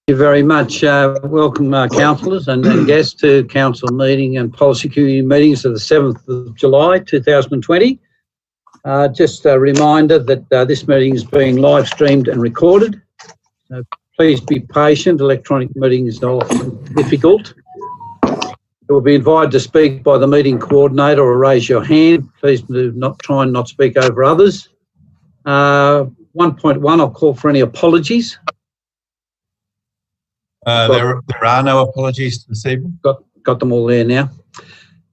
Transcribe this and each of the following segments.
you very much. Welcome, councillors and guests to council meeting and policy committee meetings of the 7th of July 2020. Just a reminder that this meeting is being live streamed and recorded. Please be patient. Electronic meetings are often difficult. You will be invited to speak by the meeting coordinator or raise your hand. Please do not try and not speak over others. 1.1, I'll call for any apologies. There are no apologies this evening. Got them all there now.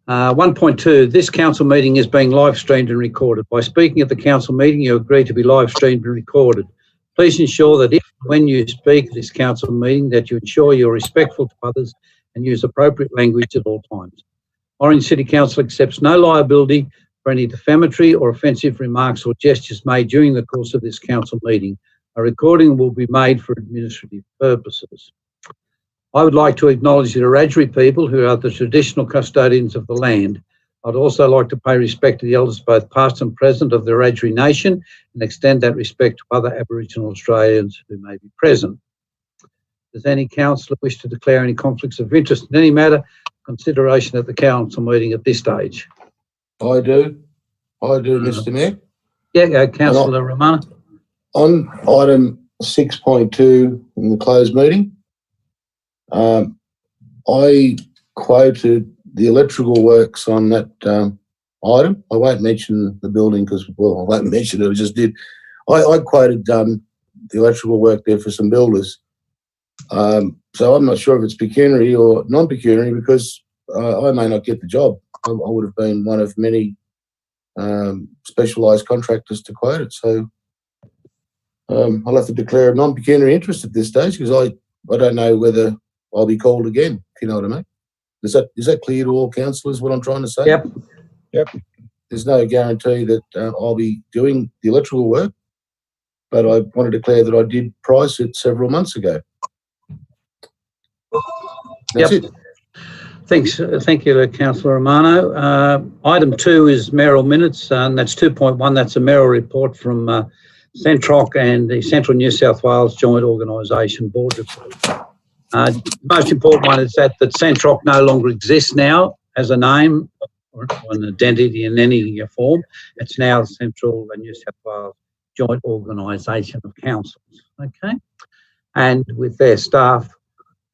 1.2, this council meeting is being live streamed and recorded. By speaking at the council meeting, you agree to be live streamed and recorded. Please ensure that when you speak at this council meeting, that you ensure you're respectful to others and use appropriate language at all times. Orange City Council accepts no liability for any defamatory or offensive remarks or gestures made during the course of this council meeting. A recording will be made for administrative purposes. I would like to acknowledge the Wiradjuri people who are the traditional custodians of the land. I'd also like to pay respect to the elders, both past and present, of the Wiradjuri nation and extend that respect to other Aboriginal Australians who may be present. Does any councillor wish to declare any conflicts of interest in any matter consideration at the council meeting at this stage? I do, Mr Mayor. Yeah, Councillor Romano. On item 6.2 in the closed meeting, I quoted the electrical works on that item. I won't mention the building because, well, I won't mention it, I just did. I quoted the electrical work there for some builders. So I'm not sure if it's pecuniary or non-pecuniary because I may not get the job. I would have been one of many specialised contractors to quote it. So I'll have to declare a non-pecuniary interest at this stage because I don't know whether I'll be called again, if you know what I mean. Is that clear to all councillors, what I'm trying to say? Yep. There's no guarantee that I'll be doing the electrical work, but I want to declare that I did price it several months ago. That's it. Thanks. Thank you, Councillor Romano. Item 2 is mayoral minutes, and that's 2.1. That's a mayoral report from Centroc and the Central New South Wales Joint Organisation Board report. The most important one is that Centroc no longer exists now as a name or an identity in any form. It's now the Central and New South Wales Joint Organisation of Councils. Okay, and with their staff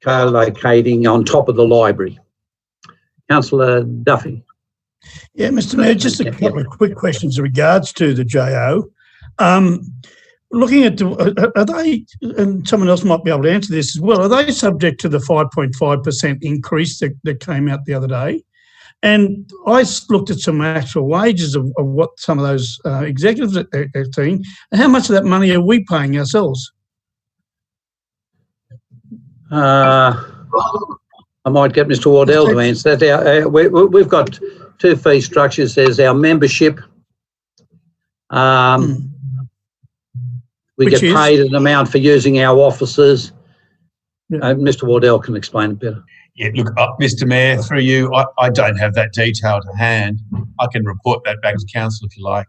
co-locating on top of the library. Councillor Duffy. Yeah, Mr Mayor, just a couple of quick questions in regards to the JO. Looking at, are they, and someone else might be able to answer this as well, are they subject to the 5.5% increase that came out the other day? And I looked at some actual wages of what some of those executives are seeing, and how much of that money are we paying ourselves? I might get Mr Wardell to answer that. We've got two fee structures. There's our membership. We get paid an amount for using our offices. Yeah. Mr Wardell can explain it better. Yeah, look, Mr Mayor, through you, I don't have that detail to hand. I can report that back to council if you like.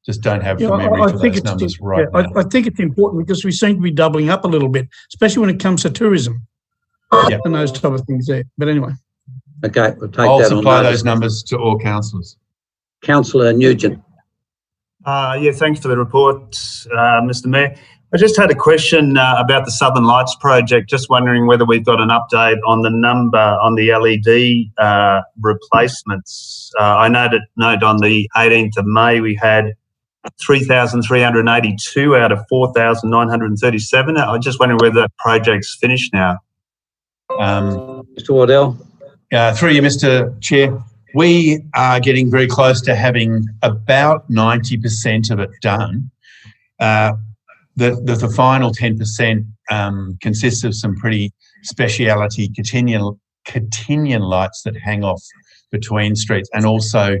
Just don't have the memory for those numbers right now. I think it's important because we seem to be doubling up a little bit, especially when it comes to tourism and those type of things there. But anyway. Okay, we'll take I'll that supply on those numbers to all councillors. Councillor Nugent. Yeah, thanks for the report, Mr Mayor. I just had a question about the Southern Lights project, just wondering whether we've got an update on the number on the LED replacements. I note on the 18th of May we had 3,382 out of 4,937. I'm just wondering whether that project's finished now. Mr Wardell. Through you, Mr Chair. We are getting very close to having about 90% of it done. The final 10% consists of some pretty speciality Catinian lights that hang off between streets. And also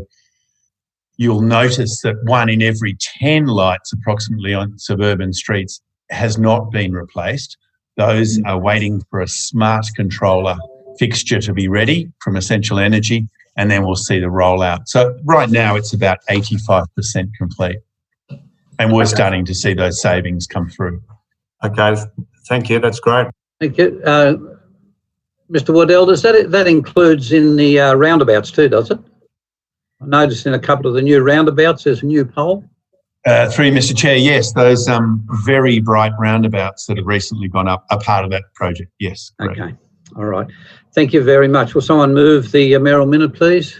you'll notice that 1 in every 10 lights approximately on suburban streets has not been replaced. Those are waiting for a smart controller fixture to be ready from Essential Energy, and then we'll see the rollout. So right now it's about 85% complete, and we're starting to see those savings come through. Okay, thank you. That's great. Thank you. Mr. Waddell, does that includes in the roundabouts too, does it? I noticed in a couple of the new roundabouts there's a new pole. Through you, Mr. Chair, yes, those very bright roundabouts that have recently gone up are part of that project. Yes. Correct. Okay. All right. Thank you very much. Will someone move the Merrill minute, please?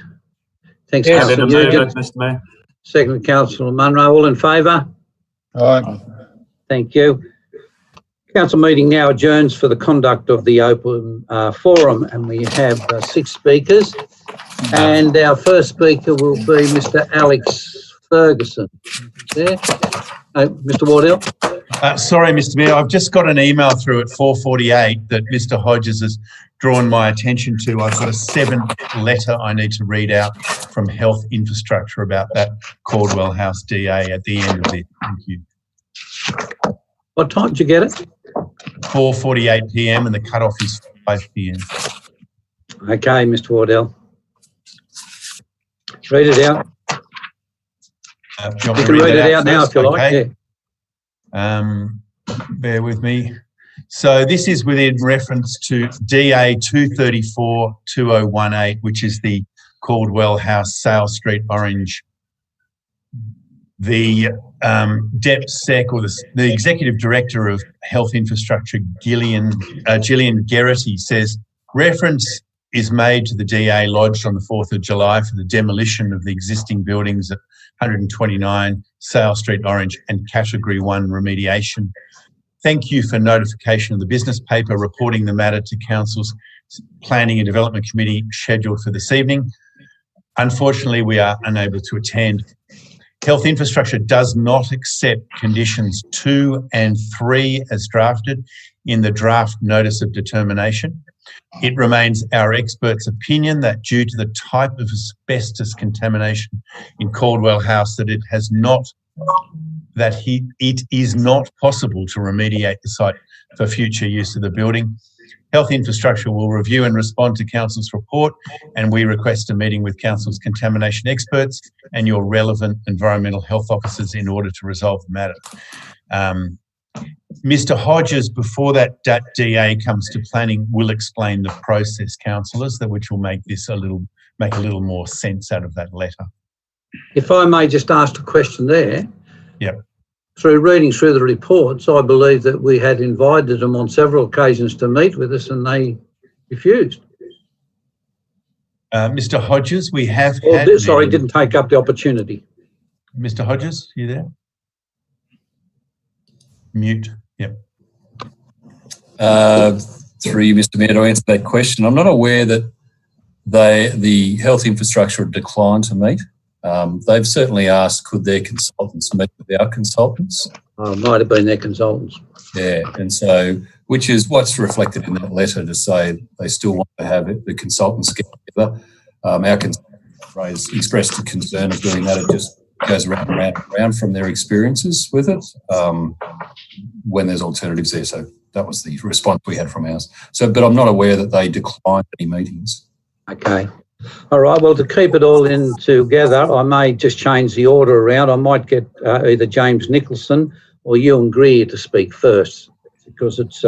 Thanks, Yeah, Councillor Nugent. Mr. Mayor. Second, Councillor Munro. All in favour? Aye. Thank you. Council meeting now adjourns for the conduct of the open forum, and we have 6 speakers. And our first speaker will be Mr. Alex Ferguson. There. Mr. Wardell. Sorry, Mr. Mayor, I've just got an email through at 4:48 that Mr. Hodges has drawn my attention to. I've got a 7th letter I need to read out from Health Infrastructure about that Caldwell House DA at the end of this. Thank you. What time did you get it? 4:48 p.m. and the cut-off is 5 p.m. Okay, Mr. Wardell. Read it out. You You can read it out now if you like. Okay. Yeah. Bear with me. So this is within reference to DA 234-2018, which is the Caldwell House, Sale Street, Orange. The DepSec, or the Executive Director of Health Infrastructure, Gillian Geraghty, says reference is made to the DA lodged on the 4th of July for the demolition of the existing buildings at 129 Sale Street, Orange, and Category 1 remediation. Thank you for notification of the business paper reporting the matter to Council's Planning and Development Committee scheduled for this evening. Unfortunately, we are unable to attend. Health Infrastructure does not accept conditions 2 and 3 as drafted in the draft notice of determination. It remains our experts' opinion that due to the type of asbestos contamination in Caldwell House that it is not possible to remediate the site for future use of the building. Health Infrastructure will review and respond to Council's report, and we request a meeting with Council's contamination experts and your relevant environmental health officers in order to resolve the matter. Mr. Hodges, before that DA comes to planning, will explain the process, councillors, which will make this make a little more sense out of that letter. If I may just ask a question there. Yep. Through reading through the reports, I believe that we had invited them on several occasions to meet with us and they refused. Mr. Hodges, we have didn't take up the opportunity. Mr. Hodges, you there? Mute. Yep. Through you, Mr. Mayor, to answer that question, I'm not aware that the Health Infrastructure declined to meet. They've certainly asked, could their consultants meet with our consultants? It might have been their consultants. Yeah, and so, which is what's reflected in that letter to say they still want to have the consultants get together. Our consultants expressed a concern of doing that. It just goes around and round and round from their experiences with it when there's alternatives there. So that was the response we had from ours. So, but I'm not aware that they declined any meetings. Okay. All right. Well, to keep it all in together, I may just change the order around. I might get either James Nicholson or Ewan Greer to speak first because it's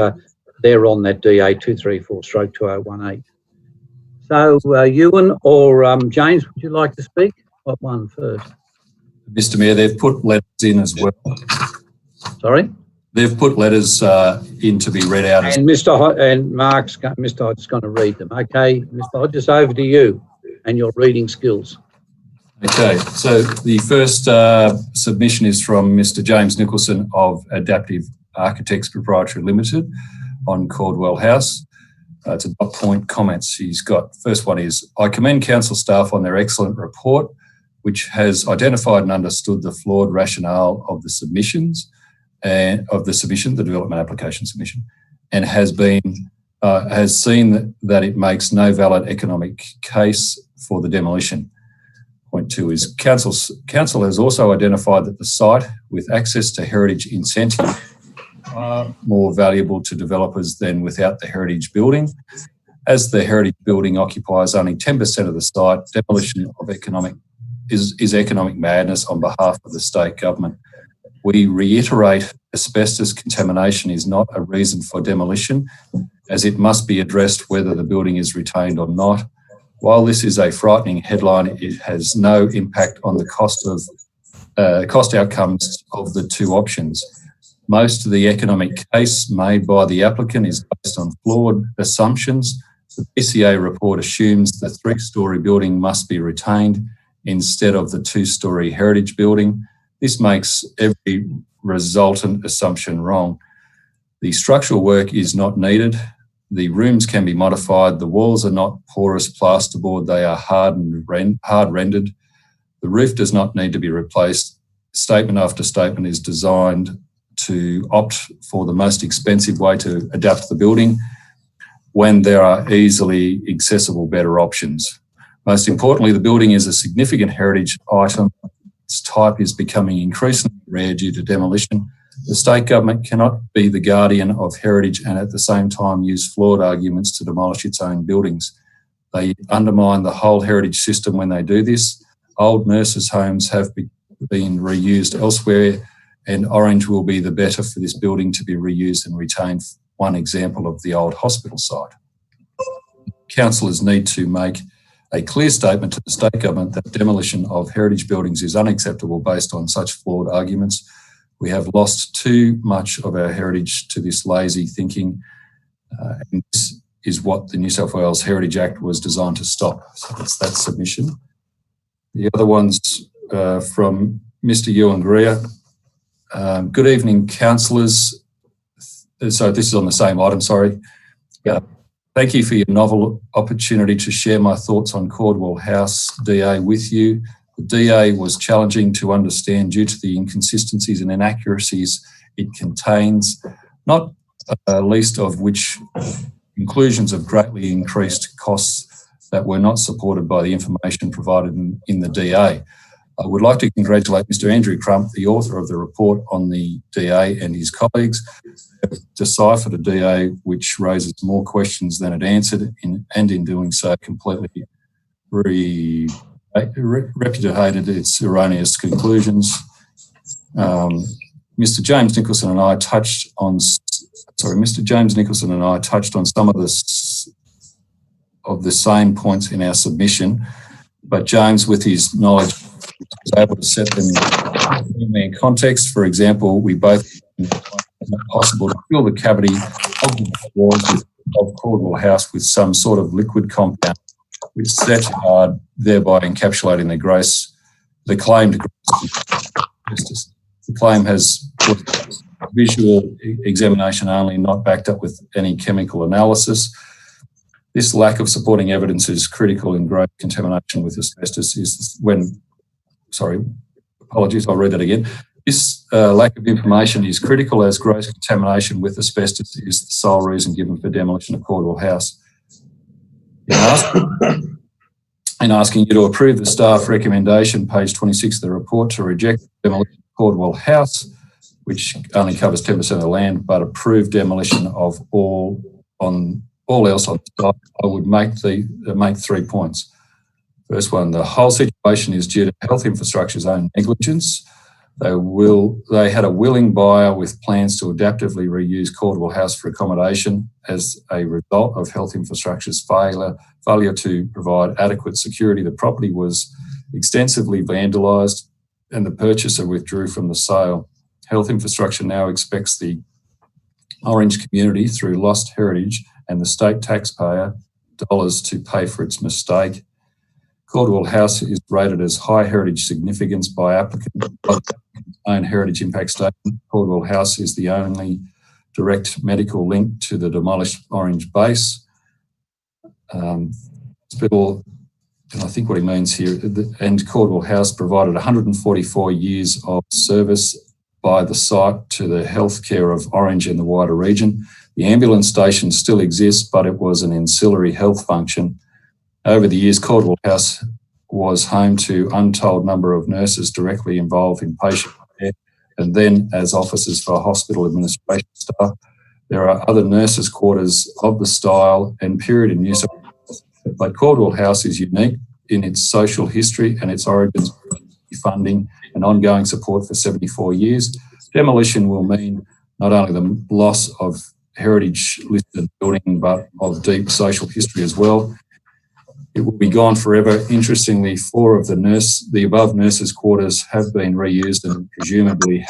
they're on that DA 234/2018. So Ewan or James, would you like to speak? What one first? Mr. Mayor, they've put letters in as well. Sorry? They've put letters in to be read out. And Mr. Hodges is going to read them. Okay, Mr. Hodges, over to you and your reading skills. Okay, so the first submission is from Mr. James Nicholson of Adaptive Architects Proprietary Limited on Caldwell House. It's a dot point comments he's got. First one is, I commend council staff on their excellent report, which has identified and understood the flawed rationale of the submissions and of the submission, the development application submission, and has seen that it makes no valid economic case for the demolition. Point 2 is council has also identified that the site with access to heritage incentive are more valuable to developers than without the heritage building. As the heritage building occupies only 10% of the site, demolition of economic madness on behalf of the state government. We reiterate asbestos contamination is not a reason for demolition, as it must be addressed whether the building is retained or not. While this is a frightening headline, it has no impact on the cost outcomes of the two options. Most of the economic case made by the applicant is based on flawed assumptions. The PCA report assumes the 3-storey building must be retained instead of the 2-storey heritage building. This makes every resultant assumption wrong. The structural work is not needed. The rooms can be modified. The walls are not porous plasterboard. They are hard rendered. The roof does not need to be replaced. Statement after statement is designed to opt for the most expensive way to adapt the building when there are easily accessible better options. Most importantly, the building is a significant heritage item. Its type is becoming increasingly rare due to demolition. The state government cannot be the guardian of heritage and at the same time use flawed arguments to demolish its own buildings. They undermine the whole heritage system when they do this. Old nurses' homes have been reused elsewhere, and Orange will be the better for this building to be reused and retained. One example of the old hospital site. Councillors need to make a clear statement to the state government that demolition of heritage buildings is unacceptable based on such flawed arguments. We have lost too much of our heritage to this lazy thinking, and this is what the New South Wales Heritage Act was designed to stop. So that's that submission. The other one's from Mr. Ewan Greer. Good evening, councillors. So this is on the same item, sorry. Thank you for your novel opportunity to share my thoughts on Caldwell House DA with you. The DA was challenging to understand due to the inconsistencies and inaccuracies it contains, not least of which inclusions of greatly increased costs that were not supported by the information provided in the DA. I would like to congratulate Mr. Andrew Crump, the author of the report, on the DA and his colleagues who have deciphered a DA which raises more questions than it answered, and in doing so completely repudiated its erroneous conclusions. Mr. James Nicholson and I touched on some of the same points in our submission, but James, with his knowledge, was able to set them in context. For example, we both found it not possible to fill the cavity of the walls of Caldwell House with some sort of liquid compound which set hard, thereby encapsulating the claimed asbestos. The claim has visual examination only, not backed up with any chemical analysis. This lack of supporting evidence is critical in gross contamination with asbestos. I'll read that again. This lack of information is critical as gross contamination with asbestos is the sole reason given for demolition of Caldwell House. In asking you to approve the staff recommendation, page 26 of the report, to reject demolition of Caldwell House, which only covers 10% of the land, but approve demolition of all else on the site, I would make 3 points. First one, the whole situation is due to Health Infrastructure's own negligence. They had a willing buyer with plans to adaptively reuse Caldwell House for accommodation. As a result of Health Infrastructure's failure to provide adequate security, the property was extensively vandalised and the purchaser withdrew from the sale. Health Infrastructure now expects the Orange community, through lost heritage and the state taxpayer dollars, to pay for its mistake. Caldwell House is rated as high heritage significance by applicant's own heritage impact statement. Caldwell House is the only direct medical link to the demolished Orange base. Hospital, and I think what he means here, and Caldwell House provided 144 years of service by the site to the healthcare of Orange and the wider region. The ambulance station still exists, but it was an ancillary health function. Over the years, Caldwell House was home to untold number of nurses directly involved in patient care, and then as officers for hospital administration staff. There are other nurses' quarters of the style and period in New South Wales, but Caldwell House is unique in its social history and its origins, funding and ongoing support for 74 years. Demolition will mean not only the loss of heritage listed building, but of deep social history as well. It will be gone forever. Interestingly, 4 of the above nurses' quarters have been reused and presumably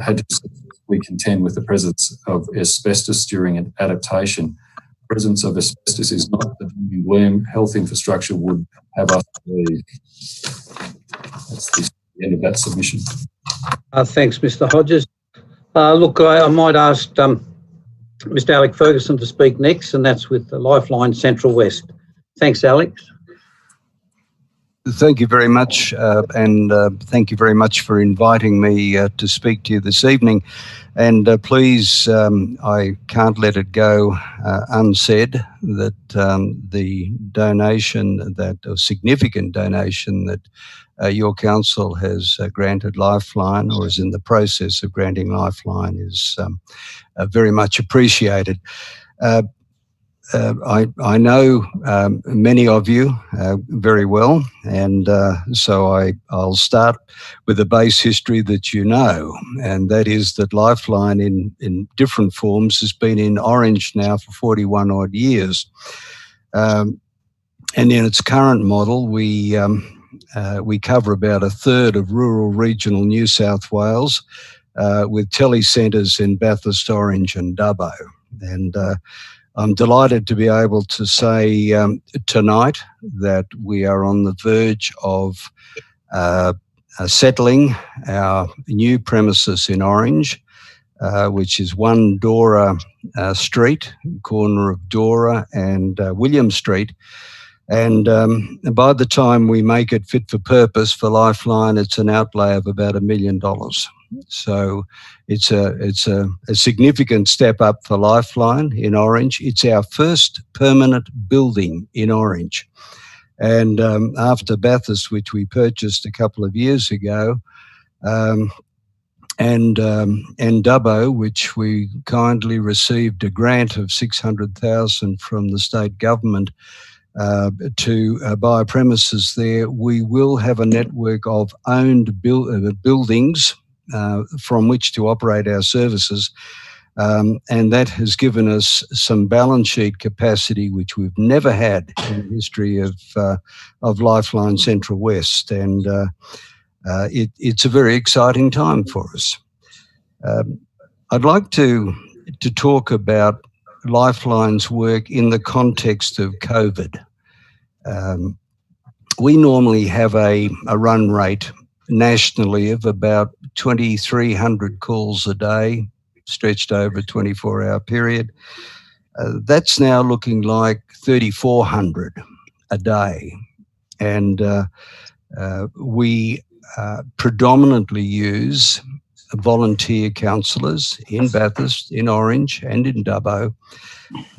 had to successfully contend with the presence of asbestos during an adaptation. The presence of asbestos is not the doom and gloom health infrastructure would have us believe. That's the end of that submission. Thanks, Mr. Hodges. Look, I might ask Mr. Alec Ferguson to speak next, and that's with the Lifeline Central West. Thanks, Alex. Thank you very much, and thank you very much for inviting me to speak to you this evening. And please, I can't let it go unsaid that the donation, that a significant donation that your council has granted Lifeline, or is in the process of granting Lifeline, is very much appreciated. I know many of you very well, and so I'll start with a base history that you know, and that is that Lifeline in different forms has been in Orange now for 41 odd years. And in its current model, we cover about a third of rural regional New South Wales with telecentres in Bathurst, Orange and Dubbo. And I'm delighted to be able to say tonight that we are on the verge of settling our new premises in Orange, which is 1 Dora Street, corner of Dora and William Street. And by the time we make it fit for purpose for Lifeline, it's an outlay of about $1 million. So it's a significant step up for Lifeline in Orange. It's our first permanent building in Orange. And after Bathurst, which we purchased a couple of years ago, and Dubbo, which we kindly received a grant of $600,000 from the state government to buy premises there, we will have a network of owned buildings from which to operate our services. And that has given us some balance sheet capacity, which we've never had in the history of Lifeline Central West. And it's a very exciting time for us. I'd like to talk about Lifeline's work in the context of COVID. We normally have a run rate nationally of about 2,300 calls a day, stretched over a 24-hour period. That's now looking like 3,400 a day. And we predominantly use volunteer counsellors in Bathurst, in Orange and in Dubbo.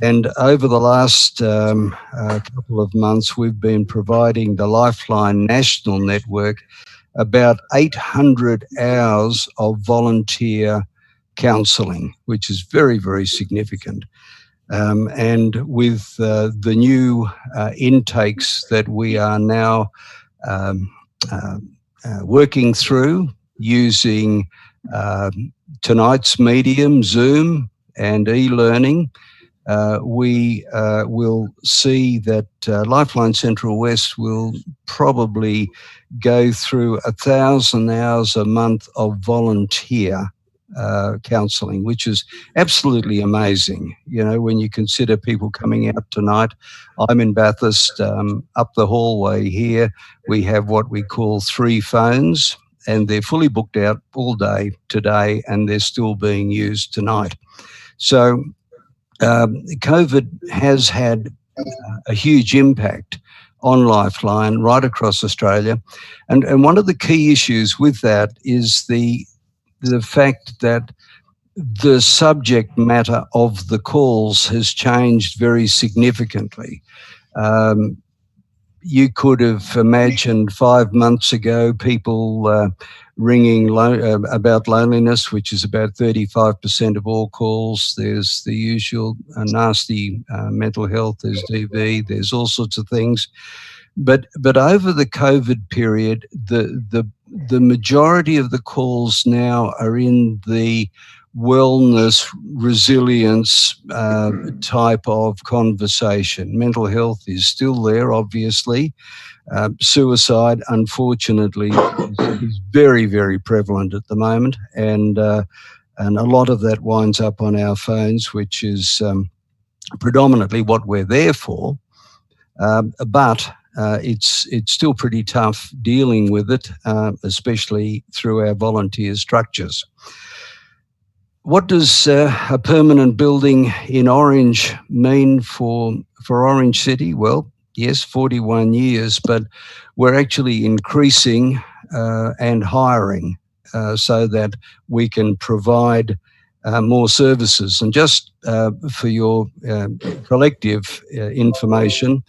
And over the last couple of months, we've been providing the Lifeline National Network about 800 hours of volunteer counselling, which is very, very significant. And with the new intakes that we are now working through using tonight's medium, Zoom and e-learning, we will see that Lifeline Central West will probably go through 1,000 hours a month of volunteer counselling, which is absolutely amazing. You know, when you consider people coming out tonight, I'm in Bathurst, up the hallway here, we have what we call 3 phones, and they're fully booked out all day today, and they're still being used tonight. So COVID has had a huge impact on Lifeline right across Australia. And one of the key issues with that is the fact that the subject matter of the calls has changed very significantly. You could have imagined 5 months ago people ringing about loneliness, which is about 35% of all calls. There's the usual nasty mental health, there's DV, there's all sorts of things. But over the COVID period, the the majority of the calls now are in the wellness, resilience type of conversation. Mental health is still there, obviously. Suicide, unfortunately, is very, very prevalent at the moment, and a lot of that winds up on our phones, which is predominantly what we're there for. But it's still pretty tough dealing with it, especially through our volunteer structures. What does a permanent building in Orange mean for Orange City? Well, yes, 41 years, but we're actually increasing and hiring so that we can provide more services. And just for your collective information,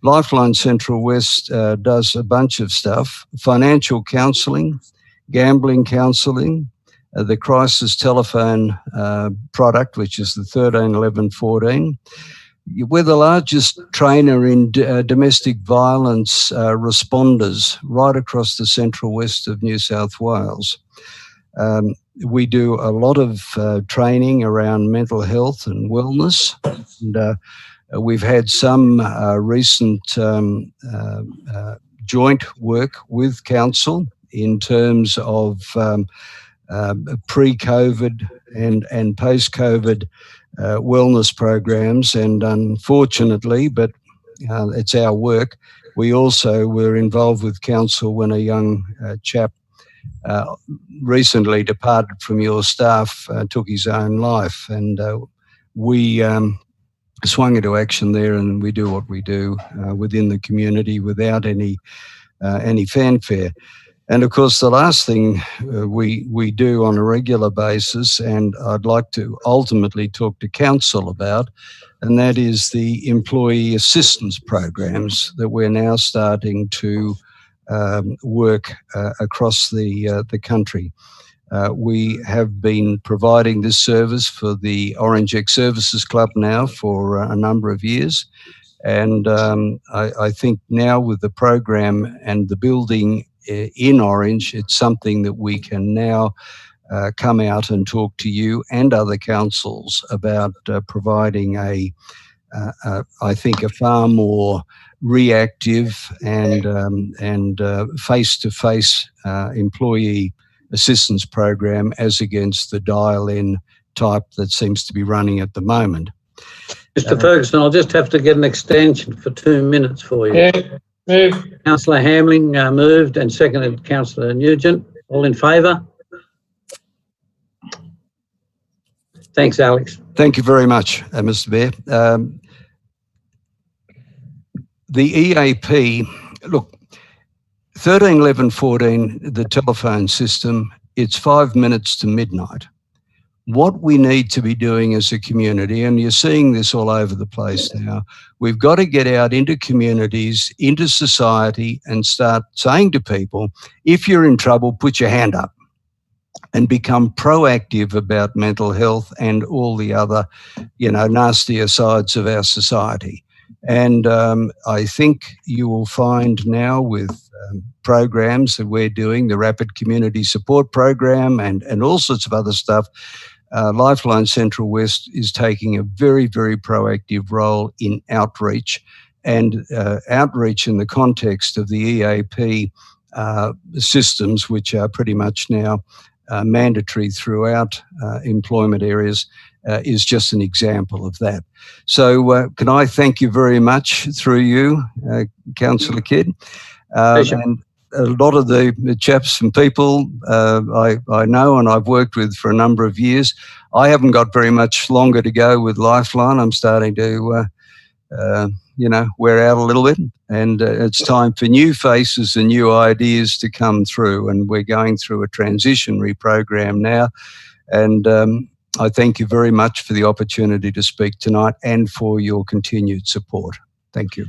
Lifeline Central West does a bunch of stuff: financial counselling, gambling counselling, the crisis telephone product, which is the 13 11 14. We're the largest trainer in domestic violence responders right across the central west of New South Wales. We do a lot of training around mental health and wellness, and we've had some recent joint work with council in terms of pre-COVID and post-COVID wellness programs, and unfortunately, but it's our work, we also were involved with council when a young chap recently departed from your staff, took his own life, and we swung into action there, and we do what we do within the community without any fanfare. And of course, the last thing we do on a regular basis, and I'd like to ultimately talk to council about, and that is the employee assistance programs that we're now starting to work across the country. We have been providing this service for the Orange Ex-Services Club now for a number of years. And I think now with the program and the building in Orange, it's something that we can now come out and talk to you and other councils about providing I think a far more reactive and face-to-face employee assistance program as against the dial-in type that seems to be running at the moment. Mr. Ferguson, I'll just have to get an extension for 2 minutes for you. Yeah, move. Councillor Hamling moved, and seconded Councillor Nugent. All in favour? Thanks, Alex. Thank you very much, Mr. Bear. The EAP, look, 13 11 14, the telephone system, it's 5 minutes to midnight. What we need to be doing as a community, and you're seeing this all over the place now, we've got to get out into communities, into society, and start saying to people, if you're in trouble, put your hand up, and become proactive about mental health and all the other, nastier sides of our society. And I think you will find now with programs that we're doing, the Rapid Community Support Program and all sorts of other stuff, Lifeline Central West is taking a very, very proactive role in outreach, and outreach in the context of the EAP systems, which are pretty much now mandatory throughout employment areas, is just an example of that. So can I thank you very much through you, Councillor Kidd. And a lot of the chaps and people I know and I've worked with for a number of years, I haven't got very much longer to go with Lifeline. I'm starting to, wear out a little bit, and it's time for new faces and new ideas to come through. And we're going through a transitionary program now. And I thank you very much for the opportunity to speak tonight and for your continued support. Thank you.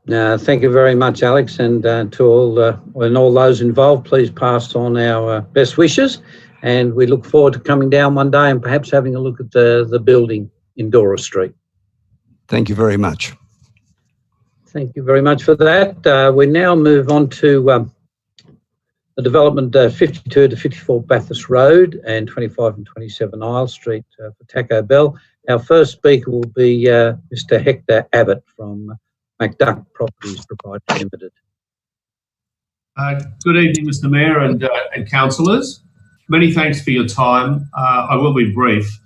Thank you very much, Alex, and to all those involved, please pass on our best wishes, and we look forward to coming down one day and perhaps having a look at the building in Dora Street. Thank you very much. Thank you very much for that. We now move on to The development 52 to 54 Bathurst Road and 25 and 27 Isle Street for Taco Bell. Our first speaker will be Mr. Hector Abbott from McDuck Properties Proprietary Limited. Good evening, Mr. Mayor and councillors. Many thanks for your time. I will be brief.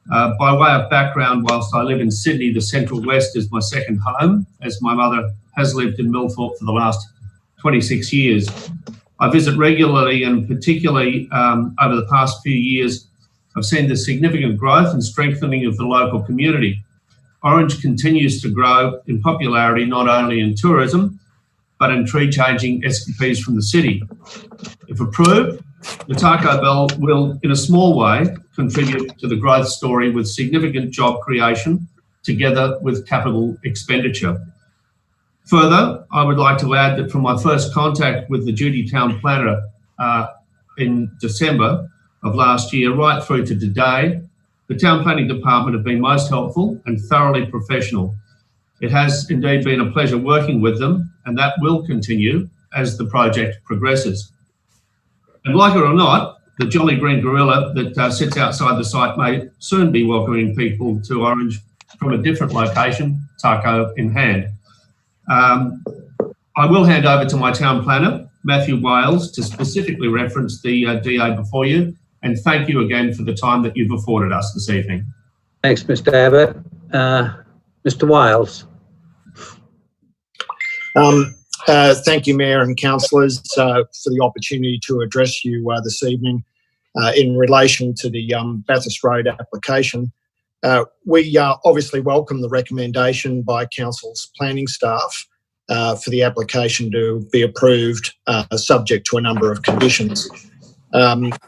By way of background, whilst I live in Sydney, the Central West is my second home, as my mother has lived in Millthorpe for the last 26 years. I visit regularly, and particularly over the past few years, I've seen the significant growth and strengthening of the local community. Orange continues to grow in popularity not only in tourism, but in tree-changing escapees from the city. If approved, the Taco Bell will, in a small way, contribute to the growth story with significant job creation together with capital expenditure. Further, I would like to add that from my first contact with the Duty Town Planner in December of last year right through to today, the Town Planning Department have been most helpful and thoroughly professional. It has indeed been a pleasure working with them, and that will continue as the project progresses. And like it or not, the Jolly Green Gorilla that sits outside the site may soon be welcoming people to Orange from a different location, taco in hand. I will hand over to my town planner, Matthew Wales, to specifically reference the DA before you, and thank you again for the time that you've afforded us this evening. Thanks, Mr. Abbott. Mr. Wales. Thank you, Mayor and councillors, for the opportunity to address you this evening in relation to the Bathurst Road application. We obviously welcome the recommendation by Council's planning staff for the application to be approved subject to a number of conditions.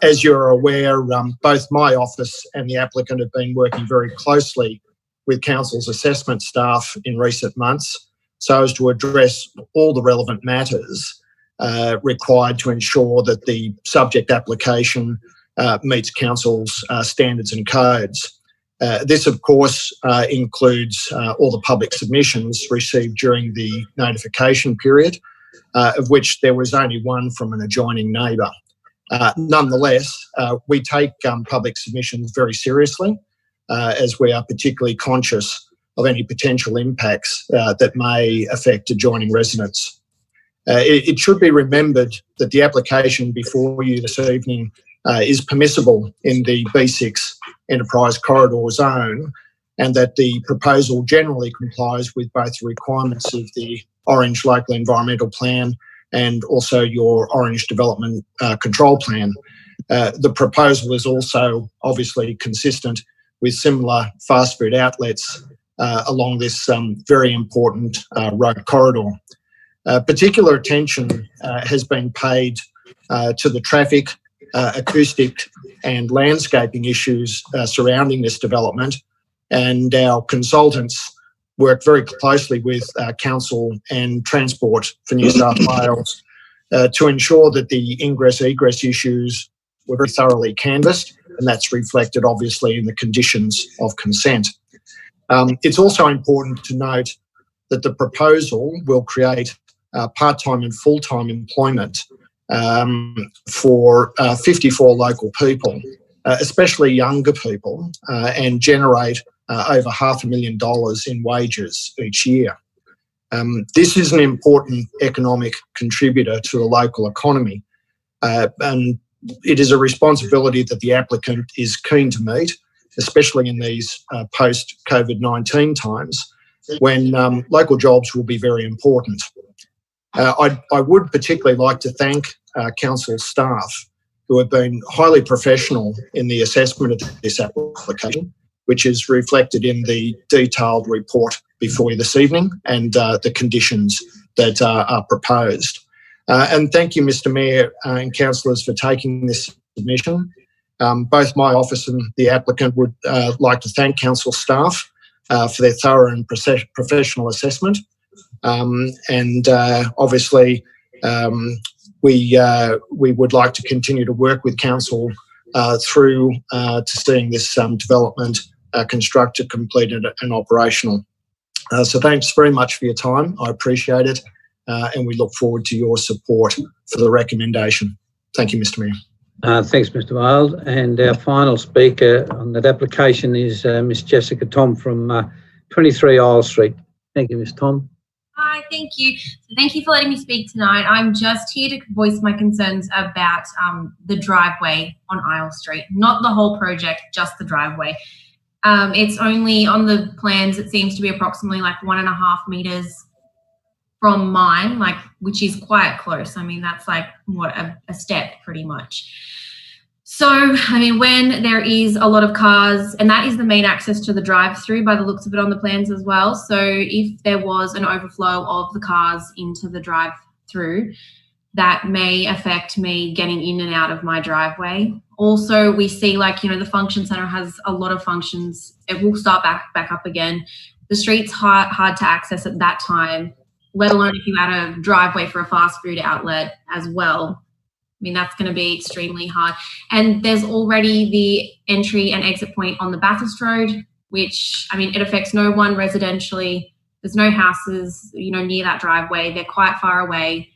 As you're aware, both my office and the applicant have been working very closely with Council's assessment staff in recent months so as to address all the relevant matters required to ensure that the subject application meets Council's standards and codes. This, of course, includes all the public submissions received during the notification period, of which there was only one from an adjoining neighbour. Nonetheless, we take public submissions very seriously, as we are particularly conscious of any potential impacts that may affect adjoining residents. It should be remembered that the application before you this evening is permissible in the B6 Enterprise Corridor Zone, and that the proposal generally complies with both the requirements of the Orange Local Environmental Plan and also your Orange Development Control Plan. The proposal is also obviously consistent with similar fast food outlets along this very important road corridor. Particular attention has been paid to the traffic, acoustic and landscaping issues surrounding this development, and our consultants work very closely with Council and Transport for New South Wales to ensure that the ingress-egress issues were very thoroughly canvassed, and that's reflected obviously in the conditions of consent. It's also important to note that the proposal will create part-time and full-time employment for 54 local people, especially younger people, and generate over $500,000 in wages each year. This is an important economic contributor to the local economy, and it is a responsibility that the applicant is keen to meet, especially in these post-COVID-19 times when local jobs will be very important. I would particularly like to thank Council staff who have been highly professional in the assessment of this application, which is reflected in the detailed report before you this evening and the conditions that are proposed. And thank you, Mr. Mayor and councillors, for taking this submission. Both my office and the applicant would like to thank Council staff for their thorough and professional assessment. And obviously, we would like to continue to work with Council through to seeing this development constructed, completed and operational. So thanks very much for your time. I appreciate it. And we look forward to your support for the recommendation. Thank you, Mr Mayor. Thanks, Mr. Wild. And our final speaker on that application is Miss Jessica Tom from 23 Isle Street. Thank you, Miss Tom. Hi, thank you. So thank you for letting me speak tonight. I'm just here to voice my concerns about the driveway on Isle Street, not the whole project, just the driveway. It's only on the plans, it seems to be approximately like 1.5 meters from mine, like, which is quite close. I mean, that's like what a step pretty much. So, I mean, when there is a lot of cars, and that is the main access to the drive-through by the looks of it on the plans as well. So if there was an overflow of the cars into the drive-through, that may affect me getting in and out of my driveway. Also, we see, like, you know, the function centre has a lot of functions. It will start back up again. The street's hard to access at that time, let alone if you had a driveway for a fast food outlet as well. I mean, that's going to be extremely hard. And there's already the entry and exit point on the Bathurst Road, which, I mean, it affects no one residentially. There's no houses, you know, near that driveway. They're quite far away.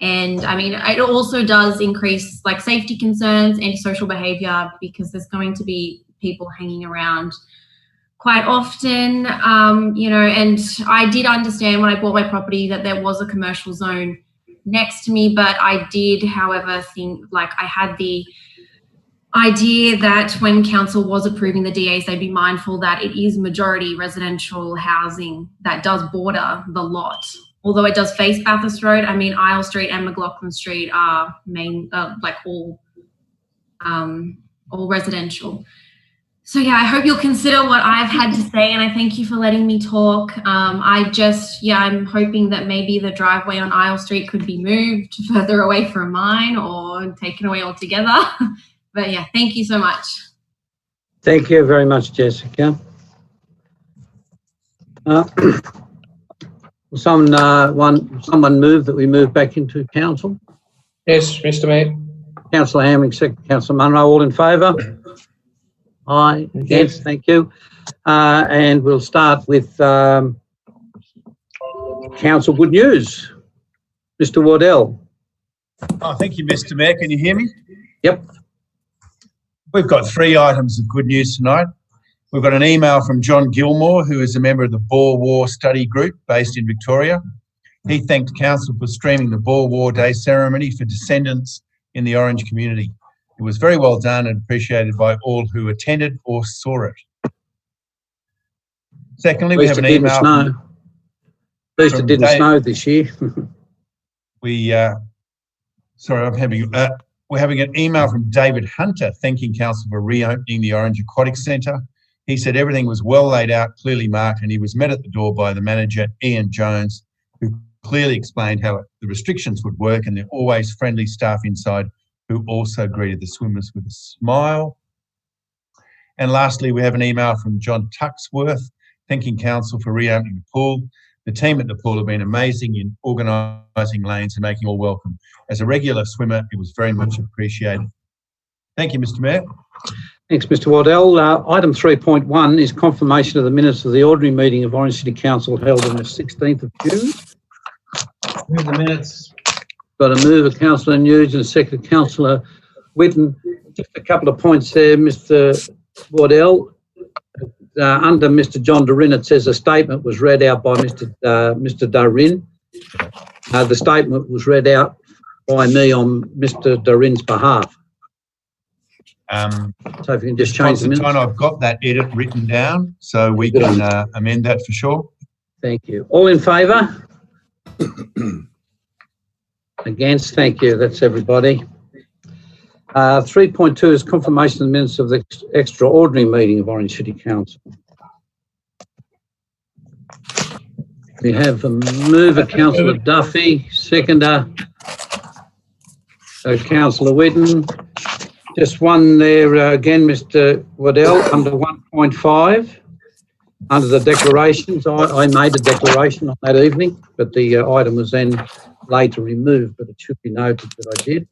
And I mean, it also does increase like safety concerns, antisocial behaviour, because there's going to be people hanging around quite often, you know, and I did understand when I bought my property that there was a commercial zone next to me, but I did, however, think, like, I had the idea that when council was approving the DAs, they'd be mindful that it is majority residential housing that does border the lot. Although it does face Bathurst Road, I mean, Isle Street and McLaughlin Street are main, like all residential. So yeah, I hope you'll consider what I've had to say, and I thank you for letting me talk. I'm hoping that maybe the driveway on Isle Street could be moved further away from mine or taken away altogether. But yeah, thank you so much. Thank you very much, Jessica. Someone move that we move back into council? Yes, Mr Mayor. Councillor Hamling, second. Councillor Munro, all in favour? Aye. Against? Thank you. And we'll start with council good news. Mr Wardell. Oh, thank you, Mr Mayor. Can you hear me? Yep. We've got 3 items of good news tonight. We've got an email from John Gilmore, who is a member of the Boer War Study Group based in Victoria. He thanked council for streaming the Boer War Day ceremony for descendants in the Orange community. It was very well done and appreciated by all who attended or saw it. Secondly, we have an email. At least it didn't snow this year. We're having an email from David Hunter thanking council for reopening the Orange Aquatic Centre. He said everything was well laid out, clearly marked, and he was met at the door by the manager, Ian Jones, who clearly explained how the restrictions would work, and the always friendly staff inside who also greeted the swimmers with a smile. And lastly, we have an email from John Tuxworth thanking council for reopening the pool. The team at the pool have been amazing in organising lanes and making all welcome. As a regular swimmer, it was very much appreciated. Thank you, Mr Mayor. Thanks, Mr Wardell. Item 3.1 is confirmation of the minutes of the ordinary meeting of Orange City Council held on the 16th of June. Move the minutes. Got a move of Councillor Nugent and a second of Councillor Whitten. Just a couple of points there, Mr Wardell. Under Mr John Dorin, it says a statement was read out by Mr Dorin. The statement was read out by me on Mr Dorin's behalf. So if you can just change the minutes. I've got that edit written down, so we can amend that for sure. Thank you. All in favour? Against? Thank you. That's everybody. 3.2 is confirmation of the minutes of the extraordinary meeting of Orange City Council. We have a mover, Councillor Duffy, seconder, Councillor Whitten. Just one there again, Mr Waddell, under 1.5, under the declarations. I made a declaration on that evening, but the item was then later removed, but it should be noted that I did.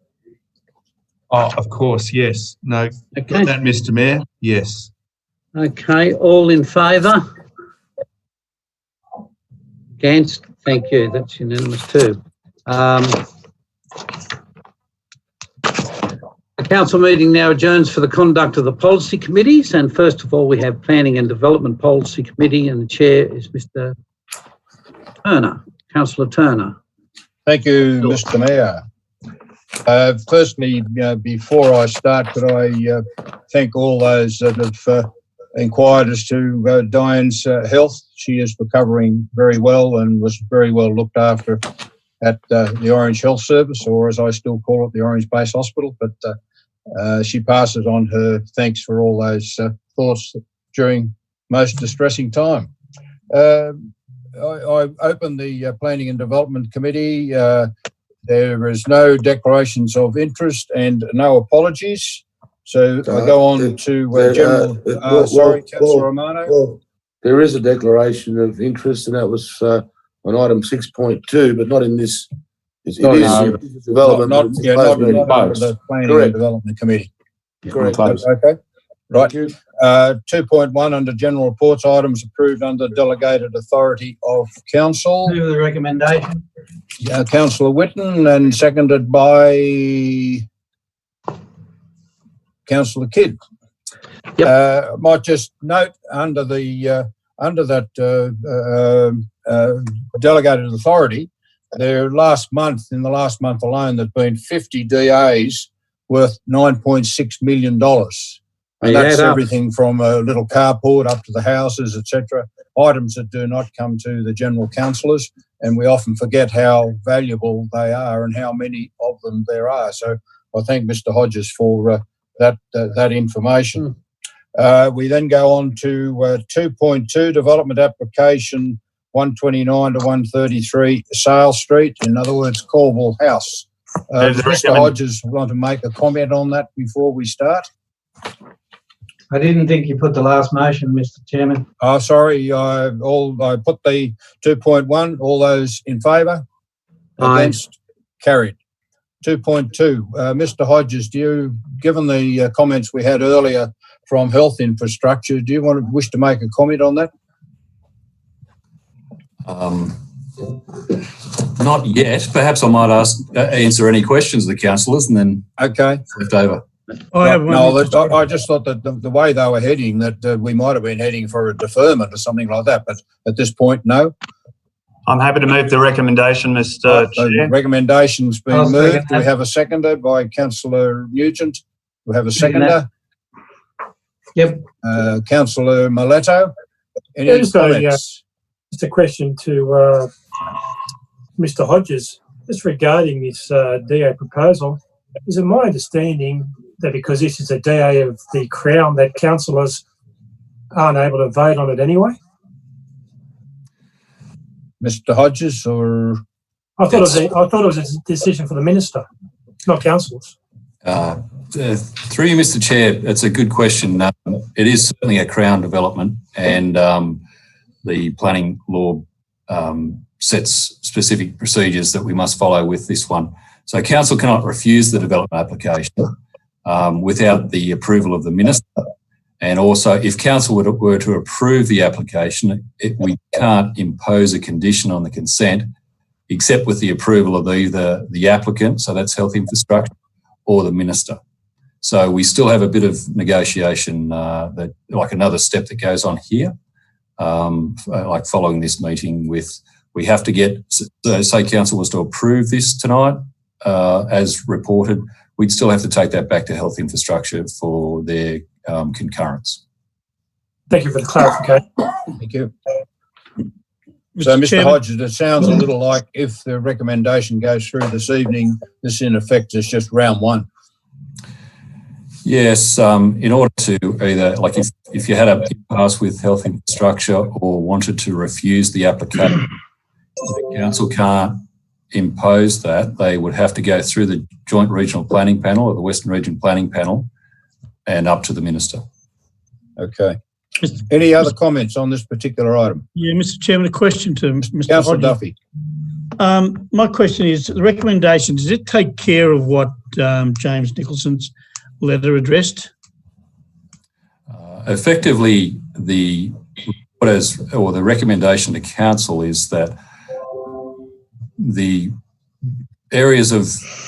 Oh, of course, yes. No, Okay. got that, Mr Mayor. Yes. Okay, all in favour? Against? Thank you. That's unanimous too. Council meeting now adjourns for the conduct of the policy committees. And first of all, we have Planning and Development Policy Committee, and the chair is Mr. Turner, Councillor Turner. Thank you, Mr. Mayor. Firstly, before I start, could I thank all those that have inquired as to Diane's health. She is recovering very well and was very well looked after at the Orange Health Service, or as I still call it, the Orange Base Hospital. But she passes on her thanks for all those thoughts during most distressing time. I opened the Planning and Development Committee. There is no declarations of interest and no apologies. So I go on to General. Sorry, Councillor Romano. Well, there is a declaration of interest, and that was on item 6.2, but not in this. It is development. Not under the Planning and Development Committee. Correct. Okay. Right. 2.1 under general reports, items approved under delegated authority of council. Move the recommendation. Councillor Whitten, and seconded by Councillor Kidd. Yep. Might just note under the under that delegated authority, in the last month alone, there've been 50 DAs worth $9.6 million. And that's everything from a little carport up to the houses, etc. Items that do not come to the general councillors, and we often forget how valuable they are and how many of them there are. So I thank Mr. Hodges for that information. We then go on to 2.2, development application 129 to 133 Sale Street, in other words, Corwell House. Does Mr. Hodges want to make a comment on that before we start? I didn't think you put the last motion, Mr. Chairman. Oh, sorry. I put the 2.1. All those in favour? Against? Carried. 2.2. Mr. Hodges, given the comments we had earlier from Health Infrastructure, do you wish to make a comment on that? Not yet. Perhaps I might answer any questions of the councillors and then left over. I just thought that the way they were heading, that we might have been heading for a deferment or something like that, but at this point, no. I'm happy to move the recommendation, Mr. Chair. The recommendation's been moved. Do we have a seconder by Councillor Nugent? Do we have a seconder? Yep. Councillor Miletto? Any comments? Just a question to Mr. Hodges, just regarding this DA proposal. Is it my understanding that because this is a DA of the Crown, that councillors aren't able to vote on it anyway? Mr. Hodges, or I thought it was a decision for the minister, not councillors. Through you, Mr. Chair, it's a good question. It is certainly a Crown development, and the planning law sets specific procedures that we must follow with this one. So council cannot refuse the development application without the approval of the minister. And also, if council were to approve the application, we can't impose a condition on the consent except with the approval of either the applicant, so that's Health Infrastructure, or the minister. So we still have a bit of negotiation, like another step that goes on here, like following this meeting we have to get, say council was to approve this tonight, as reported, we'd still have to take that back to Health Infrastructure for their concurrence. Thank you for the clarification. Thank you. So, Mr. Hodges, it sounds a little like if the recommendation goes through this evening, this in effect is just round one. Yes, in order to either, like if you had a impasse with Health Infrastructure or wanted to refuse the application, the council can't impose that. They would have to go through the Joint Regional Planning Panel or the Western Region Planning Panel and up to the minister. Okay. Any other comments on this particular item? Yeah, Mr. Chairman, a question to Mr. Councillor Hodges. Duffy. My question is, the recommendation, does it take care of what James Nicholson's letter addressed? Effectively, the recommendation to council is that the areas of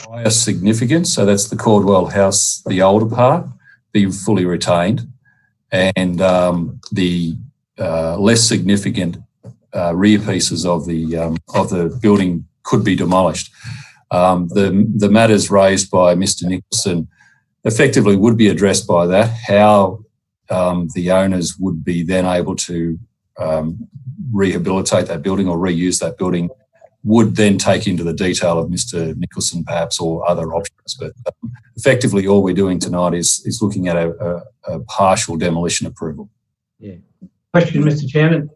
higher significance, so that's the Caldwell House, the older part, be fully retained, and the less significant rear pieces of the building could be demolished. The matters raised by Mr. Nicholson effectively would be addressed by that. How the owners would be then able to rehabilitate that building or reuse that building would then take into the detail of Mr. Nicholson perhaps, or other options. But effectively all we're doing tonight is looking at a partial demolition approval. Yeah. Question, Mr. Chairman.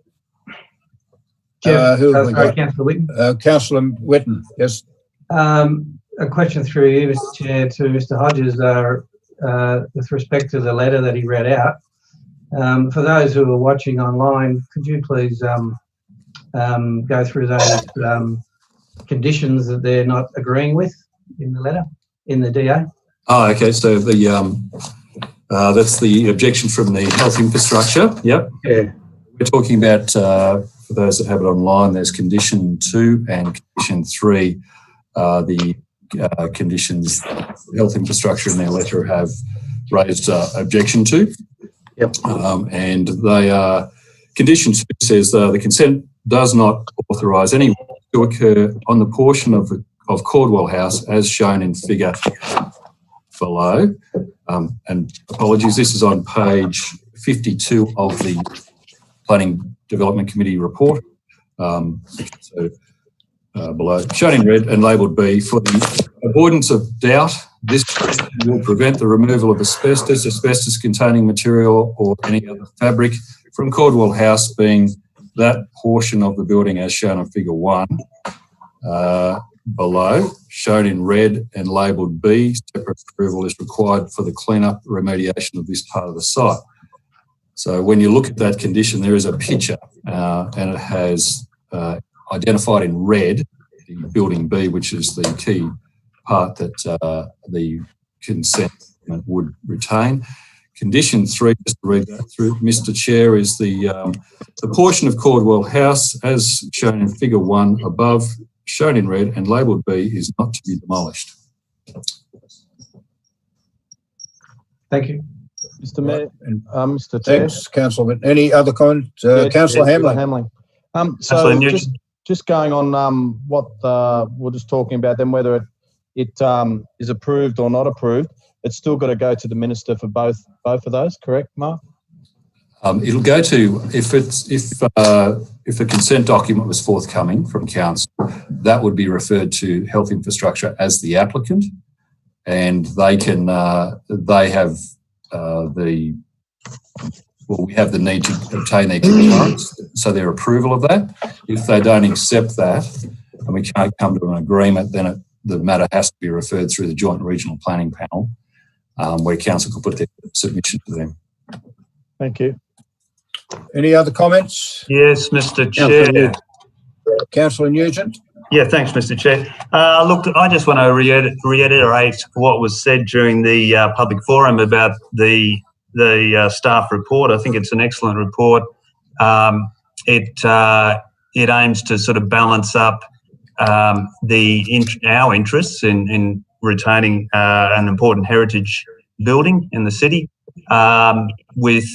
Sorry, Councillor Whitten. Councillor Whitten, yes. A question through you, Mr. Chair, to Mr. Hodges with respect to the letter that he read out. For those who are watching online, could you please go through those conditions that they're not agreeing with in the letter, in the DA? Oh, okay. So that's the objection from the health infrastructure. Yep. Yeah. We're talking about, for those that have it online, there's condition 2 and condition 3. The conditions health infrastructure in their letter have raised objection to. Yep. And they are, condition 2 says the consent does not authorise any work to occur on the portion of Caldwell House as shown in figure below. And apologies, this is on page 52 of the Planning Development Committee report. Below, shown in red and labelled B, for the avoidance of doubt, this will prevent the removal of asbestos containing material or any other fabric from Caldwell House, being that portion of the building as shown on figure 1 below, shown in red and labelled B. Separate approval is required for the clean-up remediation of this part of the site. So when you look at that condition, there is a picture and it has identified in red the building B, which is the key part that the consent would retain. Condition 3, just to read that through, Mr. Chair, is the portion of Caldwell House as shown in figure 1 above, shown in red and labelled B, is not to be demolished. Thank you. Mr. Mayor, Mr. Chair. Thanks, Councillor. Any other comment? Councillor Hamling. So just going on what we're just talking about, then whether it is approved or not approved, it's still got to go to the minister for both of those, correct, Mark? It'll go to, if the consent document was forthcoming from council, that would be referred to health infrastructure as the applicant, and they can we have the need to obtain their concurrence, so their approval of that. If they don't accept that and we can't come to an agreement, then the matter has to be referred through the Joint Regional Planning Panel, where council could put their submission to them. Thank you. Any other comments? Yes, Mr. Chair. Councillor Nugent. Yeah, thanks, Mr. Chair. Look, I just want to reiterate what was said during the public forum about the staff report. I think it's an excellent report. It aims to sort of balance up our interests in retaining an important heritage building in the city with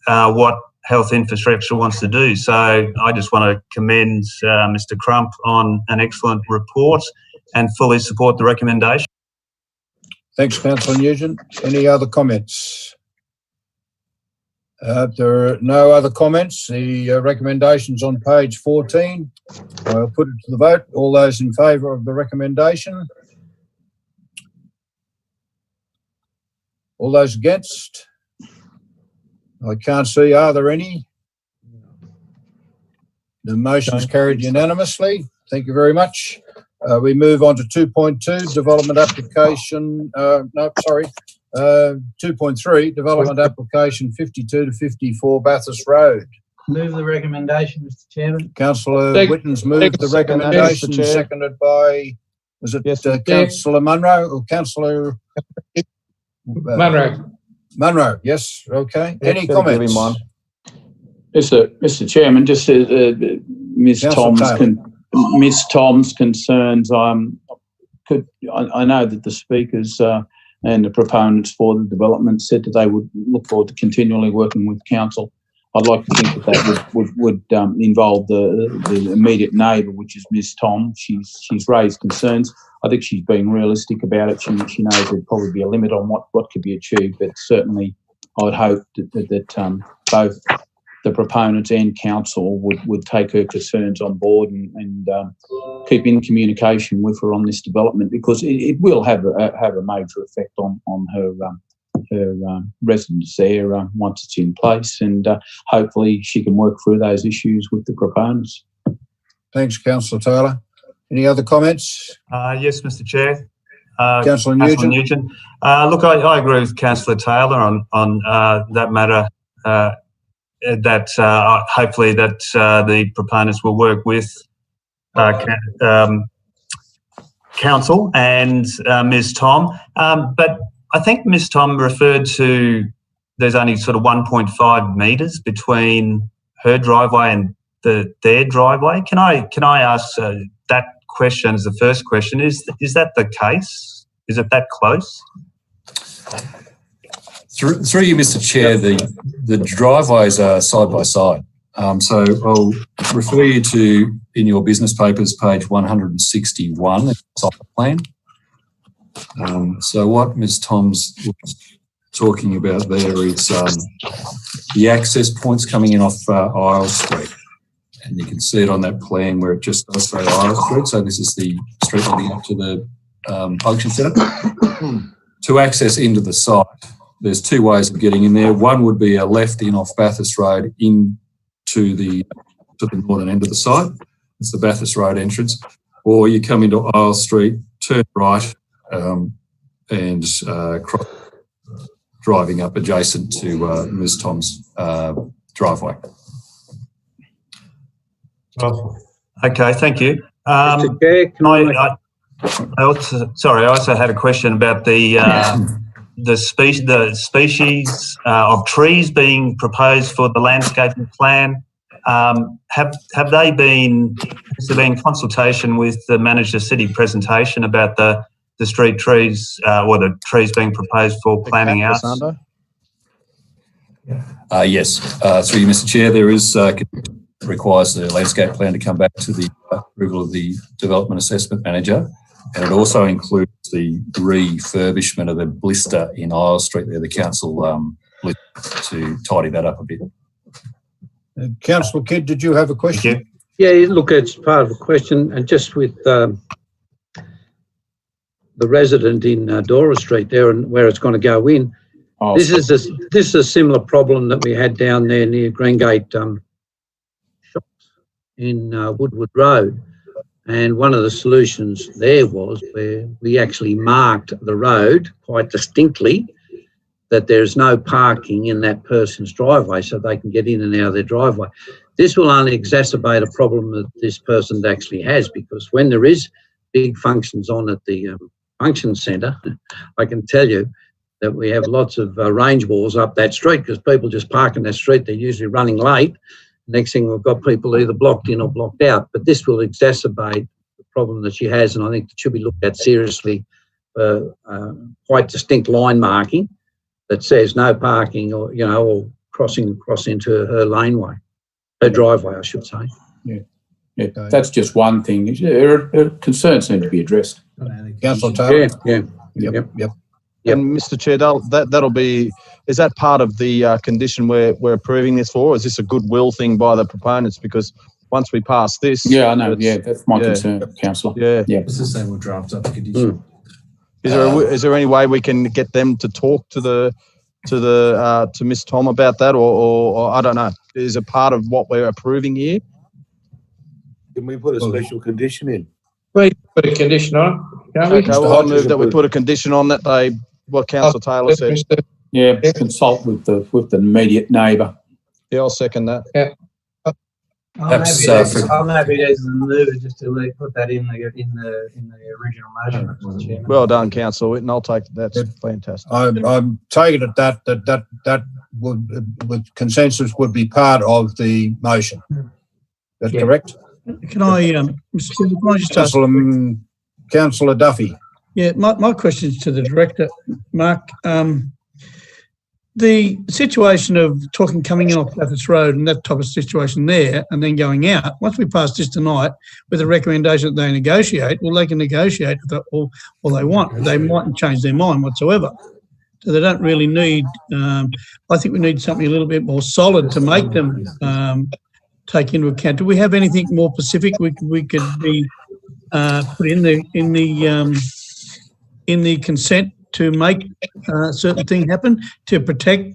what health infrastructure wants to do. So I just want to commend Mr. Crump on an excellent report and fully support the recommendation. Thanks, Councillor Nugent. Any other comments? There are no other comments. The recommendation's on page 14. I'll put it to the vote. All those in favour of the recommendation? All those against? I can't see. Are there any? The motion is carried unanimously. Thank you very much. We move on to 2.2, development application. 2.3, development application 52 to 54 Bathurst Road. Move the recommendation, Mr. Chairman. Councillor Whitten's moved the recommendation, seconded by, was it Councillor Munro or Councillor Munro? Munro, yes, okay. Any comments? Mr. Chairman, just Ms. Tom's concerns. I know that the speakers and the proponents for the development said that they would look forward to continually working with council. I'd like to think that would involve the immediate neighbour, which is Ms. Tom. She's raised concerns. I think she's being realistic about it. She knows there'd probably be a limit on what could be achieved, but certainly I would hope that both the proponents and council would take her concerns on board and keep in communication with her on this development, because it will have a major effect on her residents there once it's in place, and hopefully she can work through those issues with the proponents. Thanks, Councillor Taylor. Any other comments? Yes, Mr. Chair. Councillor Nugent. Look, I agree with Councillor Taylor on that matter. That hopefully that the proponents will work with council and Ms. Tom. But I think Ms. Tom referred to there's only sort of 1.5 metres between her driveway and their driveway. Can I ask that question as the first question? Is that the case? Is it that close? Through you, Mr. Chair, the driveways are side by side. So I'll refer you to, in your business papers, page 161, the site plan. So what Ms. Tom's talking about there is the access points coming in off Isle Street. And you can see it on that plan where it just does say Isle Street. So this is the street leading up to the function centre. To access into the site, there's two ways of getting in there. One would be a left in off Bathurst Road into the northern end of the site. It's the Bathurst Road entrance. Or you come into Isle Street, turn right, and cross, driving up adjacent to Ms. Tom's driveway. Okay, thank you. Mr. Chair, can I also had a question about the species of trees being proposed for the landscaping plan. Has there been consultation with the manager city presentation about the street trees or the trees being proposed for planning out? Yes, through you, Mr. Chair, there is requires the landscape plan to come back to the approval of the development assessment manager, and it also includes the refurbishment of the blister in Isle Street there. The council to tidy that up a bit. Councillor Kidd, did you have a question? Yeah, look, it's part of a question, and just with the resident in Dora Street there and where it's going to go in. This is a similar problem that we had down there near Greengate shops in Woodward Road. And one of the solutions there was where we actually marked the road quite distinctly that there's no parking in that person's driveway so they can get in and out of their driveway. This will only exacerbate a problem that this person actually has, because when there is big functions on at the function centre, I can tell you that we have lots of range walls up that street because people just park in that street. They're usually running late. Next thing, we've got people either blocked in or blocked out. But this will exacerbate the problem that she has, and I think it should be looked at seriously. Quite distinct line marking that says no parking, or or crossing across into her laneway, her driveway, I should say. Yeah, that's just one thing. Her concerns need to be addressed. Councillor Taylor. Yep. And Mr. Chair, that'll be. Is that part of the condition we're approving this for? Or is this a goodwill thing by the proponents? Because once we pass this, I know. Yeah, that's my concern, Councillor. Yeah. It's the same. We'll draft up the condition. Is there any way we can get them to talk to Miss Tom about that, or I don't know? Is it part of what we're approving here? Can we put a special condition in? We put a condition on it, can't we? Okay, well, I'll move that we put a condition on that what Councillor Taylor said. Yeah, consult with the immediate neighbour. Yeah, I'll second that. Yeah. I'm happy as the mover just to put that in the original motion, Mr. Chairman. Well done, Councillor Whitten. I'll take that. That's fantastic. I'm taking it that would, with consensus, would be part of the motion. Is that correct? Can I, Mr. Chairman, can I just ask? Councillor Councillor Duffy. Yeah, my question is to the director, Mark. The situation of coming in off Bathurst Road and that type of situation there and then going out, once we pass this tonight with a recommendation that they negotiate, well, they can negotiate all they want. They mightn't change their mind whatsoever. So they don't really need, I think we need something a little bit more solid to make them take into account. Do we have anything more specific we could be put in the consent to make a certain thing happen to protect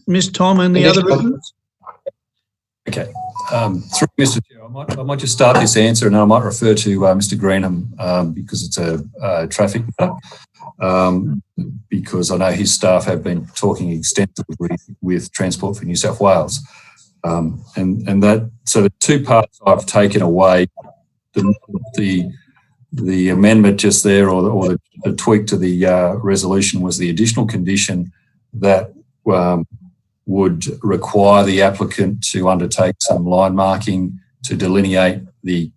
Miss Tom and the other residents? Okay. Through Mr. Chair, I might just start this answer and I might refer to Mr. Greenham because it's a traffic matter. Because I know his staff have been talking extensively with Transport for New South Wales. And that, so the two parts I've taken away, the amendment just there or the tweak to the resolution was the additional condition that would require the applicant to undertake some line marking to delineate the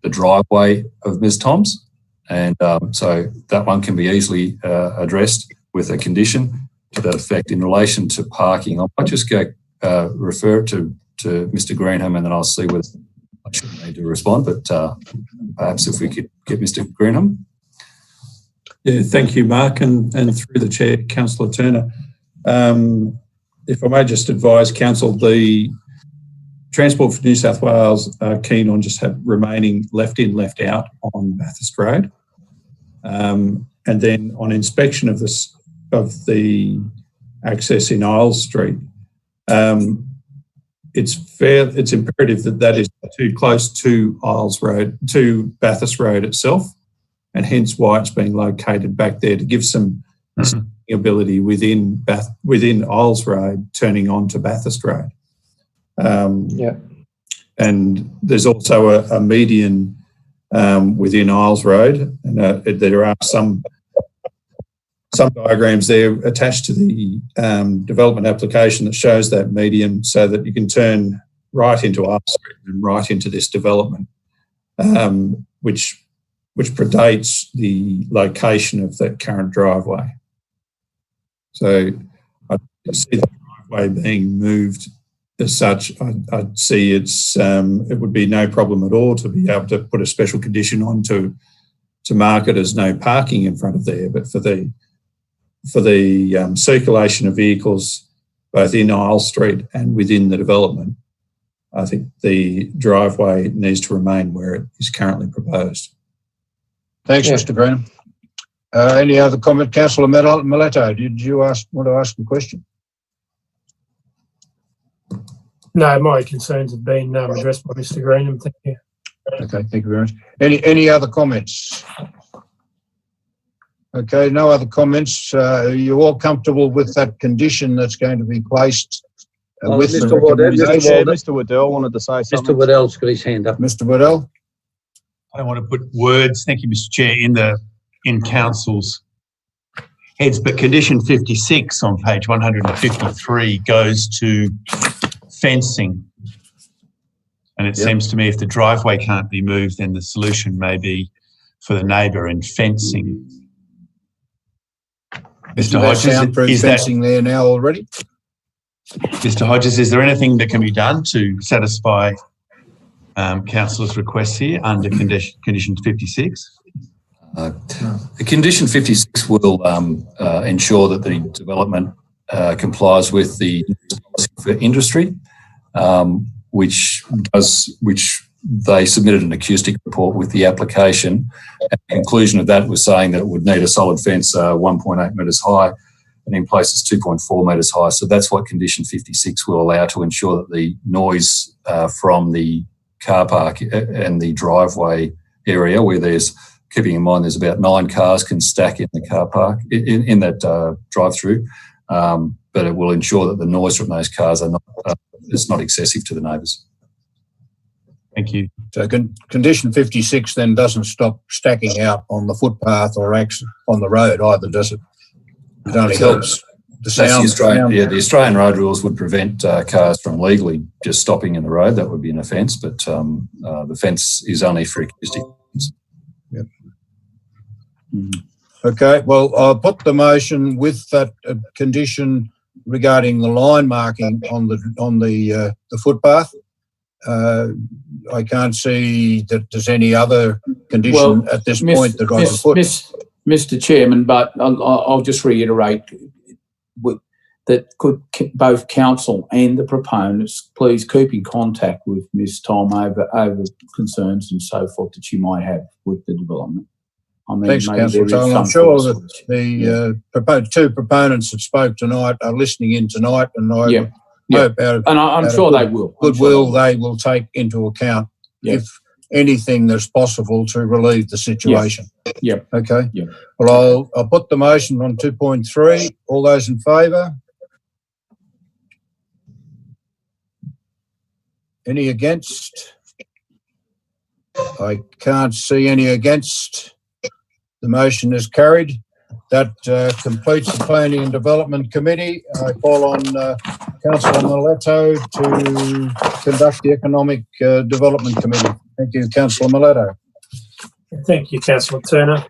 driveway of Ms. Tom's. And so that one can be easily addressed with a condition to that effect. In relation to parking, I might just go refer to Mr. Greenham and then I'll see whether I should need to respond, but perhaps if we could get Mr. Greenham. Yeah, thank you, Mark, and through the chair, Councillor Turner. If I may just advise Council, the Transport for New South Wales are keen on just remaining left in, left out on Bathurst Road. And then on inspection of the access in Isles Street, it's imperative that is too close to Isles Road, to Bathurst Road itself, and hence why it's being located back there to give some ability within Isles Road turning on to Bathurst Road. And there's also a median within Isles Road, and there are some diagrams there attached to the development application that shows that median so that you can turn right into Isles Street and right into this development, which predates the location of that current driveway. So I see the driveway being moved as such. I'd see it would be no problem at all to be able to put a special condition on to mark it as no parking in front of there, but for the circulation of vehicles both in Isles Street and within the development, I think the driveway needs to remain where it is currently proposed. Thanks, Mr. Greenham. Any other comment? Councillor Miletto, did you want to ask a question? No, my concerns have been addressed by Mr. Greenham. Thank you. Okay, thank you very much. Any other comments? Okay, no other comments. Are you all comfortable with that condition that's going to be placed with Mr. Waddell wanted to say something. Mr. Waddell's got his hand up. Mr. Waddell? I don't want to put words, thank you, Mr. Chair, in council's heads, but condition 56 on page 153 goes to fencing. And it seems to me if the driveway can't be moved, then the solution may be for the neighbour and fencing. Mr. Hodges, is fencing there now already? Mr. Hodges, is there anything that can be done to satisfy councillor's requests here under condition 56? The condition 56 will ensure that the development complies with the policy for industry, which they submitted an acoustic report with the application. And the conclusion of that was saying that it would need a solid fence 1.8 metres high and in places 2.4 metres high. So that's what condition 56 will allow to ensure that the noise from the car park and the driveway area where there's, keeping in mind there's about 9 cars can stack in the car park, in that drive-through, but it will ensure that the noise from those cars is not excessive to the neighbours. Thank you. So condition 56 then doesn't stop stacking out on the footpath or on the road either, does it? It only helps the sound. The Australian road rules would prevent cars from legally just stopping in the road. That would be an offence, but the fence is only for acoustic. Okay, well, I'll put the motion with that condition regarding the line marking on the footpath. I can't see that there's any other condition at this point that I would put. Mr. Chairman, but I'll just reiterate that could both council and the proponents please keep in contact with Ms. Tom over concerns and so forth that you might have with the development. I mean, thanks, Councillor Tong. I'm sure that the two proponents that spoke tonight are listening in tonight, and I hope I'm sure they will. Goodwill they will take into account if anything that's possible to relieve the situation. Yeah. Okay. Yeah. Well, I'll put the motion on 2.3. All those in favour? Any against? I can't see any against. The motion is carried. That completes the Planning and Development Committee. I call on Councillor Miletto to conduct the Economic Development Committee. Thank you, Councillor Miletto. Thank you, Councillor Turner.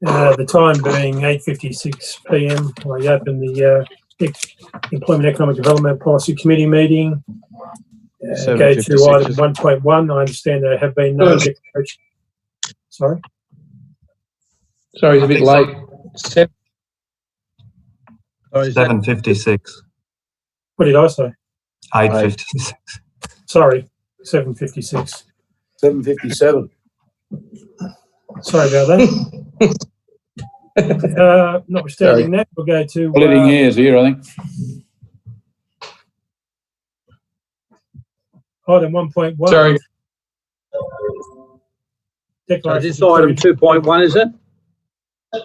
The time being 8:56 p.m. I open the Employment Economic Development Policy Committee meeting. Go to item 1.1. I understand there have been no declarations. Sorry? Sorry, it's a bit late. 7:56. What did I say? 8:56. Sorry, 7:56. 7:57. Sorry about that. Notwithstanding that, we'll go to... Splitting hairs here, I think. Item 1.1. Sorry. So this item 2.1, is it?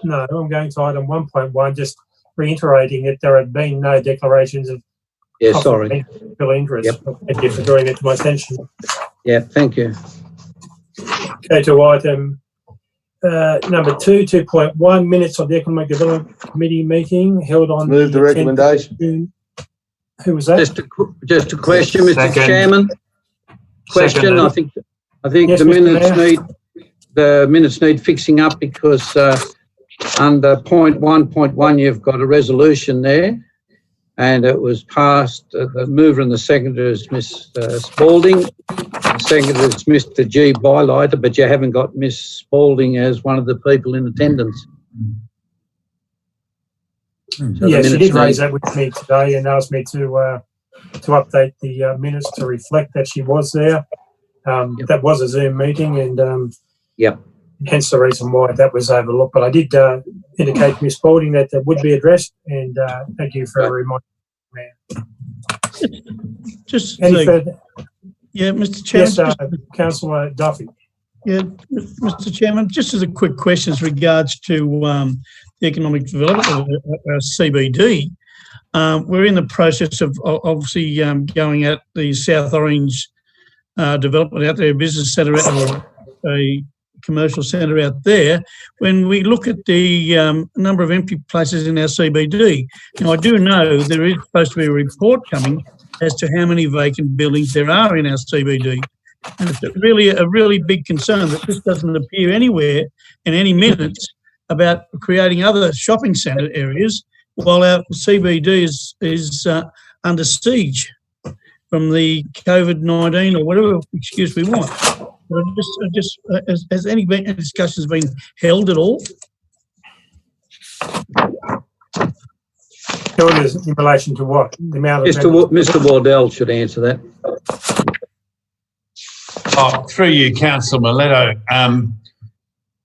No, I'm going to item 1.1, just reiterating that there have been no declarations of conflict of interest. Yep. Thank you for drawing it to my attention. Yeah, thank you. Go to item number 2.1, minutes of the Economic Development Committee meeting held on... Move the recommendation. Who was that? Just a question, Mr. Chairman. Question. I think Yes, the minutes need fixing up because under point 1.1 you've got a resolution there, and it was passed. The mover and the seconder is Ms. Spalding. The seconder is Mr. G. Bylighter, but you haven't got Ms. Spalding as one of the people in attendance. So yes, she did raise that with me today and asked me to update the minutes to reflect that she was there. That was a Zoom meeting, and hence the reason why that was overlooked. But I did indicate to Ms. Spalding that that would be addressed, and thank you for reminding me. Just Any further? Yeah, Mr. Chairman. Yes, Councillor Duffy. Yeah, Mr. Chairman, just as a quick question as regards to the economic development of CBD, we're in the process of obviously going at the South Orange development out there, a business centre, a commercial centre out there. When we look at the number of empty places in our CBD, now I do know there is supposed to be a report coming as to how many vacant buildings there are in our CBD. And it's really a really big concern that this doesn't appear anywhere in any minutes about creating other shopping centre areas while our CBD is under siege from the COVID-19 or whatever excuse we want. Has any discussions been held at all? In relation to what? The amount of Mr. Wardell should answer that. Through you, Councillor Miletto,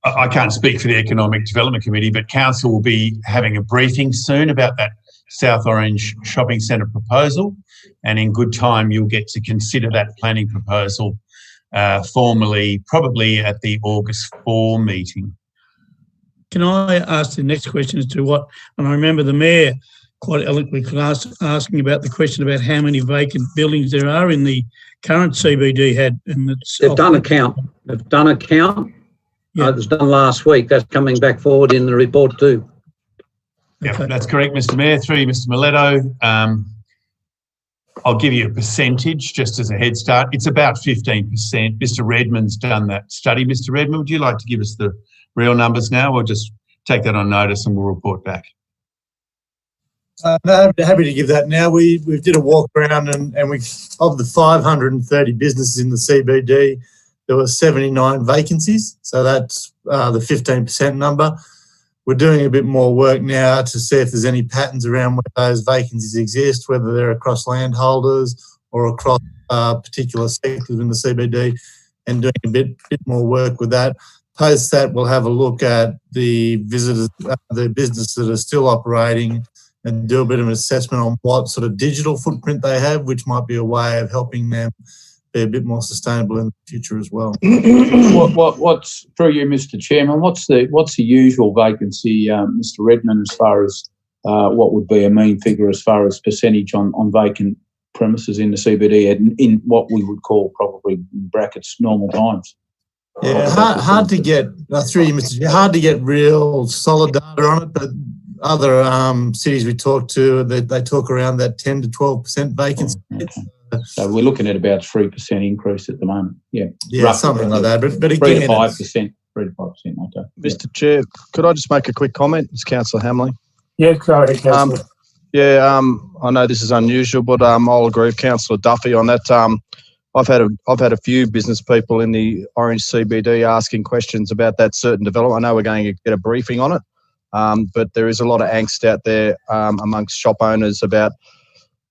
I can't speak for the Economic Development Committee, but Council will be having a briefing soon about that South Orange Shopping Centre proposal, and in good time you'll get to consider that planning proposal formally, probably at the August 4 meeting. Can I ask the next question as to what, and I remember the Mayor quite eloquently asking about the question about how many vacant buildings there are in the current CBD had. And they've done a count. They've done a count. Yeah. It was done last week. That's coming back forward in the report too. Yeah, that's correct, Mr. Mayor. Through you, Mr. Miletto. I'll give you a percentage just as a head start. It's about 15%. Mr. Redmond's done that study. Mr. Redmond, would you like to give us the real numbers now? We'll just take that on notice and we'll report back. No, happy to give that now. We did a walk around and we, of the 530 businesses in the CBD, there were 79 vacancies. So that's the 15% number. We're doing a bit more work now to see if there's any patterns around where those vacancies exist, whether they're across landholders or across particular sectors in the CBD, and doing a bit more work with that. Post that, we'll have a look at the visitors, the businesses that are still operating, and do a bit of an assessment on what sort of digital footprint they have, which might be a way of helping them be a bit more sustainable in the future as well. What's through you, Mr. Chairman? What's the usual vacancy, Mr. Redmond, as far as what would be a mean figure as far as percentage on vacant premises in the CBD and in what we would call probably in brackets normal times? Yeah, hard to get through you, Mr. Chair. Hard to get real solid data on it, but other cities we talk to, they talk around that 10 to 12% vacancy. So we're looking at about 3% increase at the moment. Yeah, roughly, something like that. But again, 3 to 5%. 3 to 5%. Okay. Mr. Chair, could I just make a quick comment? It's Councillor Hamley. Yeah, go ahead, Councillor. I know this is unusual, but I'll agree with Councillor Duffy on that. I've had a few business people in the Orange CBD asking questions about that certain development. I know we're going to get a briefing on it, but there is a lot of angst out there amongst shop owners about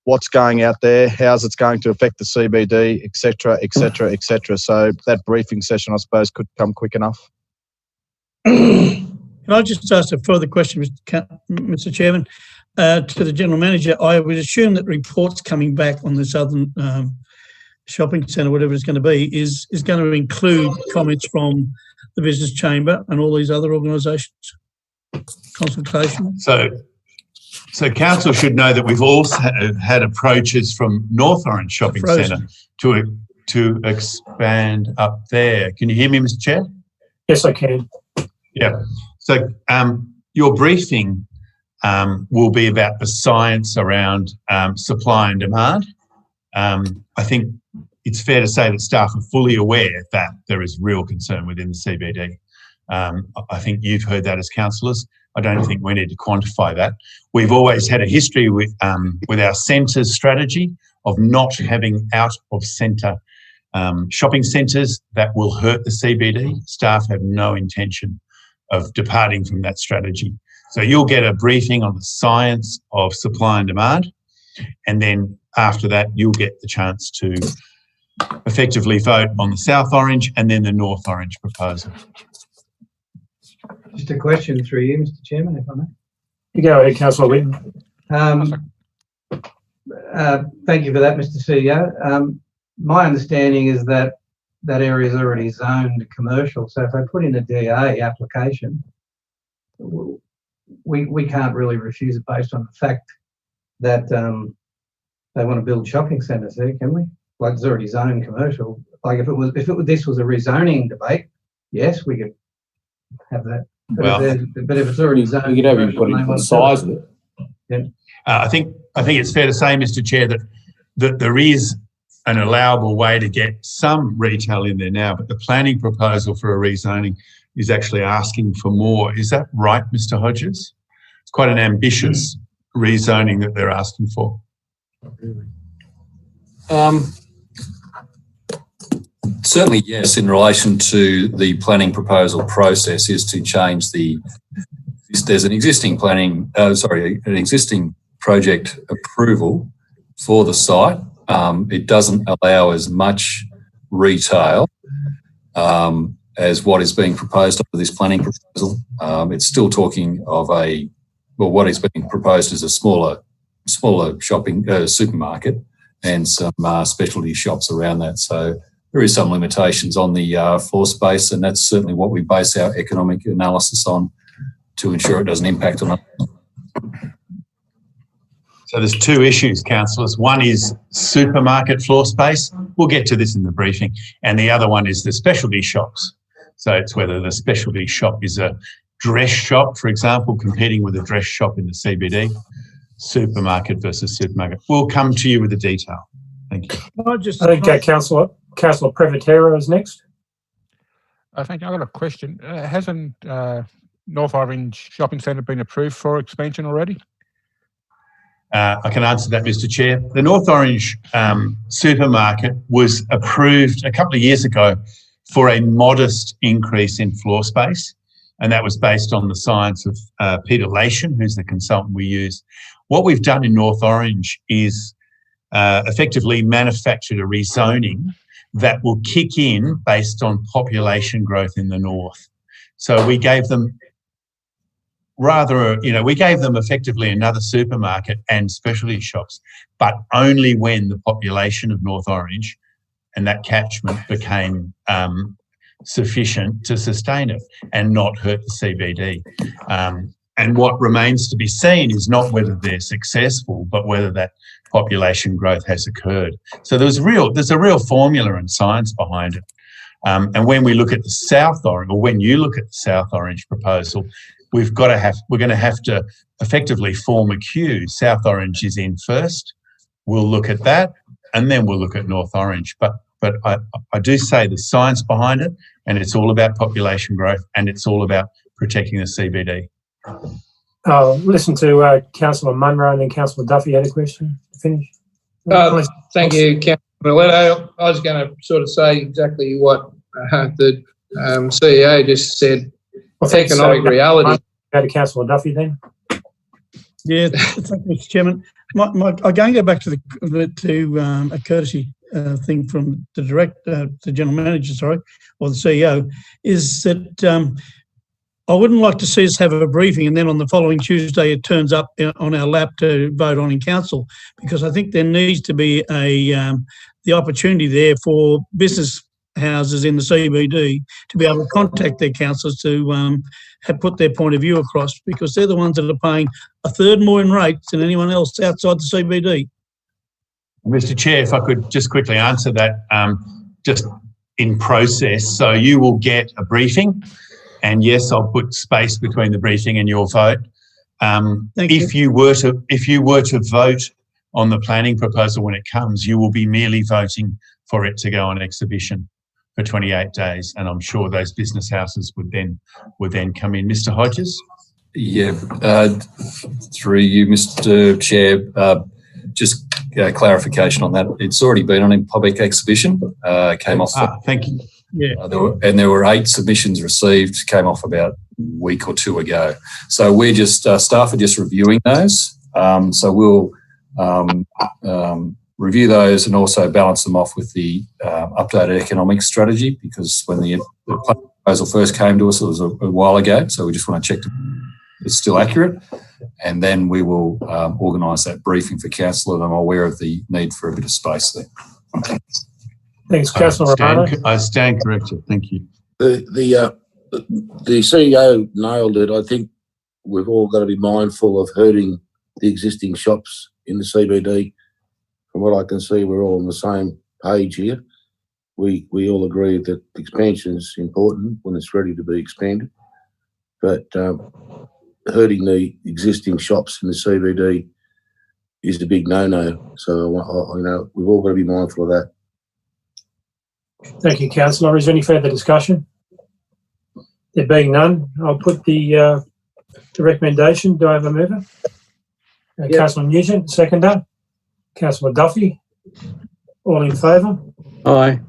what's going out there, how's it's going to affect the CBD, et cetera, et cetera, et cetera. So that briefing session, I suppose, could come quick enough. Can I just ask a further question, Mr. Chairman, to the General Manager? I would assume that reports coming back on the Southern Shopping Centre, whatever it's going to be, is going to include comments from the Business Chamber and all these other organisations, consultation. So council should know that we've also had approaches from North Orange Shopping Centre to expand up there. Can you hear me, Mr. Chair? Yes, I can. Yeah. So your briefing will be about the science around supply and demand. I think it's fair to say that staff are fully aware that there is real concern within the CBD. I think you've heard that as councillors. I don't think we need to quantify that. We've always had a history with our centres strategy of not having out of centre shopping centres that will hurt the CBD. Staff have no intention of departing from that strategy. So you'll get a briefing on the science of supply and demand, and then after that you'll get the chance to effectively vote on the South Orange and then the North Orange proposal. Just a question through you, Mr. Chairman, if I may. You go ahead, Councillor Whitten. Thank you for that, Mr. CEO. My understanding is that that area is already zoned commercial, so if they put in a DA application, we can't really refuse it based on the fact that they want to build shopping centres there, can we? Like, it's already zoned commercial. Like, if this was a rezoning debate, yes, we could have that. But if it's already zoned, you could have him put in the size of it. Yeah. I think it's fair to say, Mr. Chair, that there is an allowable way to get some retail in there now, but the planning proposal for a rezoning is actually asking for more. Is that right, Mr. Hodges? It's quite an ambitious rezoning that they're asking for. Certainly, yes, in relation to the planning proposal process is to change there's an existing an existing project approval for the site. It doesn't allow as much retail as what is being proposed under this planning proposal. It's still talking of what is being proposed is a smaller shopping supermarket and some specialty shops around that. So there is some limitations on the floor space, and that's certainly what we base our economic analysis on to ensure it doesn't impact on us. So there's two issues, councillors. One is supermarket floor space. We'll get to this in the briefing. And the other one is the specialty shops. So it's whether the specialty shop is a dress shop, for example, competing with a dress shop in the CBD, supermarket versus supermarket. We'll come to you with the detail. Thank you. I think Councillor Prevotero is next. Thank you. I've got a question. Hasn't North Orange Shopping Centre been approved for expansion already? I can answer that, Mr. Chair. The North Orange supermarket was approved a couple of years ago for a modest increase in floor space, and that was based on the science of Peter Lation, who's the consultant we use. What we've done in North Orange is effectively manufactured a rezoning that will kick in based on population growth in the north. So we gave them effectively another supermarket and specialty shops, but only when the population of North Orange and that catchment became sufficient to sustain it and not hurt the CBD. And what remains to be seen is not whether they're successful, but whether that population growth has occurred. So there's a real formula and science behind it. And when we look at the South Orange, or when you look at the South Orange proposal, we're going to have to effectively form a queue. South Orange is in first. We'll look at that, and then we'll look at North Orange. But I do say the science behind it, and it's all about population growth, and it's all about protecting the CBD. I'll listen to Councillor Munro, and then Councillor Duffy had a question to finish. Thank you, Councillor Miletto. I was going to sort of say exactly what the CEO just said. Economic reality. Go to Councillor Duffy then. Yeah, thank you, Mr. Chairman. I'm going to go back to a courtesy thing from the general manager, or the CEO, is that I wouldn't like to see us have a briefing and then on the following Tuesday it turns up on our lap to vote on in council, because I think there needs to be the opportunity there for business houses in the CBD to be able to contact their councillors to have put their point of view across, because they're the ones that are paying a third more in rates than anyone else outside the CBD. Mr. Chair, if I could just quickly answer that, just in process. So you will get a briefing, and yes, I'll put space between the briefing and your vote. If you were to vote on the planning proposal when it comes, you will be merely voting for it to go on exhibition for 28 days, and I'm sure those business houses would then come in. Mr. Hodges? Yeah, through you, Mr. Chair, just clarification on that. It's already been on in public exhibition. Came off. Thank you. Yeah. There were 8 submissions received. Came off about a week or 2 ago. So we're just staff are just reviewing those. So we'll review those and also balance them off with the updated economic strategy, because when the proposal first came to us, it was a while ago. So we just want to check it's still accurate. And then we will organise that briefing for council, and I'm aware of the need for a bit of space there. Thanks, Councillor Romano. I stand corrected. Thank you. The CEO nailed it. I think we've all got to be mindful of hurting the existing shops in the CBD. From what I can see, we're all on the same page here. We all agree that expansion is important when it's ready to be expanded, but hurting the existing shops in the CBD is a big no-no. So we've all got to be mindful of that. Thank you, Councillor. Is there any further discussion? There being none, I'll put the recommendation. Do I have a mover? Councillor Nugent, seconder. Councillor Duffy, all in favour? Aye.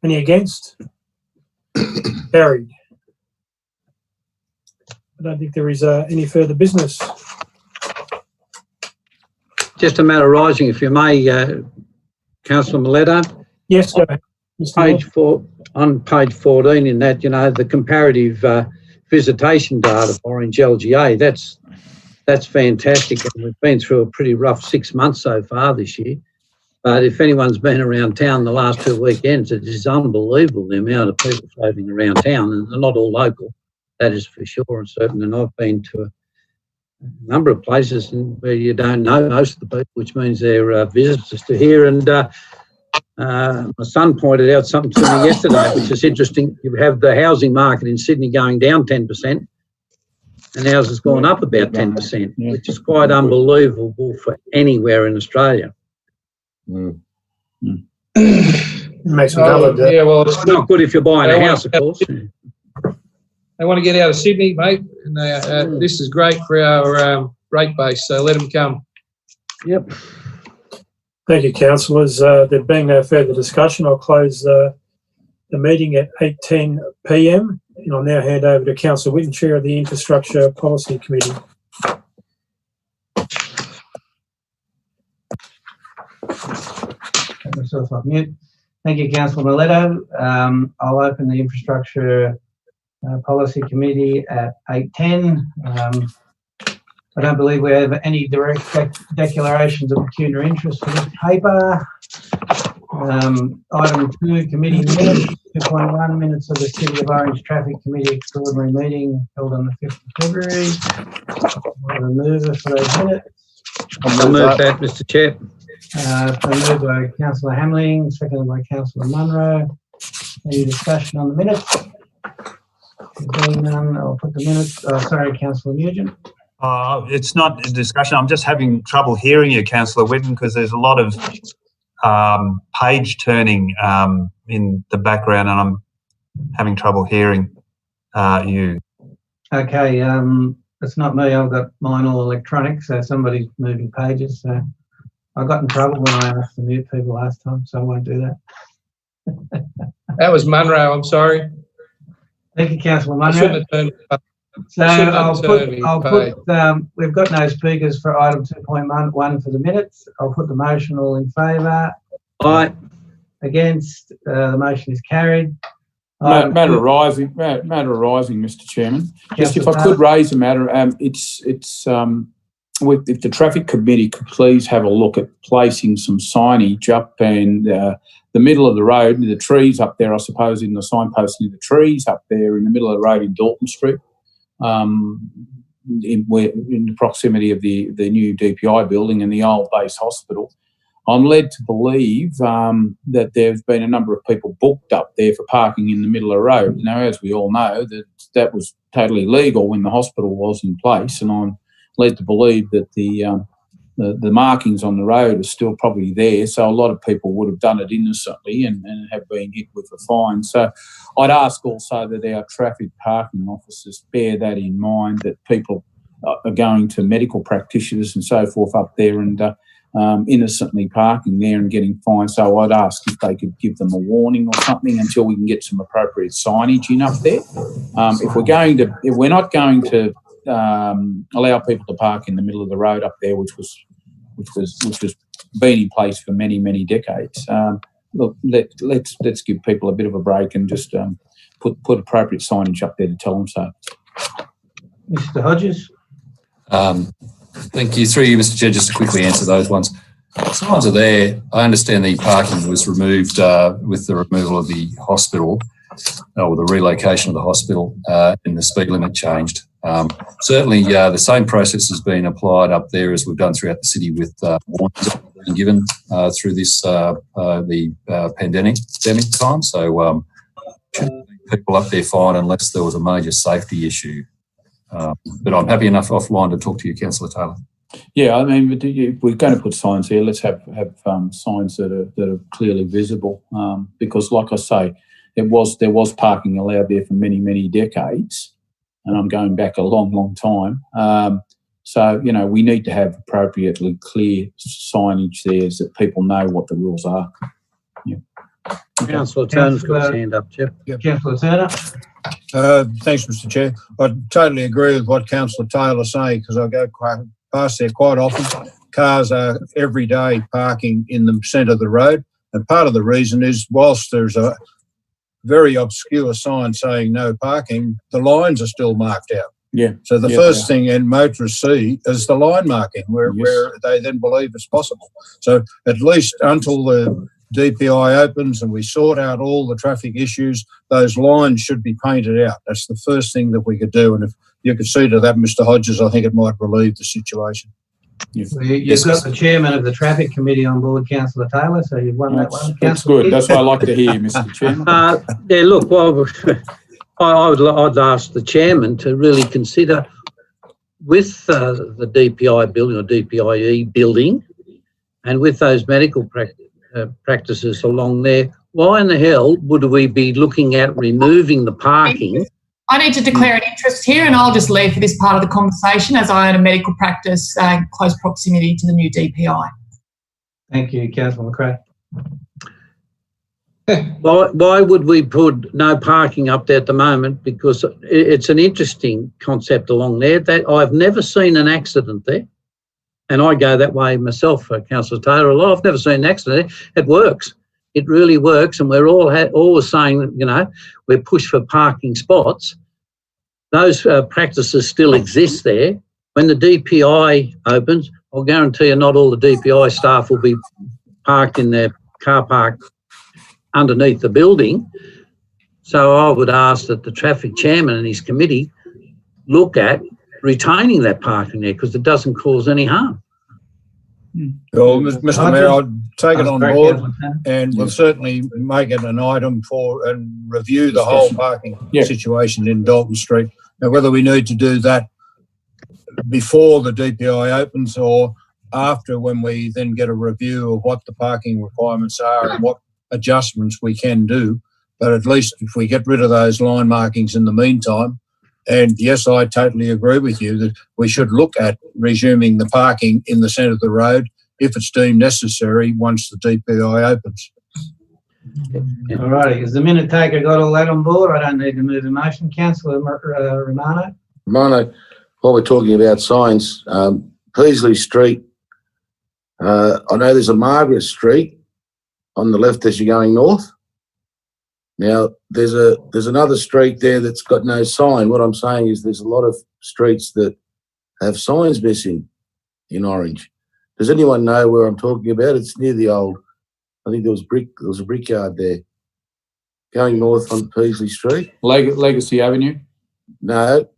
Any against? Carried. I don't think there is any further business. Just a matter rising, if you may, Councillor Miletto. Yes, go ahead. On page 14 in that, the comparative visitation data for Orange LGA, that's fantastic. And we've been through a pretty rough 6 months so far this year. But if anyone's been around town the last 2 weekends, it is unbelievable the amount of people floating around town, and they're not all local, that is for sure and certain. And I've been to a number of places where you don't know most of the people, which means they're visitors to here. And my son pointed out something to me yesterday, which is interesting. You have the housing market in Sydney going down 10%, and ours has gone up about 10%, which is quite unbelievable for anywhere in Australia. Makes them valid. Yeah, well, it's Not good if you're buying They a want house, of course. They want to get out of Sydney, mate, and this is great for our rate base, so let them come. Yep. Thank you, councillors. There being no further discussion, I'll close the meeting at 8:10 p.m. and I'll now hand over to Councillor Whitten, Chair of the Infrastructure Policy Committee. Take myself off mute. Thank you, Councillor Miletto. I'll open the Infrastructure Policy Committee at 8:10. I don't believe we have any direct declarations of pecuniary interest for this paper. Item 2, committee minutes. 2.1, minutes of the City of Orange Traffic Committee extraordinary meeting held on the 5th of February. I'm a mover for those minutes. I'll move that, Mr. Chair. Moved by Councillor Hamling, seconded by Councillor Munro. Any discussion on the minutes? Being none, I'll put the minutes. Sorry, Councillor Nugent. It's not a discussion. I'm just having trouble hearing you, Councillor Whitten, because there's a lot of page turning in the background, and I'm having trouble hearing you. Okay, it's not me. I've got mine all electronic, so somebody's moving pages. So I got in trouble when I asked to mute people last time, so I won't do that. That was Munro, I'm sorry. Thank you, Councillor I Munro. shouldn't have turned So I'll put we've got no speakers for item 2.1 for the minutes. I'll put the motion. All in favour? Aye. Against? The motion is carried. Matter arising, Mr. Chairman. Just if I could raise a matter, if the traffic committee could please have a look at placing some signage up in the middle of the road, near the trees up there, I suppose, in the signpost near the trees up there in the middle of the road in Dalton Street, in the proximity of the new DPI building and the old base hospital. I'm led to believe that there's been a number of people booked up there for parking in the middle of the road. Now, as we all know, that was totally legal when the hospital was in place, and I'm led to believe that the markings on the road are still probably there, so a lot of people would have done it innocently and have been hit with a fine. So I'd ask also that our traffic parking officers bear that in mind, that people are going to medical practitioners and so forth up there and innocently parking there and getting fined. So I'd ask if they could give them a warning or something until we can get some appropriate signage in up there. If we're not going to allow people to park in the middle of the road up there, which was been in place for many decades. Look, let's give people a bit of a break and just put appropriate signage up there to tell them so. Mr. Hodges. Thank you. Through you, Mr. Chair, just to quickly answer those ones. Signs are there. I understand the parking was removed with the removal of the hospital, or the relocation of the hospital, and the speed limit changed. Certainly, the same process has been applied up there as we've done throughout the city with warnings being given through this pandemic time. So, people up there fine unless there was a major safety issue. But I'm happy enough offline to talk to you, Councillor Taylor. Yeah, I mean, we're going to put signs here. Let's have signs that are clearly visible, because, like I say, there was parking allowed there for many decades, and I'm going back a long time. So, you know, we need to have appropriately clear signage there so that people know what the rules are. Yeah. Councillor Turner's got his hand up, Chair. Councillor Turner. Thanks, Mr. Chair. I totally agree with what Councillor Taylor's saying, because I go past there quite often. Cars are every day parking in the centre of the road, and part of the reason is whilst there's a very obscure sign saying no parking, the lines are still marked out. Yeah. So the first thing and motorists see is the line marking where they then believe it's possible. So at least until the DPI opens and we sort out all the traffic issues, those lines should be painted out. That's the first thing that we could do. And if you could see to that, Mr. Hodges, I think it might relieve the situation. You've got the chairman of the traffic committee on board, Councillor Taylor, so you've won that one. That's good. That's what I like to hear, Mr. Chairman. Yeah, look, well, I'd ask the chairman to really consider with the DPI building or DPIE building, and with those medical practices along there, why in the hell would we be looking at removing the parking? I need to declare an interest here, and I'll just leave for this part of the conversation as I own a medical practice in close proximity to the new DPI. Thank you, Councillor McRae. Why would we put no parking up there at the moment? Because it's an interesting concept along there that I've never seen an accident there. And I go that way myself, Councillor Taylor, a lot. I've never seen an accident there. It works. It really works. And we're all always saying that, you know, we're pushed for parking spots. Those practices still exist there. When the DPI opens, I'll guarantee you not all the DPI staff will be parked in their car park underneath the building. So I would ask that the traffic chairman and his committee look at retaining that parking there, because it doesn't cause any harm. Well, Mr. Mayor, I'll take it on board, and we'll certainly make it an item for and review the whole parking situation in Dalton Street. Now, whether we need to do that before the DPI opens or after, when we then get a review of what the parking requirements are and what adjustments we can do. But at least if we get rid of those line markings in the meantime, and yes, I totally agree with you that we should look at resuming the parking in the centre of the road if it's deemed necessary once the DPI opens. All righty. Has the minute taker got all that on board? I don't need to move the motion. Councillor Romano? Romano, while we're talking about signs, Peasley Street, I know there's a Margaret Street on the left as you're going north. Now, there's another street there that's got no sign. What I'm saying is there's a lot of streets that have signs missing in Orange. Does anyone know where I'm talking about? It's near the old, I think there was a brickyard there. Going north on Peasley Street. Legacy Avenue? No,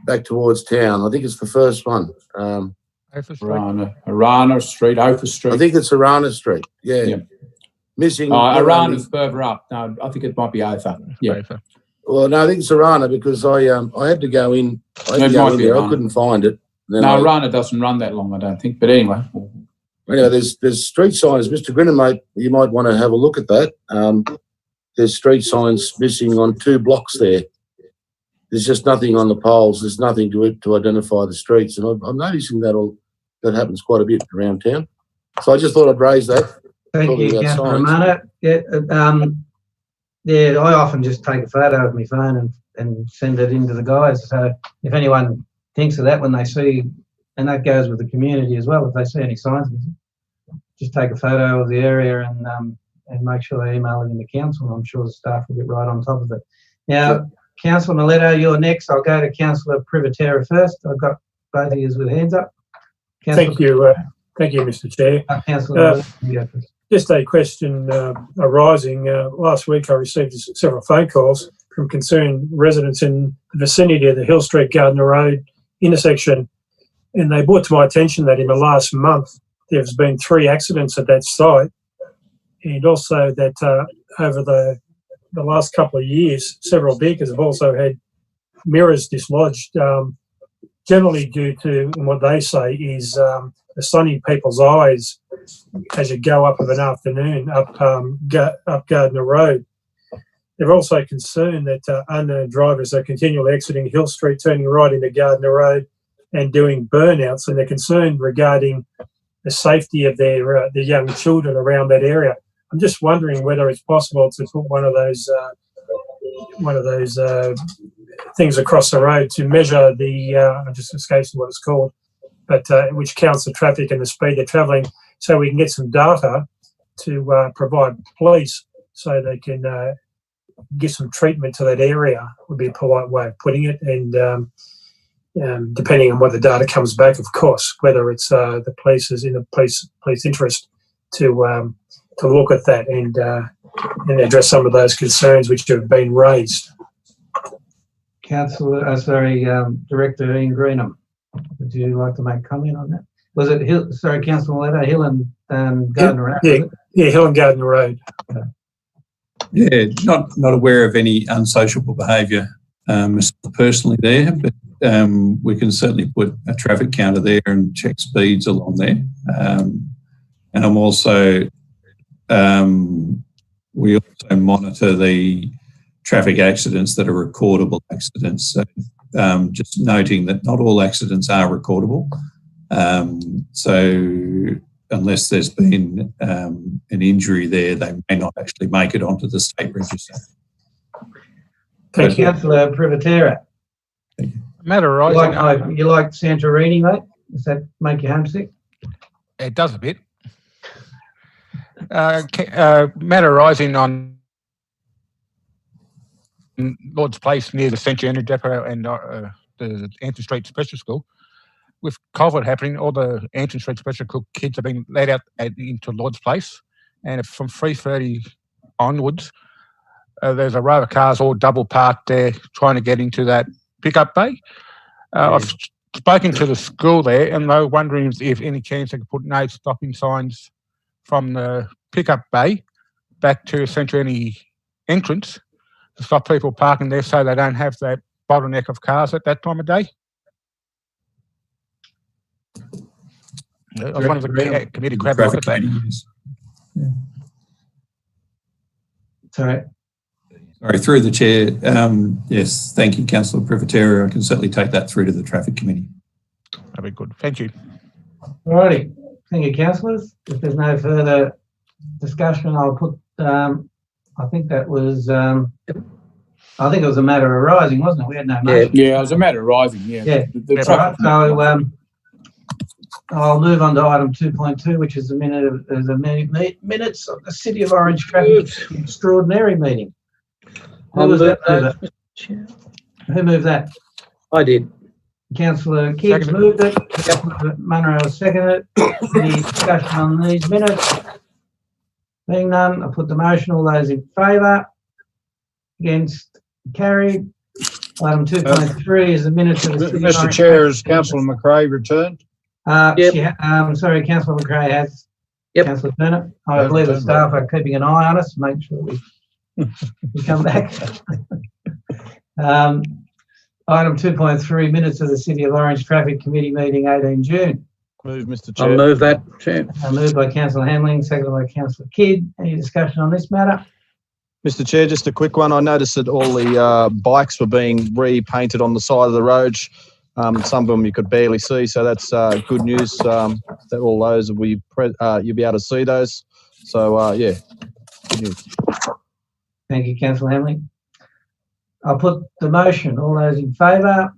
back towards town. I think it's the first one. Arana Street, Ophir Street. I think it's Arana Street, yeah. Missing. Arana's further up. No, I think it might be Ophir. Yeah. Well, no, I think it's Arana because I had to go in. I couldn't find it. No, Arana doesn't run that long, I don't think. But anyway. Anyway, there's street signs. Mr. Grinner, mate, you might want to have a look at that. There's street signs missing on 2 blocks there. There's just nothing on the poles. There's nothing to identify the streets. And I'm noticing that happens quite a bit around town. So I just thought I'd raise that. Thank you, Councillor Romano. Yeah, I often just take a photo of my phone and send it into the guys. So if anyone thinks of that when they see, and that goes with the community as well, if they see any signs, just take a photo of the area and make sure they email it into council. I'm sure the staff will get right on top of it. Now, Councillor Miletto, you're next. I'll go to Councillor Privatera first. I've got both of you with hands up. Thank you, Mr. Chair. Councillor, just a question arising. Last week I received several phone calls from concerned residents in the vicinity of the Hill Street Gardner Road intersection, and they brought to my attention that in the last month there's been 3 accidents at that site, and also that over the last couple of years several vehicles have also had mirrors dislodged, generally due to what they say is the sun in people's eyes as you go up of an afternoon up Gardner Road. They're also concerned that unknown drivers are continually exiting Hill Street, turning right into Gardner Road and doing burnouts, and they're concerned regarding the safety of their young children around that area. I'm just wondering whether it's possible to put one of those things across the road to measure the, I just escapes what it's called, but which counts the traffic and the speed they're travelling, so we can get some data to provide police so they can give some treatment to that area, would be a polite way of putting it. And depending on what the data comes back, of course, whether it's the police is in the police interest to look at that and address some of those concerns which have been raised. Director Ian Greenham, would you like to make a comment on that? Was it Councillor Miletto, Hill and Gardner Road? Yeah, Hill and Gardner Road. Yeah, not aware of any unsociable behaviour personally there, but we can certainly put a traffic counter there and check speeds along there. And I'm also we also monitor the traffic accidents that are recordable accidents. So just noting that not all accidents are recordable. So unless there's been an injury there, they may not actually make it onto the state register. Thank you, Councillor Privatera. Matter arising. You like Santorini, mate? Does that make you homesick? It does a bit. Matter arising on Lord's Place near the Central Energy Depot and the Anton Street Special School. With COVID happening, all the Anton Street Special School kids have been let out into Lord's Place, and from 3:30 onwards, there's a row of cars all double parked there trying to get into that pickup bay. I've spoken to the school there, and they were wondering if any chance they could put no stopping signs from the pickup bay back to Central Energy entrance to stop people parking there so they don't have that bottleneck of cars at that time of day. I was one of the committee crowd look at that. Sorry. Sorry, through the chair. Yes, thank you, Councillor Privatera. I can certainly take that through to the traffic committee. That'd be good. Thank you. All righty. Thank you, councillors. If there's no further discussion, I'll put. I think that was. I think it was a matter arising, wasn't it? We had no motion. Yeah, it was a matter arising. Yeah. Yeah. Right. So I'll move on to item 2.2, which is minutes of the City of Orange Traffic Extraordinary Meeting. Who was that? Who moved that? I did. Councillor Kiggs moved it. Councillor Munro seconded it. Any discussion on these minutes? Being none, I put the motion. All those in favour? Against? Carried. Item 2.3 is the minutes of the City of Mr. Orange. Chair, has Councillor McRae returned? Sorry, Councillor McRae has. Yep. Councillor Turner. I believe the staff are keeping an eye on us to make sure we come back. Item 2.3, minutes of the City of Orange Traffic Committee meeting 18 June. Move, Mr. Chair. I'll move that, Chair. Moved by Councillor Hamling, seconded by Councillor Kidd. Any discussion on this matter? Mr. Chair, just a quick one. I noticed that all the bikes were being repainted on the side of the roads. Some of them you could barely see, so that's good news. That all those will be you'll be able to see those. So yeah, good news. Thank you, Councillor Hamling. I'll put the motion. All those in favour?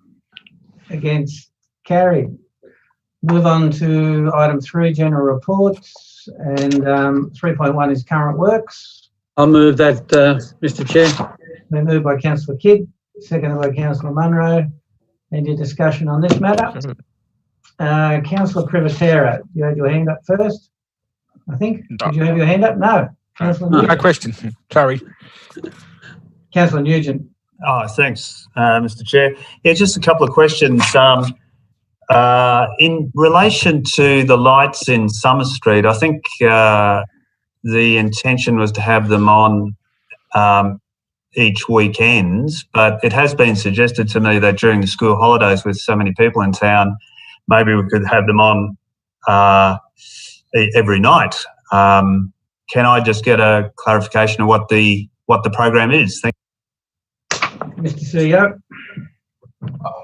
Against? Carried. Move on to item 3, general reports, and 3.1 is current works. I'll move that, Mr. Chair. Been moved by Councillor Kidd, seconded by Councillor Munro. Any discussion on this matter? Councillor Privatera, you had your hand up first, I think. Did you have your hand up? No. Councillor Nugent. No question. Sorry. Councillor Nugent. Oh, thanks, Mr. Chair. Yeah, just a couple of questions. In relation to the lights in Summer Street, I think the intention was to have them on each weekend, but it has been suggested to me that during the school holidays with so many people in town, maybe we could have them on every night. Can I just get a clarification of what the program is? Thank you. Mr. CEO.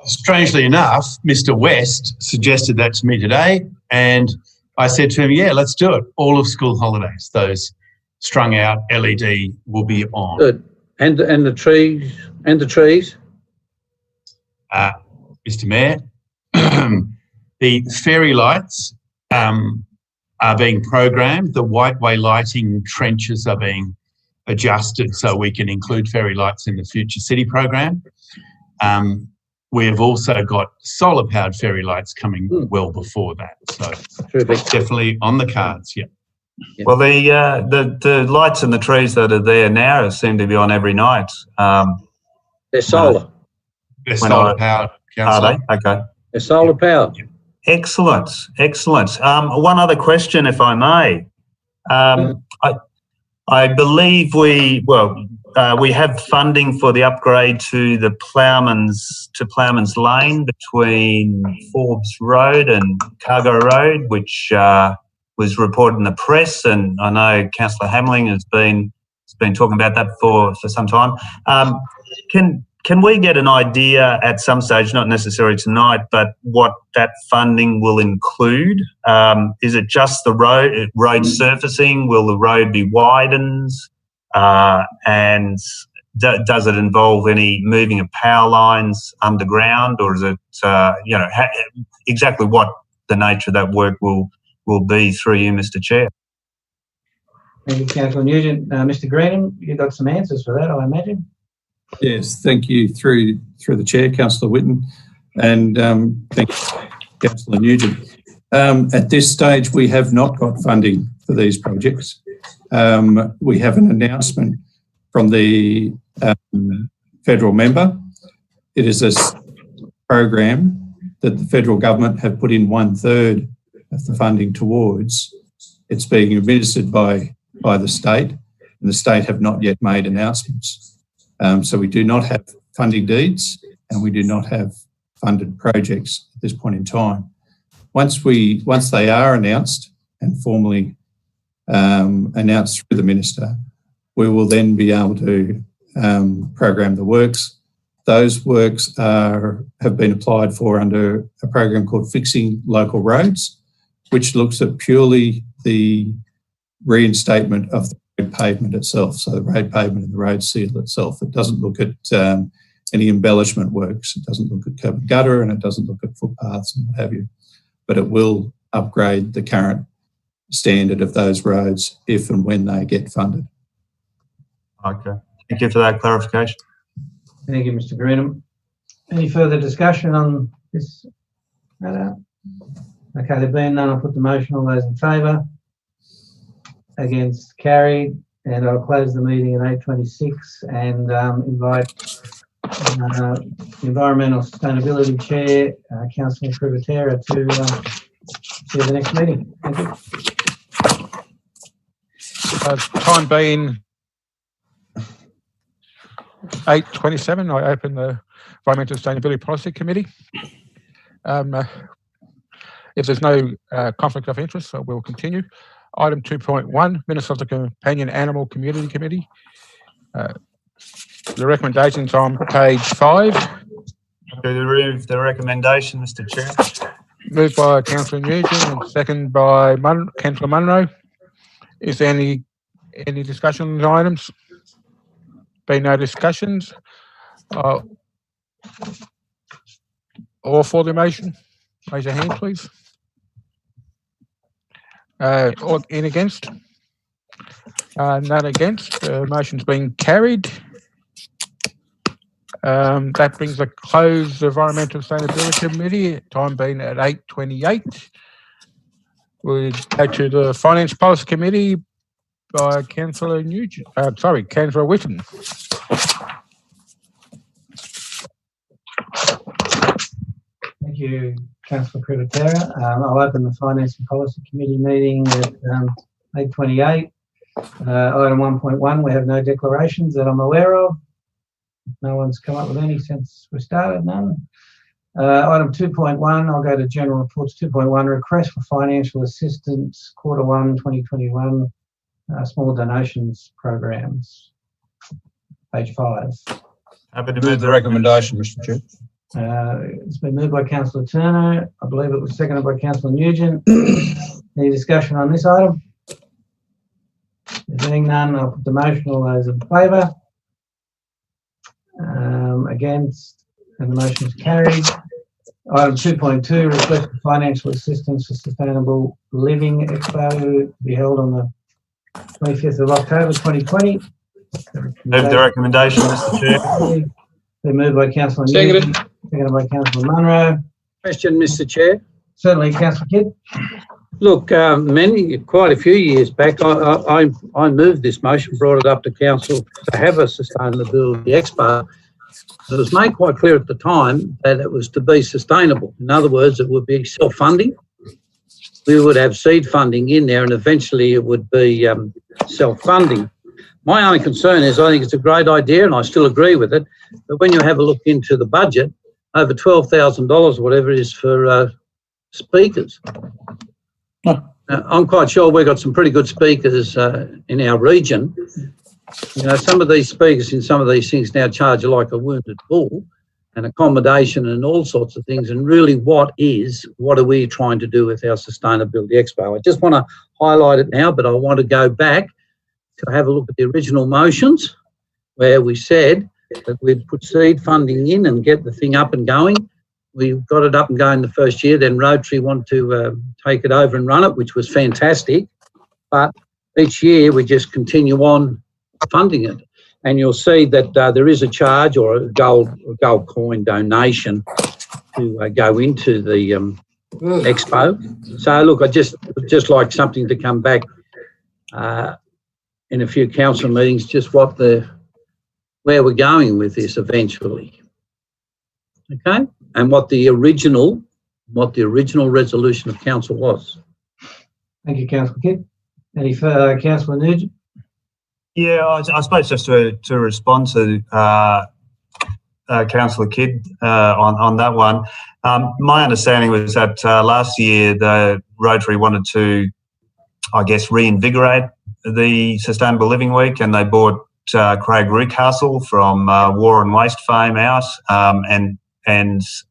Strangely enough, Mr. West suggested that to me today, and I said to him, yeah, let's do it. All of school holidays, those strung out LED will be on. Good. And the trees, Mr. Mayor, the fairy lights are being programmed. The whiteway lighting trenches are being adjusted so we can include fairy lights in the future city program. We have also got solar-powered fairy lights coming well before that. So definitely on the cards, yeah. Well, the lights and the trees that are there now seem to be on every night. They're solar. They're solar-powered, Councillor. Are they? Okay. They're solar-powered. Excellent, excellent. One other question, if I may. I believe we have funding for the upgrade to the Ploughman's Lane between Forbes Road and Cargo Road, which was reported in the press, and I know Councillor Hamling has been been talking about that for some time. Can we get an idea at some stage, not necessarily tonight, but what that funding will include? Is it just the road surfacing? Will the road be widened? And does it involve any moving of power lines underground, or is it, exactly what the nature of that work will be through you, Mr. Chair? Thank you, Councillor Nugent. Mr. Greenham, you got some answers for that, I imagine. Yes, thank you through the chair, Councillor Whitten, and thank you, Councillor Nugent. At this stage, we have not got funding for these projects. We have an announcement from the federal member. It is a program that the federal government have put in 1/3 of the funding towards. It's being administered by the state, and the state have not yet made announcements. So we do not have funding deeds, and we do not have funded projects at this point in time. Once they are announced and formally announced through the minister, we will then be able to program the works. Those works have been applied for under a program called Fixing Local Roads, which looks at purely the reinstatement of the road pavement itself, so the road pavement and the road seal itself. It doesn't look at any embellishment works. It doesn't look at curb and gutter, and it doesn't look at footpaths and what have you. But it will upgrade the current standard of those roads if and when they get funded. Okay. Thank you for that clarification. Thank you, Mr. Greenham. Any further discussion on this matter? Okay, there being none, I'll put the motion. All those in favour? Against? Carried. And I'll close the meeting at 8:26 and invite Environmental Sustainability Chair, Councillor Privatera, to chair the next meeting. Thank you. Time being 8:27, I open the Environmental Sustainability Policy Committee. If there's no conflict of interest, we'll continue. Item 2.1, minutes of the Companion Animal Community Committee. The recommendations on page 5. To remove the recommendation, Mr. Chair. Moved by Councillor Nugent and second by Councillor Munro. Is there any discussion on the items? Be no discussions. All for the motion? Raise your hand, please. Or in against? None against. Motion's been carried. That brings a close the Environmental Sustainability Committee, time being at 8:28. We go to the Finance Policy Committee by Councillor Nugent. Councillor Whitten. Thank you, Councillor Privatera. I'll open the Finance and Policy Committee meeting at 8:28. Item 1.1, we have no declarations that I'm aware of. No one's come up with any since we started, none. Item 2.1, I'll go to General Reports 2.1, request for financial assistance, Q1 2021, small donations programs, page 5. Happy to move the recommendation, Mr. Chair. It's been moved by Councillor Turner. I believe it was seconded by Councillor Nugent. Any discussion on this item? There being none, I'll put the motion. All those in favour? Against? And the motion is carried. Item 2.2, request for financial assistance for Sustainable Living Expo to be held on the 25th of October 2020. Move the recommendation, Mr. Chair. Been moved by Councillor Nugent, seconded by Councillor Munro. Question, Mr. Chair. Certainly, Councillor Kidd. Look, quite a few years back, I moved this motion, brought it up to council to have a sustainability expo. It was made quite clear at the time that it was to be sustainable. In other words, it would be self-funding. We would have seed funding in there, and eventually it would be self-funding. My only concern is I think it's a great idea, and I still agree with it. But when you have a look into the budget, over $12,000 or whatever it is for speakers. I'm quite sure we've got some pretty good speakers in our region, You know, some of these speakers in some of these things now charge you like a wounded bull, and accommodation and all sorts of things. And really, what are we trying to do with our Sustainability Expo? I just want to highlight it now, but I want to go back to have a look at the original motions where we said that we'd put seed funding in and get the thing up and going. We got it up and going the first year, then Rotary wanted to take it over and run it, which was fantastic. But each year we just continue on funding it. And you'll see that there is a charge or a gold coin donation to go into the expo. So look, I just like something to come back in a few council meetings, just where we're going with this eventually. Okay, and what the original resolution of council was. Thank you, Councillor Kidd. Any further, Councillor Nugent? Yeah, I suppose just to respond to Councillor Kidd on that one. My understanding was that last year the Rotary wanted to, I guess, reinvigorate the Sustainable Living Week, and they brought Craig Rucastle from War and Waste fame out, and hence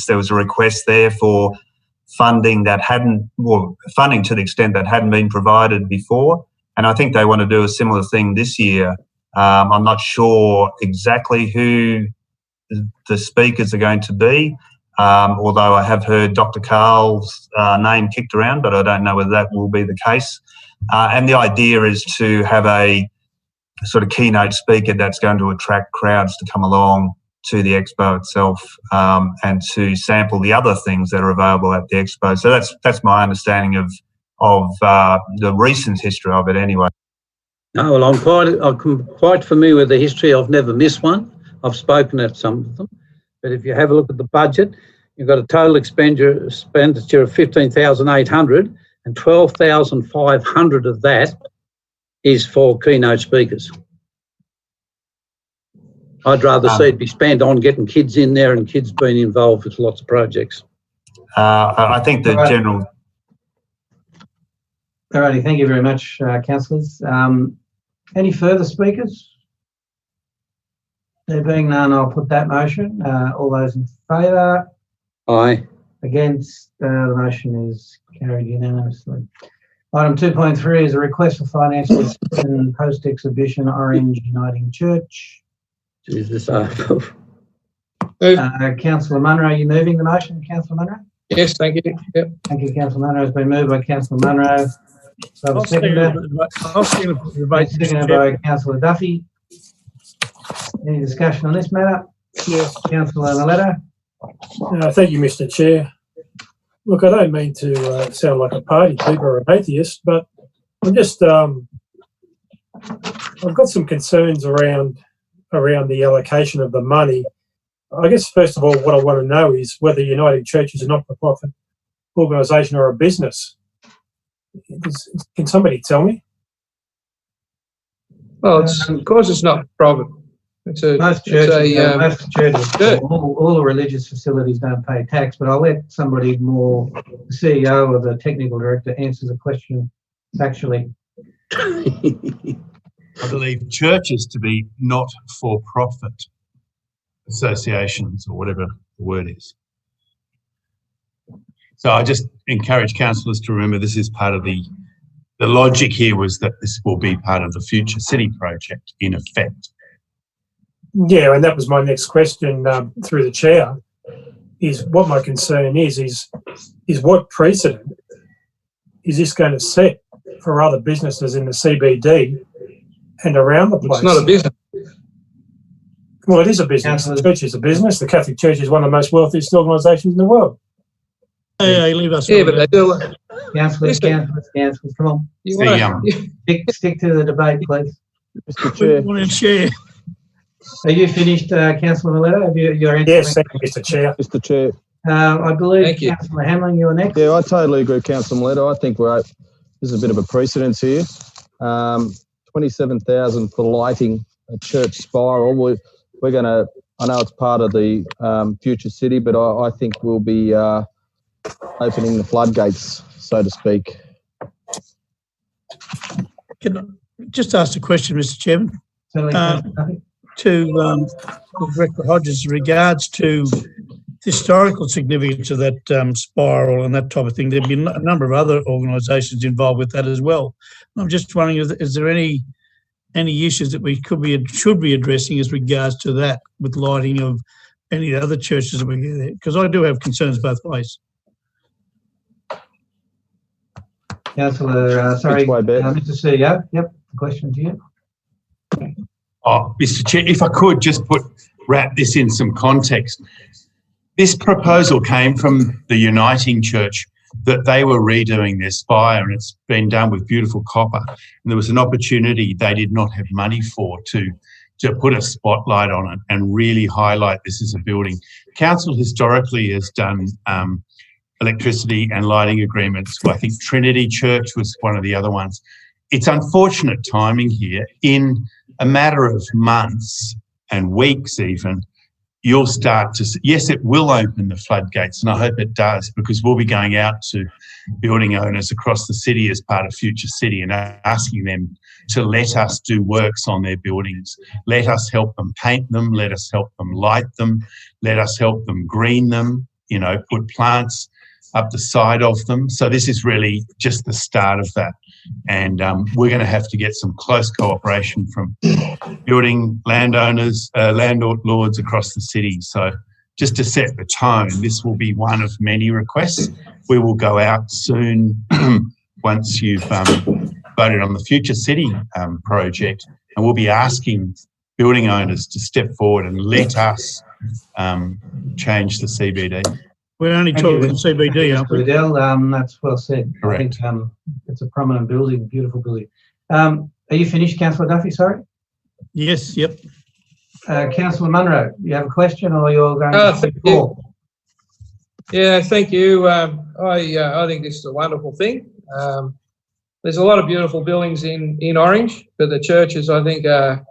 there was a request there for funding funding to the extent that hadn't been provided before. And I think they want to do a similar thing this year. I'm not sure exactly who the speakers are going to be, although I have heard Dr. Carl's name kicked around, but I don't know whether that will be the case. And the idea is to have a sort of keynote speaker that's going to attract crowds to come along to the expo itself, and to sample the other things that are available at the expo. So that's my understanding of the recent history of it anyway. No, well, I'm quite familiar with the history. I've never missed one. I've spoken at some of them. But if you have a look at the budget, you've got a total expenditure of 15,800, and 12,500 of that is for keynote speakers. I'd rather see it be spent on getting kids in there and kids being involved with lots of projects. I think the general... All righty, thank you very much, councillors. Any further speakers? There being none, I'll put that motion. All those in favour? Aye. Against? The motion is carried unanimously. Item 2.3 is a request for financial assistance post-exhibition Orange Uniting Church. Jesus. Councillor Munro, are you moving the motion, Councillor Munro? Yes, thank you. Yep. Thank you, Councillor Munro. It's been moved by Councillor Munro. Seconded by Councillor Duffy. Any discussion on this matter? Yes. Councillor Maletta. Thank you, Mr. Chair. Look, I don't mean to sound like a party pooper or an atheist, but I'm just I've got some concerns around the allocation of the money. I guess first of all, what I want to know is whether Uniting Church is a not-for-profit organisation or a business. Can somebody tell me? Well, of course it's not profit. Most churches, all the religious facilities don't pay tax, but I'll let somebody more, the CEO or the technical director, answer the question factually. I believe churches to be not-for-profit associations, or whatever the word is. So I just encourage councillors to remember this is part of the logic here was that this will be part of the Future City project in effect. Yeah, and that was my next question through the chair. Is what my concern is what precedent is this going to set for other businesses in the CBD and around the place? It's not a business. Well, it is a business. The church is a business. The Catholic Church is one of the most wealthiest organisations in the world. Hey, leave us. Yeah, but they do. Councillors, come on. Stick to the debate, please. Mr. Chair. Are you finished, Councillor Maletta? Have you your answer? Yes, thank you, Mr. Chair. Mr. Chair. I believe Councillor Hamling, you were next. Yeah, I totally agree with Councillor Maletta. I think this is a bit of a precedence here. 27,000 for lighting a church spiral. We're going to. I know it's part of the Future City, but I think we'll be opening the floodgates, so to speak. just asked a question, Mr. Chairman, to Director Hodges in regards to the historical significance of that spiral and that type of thing. There've been a number of other organisations involved with that as well. I'm just wondering, is there any issues that we should be addressing as regards to that with lighting of any other churches that we get there? Because I do have concerns both ways. Councillor, Mr. CEO, yep, question to you. Oh, Mr. Chair, if I could just wrap this in some context. This proposal came from the Uniting Church that they were redoing their spire, and it's been done with beautiful copper. And there was an opportunity they did not have money for to put a spotlight on it and really highlight this as a building. Council historically has done electricity and lighting agreements. I think Trinity Church was one of the other ones. It's unfortunate timing here. In a matter of months and weeks even, you'll start to see, yes, it will open the floodgates, and I hope it does, because we'll be going out to building owners across the city as part of Future City and asking them to let us do works on their buildings. Let us help them paint them, let us help them light them, let us help them green them, put plants up the side of them. So this is really just the start of that. And we're going to have to get some close cooperation from building landowners, landlords across the city. So just to set the tone, this will be one of many requests. We will go out soon once you've voted on the Future City project, and we'll be asking building owners to step forward and let us change the CBD. We're only talking CBD, aren't we? Riddell, that's well said. Correct. I think it's a prominent building, beautiful building. Are you finished, Councillor Duffy? Sorry. Yes. Yep. Councillor Munro, you have a question, or you're going to thank you. Yeah, thank you. I think this is a wonderful thing. There's a lot of beautiful buildings in Orange, but the churches, I think, are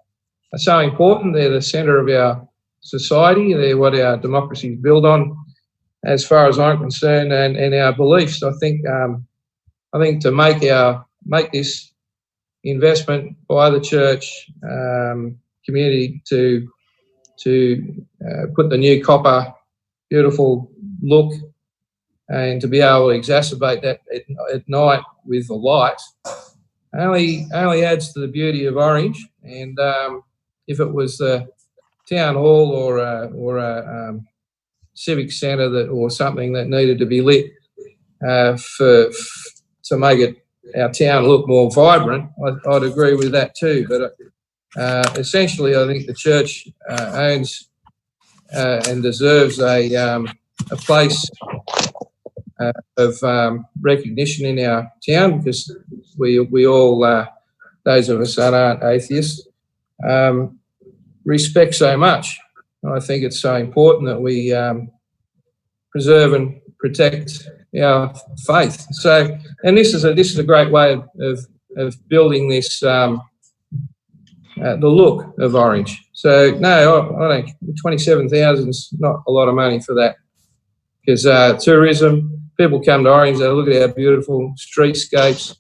so important. They're the centre of our society. They're what our democracy is built on, as far as I'm concerned, and our beliefs. I think to make this investment by the church community to put the new copper, beautiful look, and to be able to exacerbate that at night with the light only adds to the beauty of Orange. And if it was the town hall or a civic centre or something that needed to be lit to make our town look more vibrant, I'd agree with that too. But essentially, I think the church owns and deserves a place of recognition in our town, because we all, those of us that aren't atheists, respect so much. I think it's so important that we preserve and protect our faith. So, and this is a great way of building this the look of Orange. So no, I think 27,000 is not a lot of money for that, because tourism, people come to Orange, they look at our beautiful streetscapes,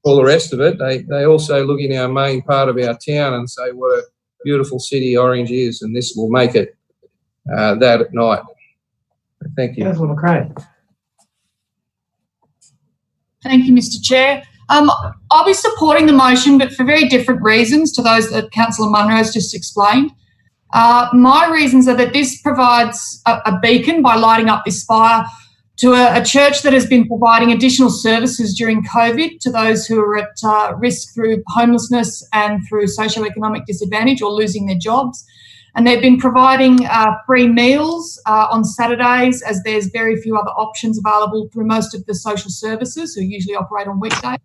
all the rest of it. They also look in our main part of our town and say what a beautiful city Orange is, and this will make it that at night. Thank you. Councillor McRae. Thank you, Mr. Chair. I'll be supporting the motion, but for very different reasons to those that Councillor Munro has just explained. My reasons are that this provides a beacon by lighting up this spire to a church that has been providing additional services during COVID to those who are at risk through homelessness and through socioeconomic disadvantage or losing their jobs. And they've been providing free meals on Saturdays, as there's very few other options available through most of the social services who usually operate on weekdays,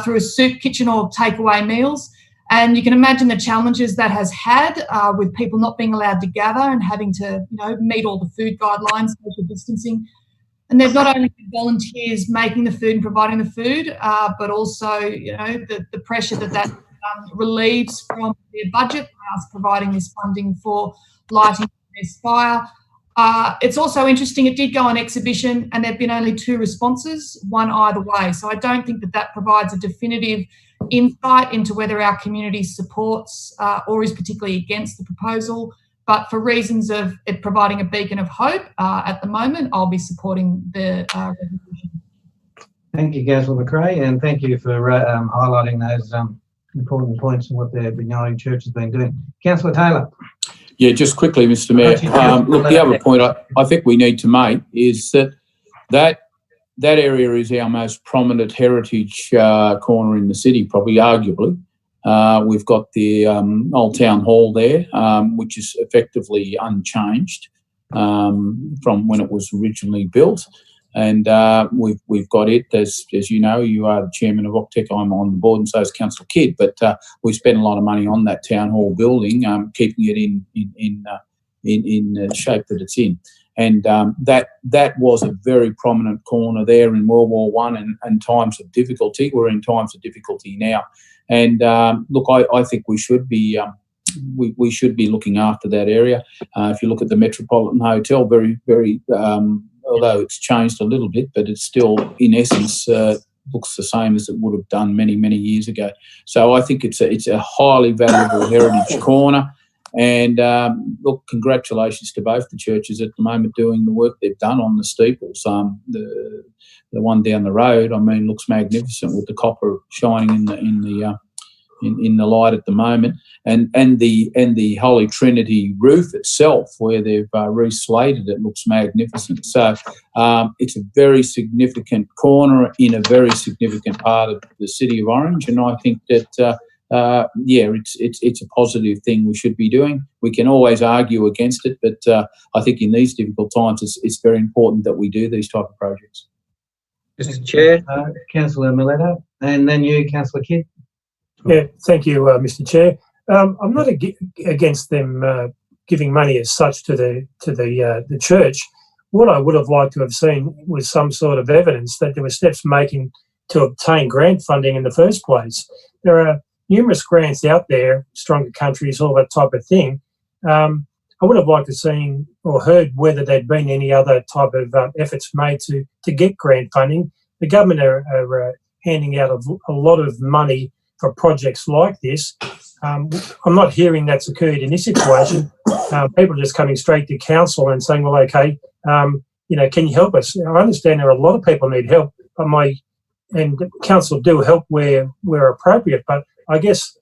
through a soup kitchen or takeaway meals. And you can imagine the challenges that has had with people not being allowed to gather and having to, meet all the food guidelines, social distancing. And they've not only been volunteers making the food and providing the food, but also, the pressure that relieves from their budget, us providing this funding for lighting their spire. It's also interesting, it did go on exhibition and there have been only 2 responses, one either way. So I don't think that that provides a definitive insight into whether our community supports or is particularly against the proposal. But for reasons of it providing a beacon of hope at the moment, I'll be supporting the resolution. Thank you, Councillor McRae, and thank you for highlighting those important points and what the Uniting Church has been doing. Councillor Taylor. Yeah, just quickly, Mr. Mayor. Look, the other point I think we need to make is that area is our most prominent heritage corner in the city, probably arguably. We've got the old town hall there, which is effectively unchanged from when it was originally built. And we've got it, as you know, you are the chairman of OCTEC, I'm on the board, and so is Councillor Kidd. But we spent a lot of money on that town hall building, keeping it in the shape that it's in. And that was a very prominent corner there in World War I and times of difficulty. We're in times of difficulty now. And look, I think we should be we should be looking after that area. If you look at the Metropolitan Hotel, very, very although it's changed a little bit, but it's still, in essence, looks the same as it would have done many, many years ago. So I think it's a highly valuable heritage corner. And look, congratulations to both the churches at the moment doing the work they've done on the steeples. The one down the road, I mean, looks magnificent with the copper shining in the light at the moment, and the Holy Trinity roof itself, where they've reslated it, looks magnificent. So it's a very significant corner in a very significant part of the city of Orange, and I think that it's a positive thing we should be doing. We can always argue against it, but I think in these difficult times, it's very important that we do these type of projects. Mr. Chair, Councillor Milletto, and then you, Councillor Kidd. Yeah, thank you, Mr. Chair. I'm not against them giving money as such to the church. What I would have liked to have seen was some sort of evidence that there were steps making to obtain grant funding in the first place. There are numerous grants out there, Stronger Countries, all that type of thing. I would have liked to seen or heard whether there'd been any other type of efforts made to get grant funding. The government are handing out a lot of money for projects like this. I'm not hearing that's occurred in this situation. People are just coming straight to council and saying, well, okay, can you help us? I understand there are a lot of people need help, but council do help where appropriate. But I guess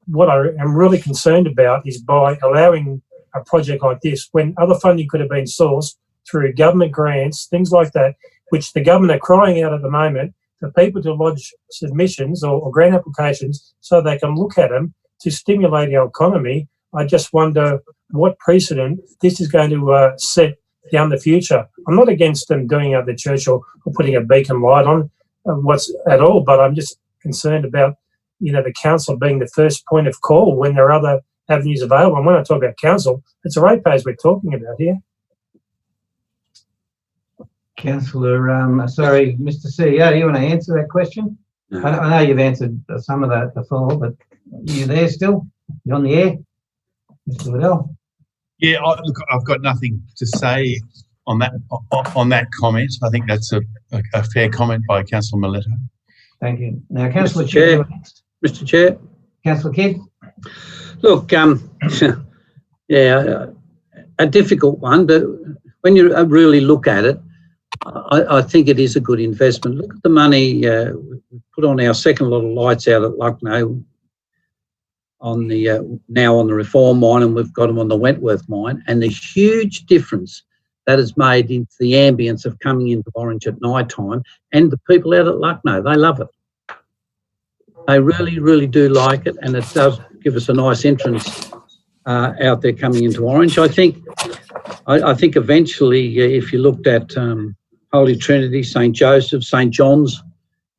what I am really concerned about is by allowing a project like this, when other funding could have been sourced through government grants, things like that, which the government are crying out at the moment, for people to lodge submissions or grant applications so they can look at them to stimulate our economy. I just wonder what precedent this is going to set down the future. I'm not against them doing at the church or putting a beacon light on what's at all, but I'm just concerned about, the council being the first point of call when there are other avenues available. And when I talk about council, it's the ratepayers we're talking about here. Councillor, sorry, Mr. CEO, you want to answer that question? No. I know you've answered some of that before, but are you there still? You on the air? Mr. Waddell? Yeah, look, I've got nothing to say on that comment. I think that's a fair comment by Councillor Milletto. Thank you. Now, Councillor Chair, Mr. Chair. Councillor Kidd? Look, a difficult one, but when you really look at it, I think it is a good investment. Look at the money we put on our second lot of lights out at Lucknow on now on the Reform mine, and we've got them on the Wentworth mine, and the huge difference that has made into the ambience of coming into Orange at night time, and the people out at Lucknow, they love it. They really, really do like it, and it does give us a nice entrance out there coming into Orange. I think eventually, if you looked at Holy Trinity, St. Joseph, St. John's,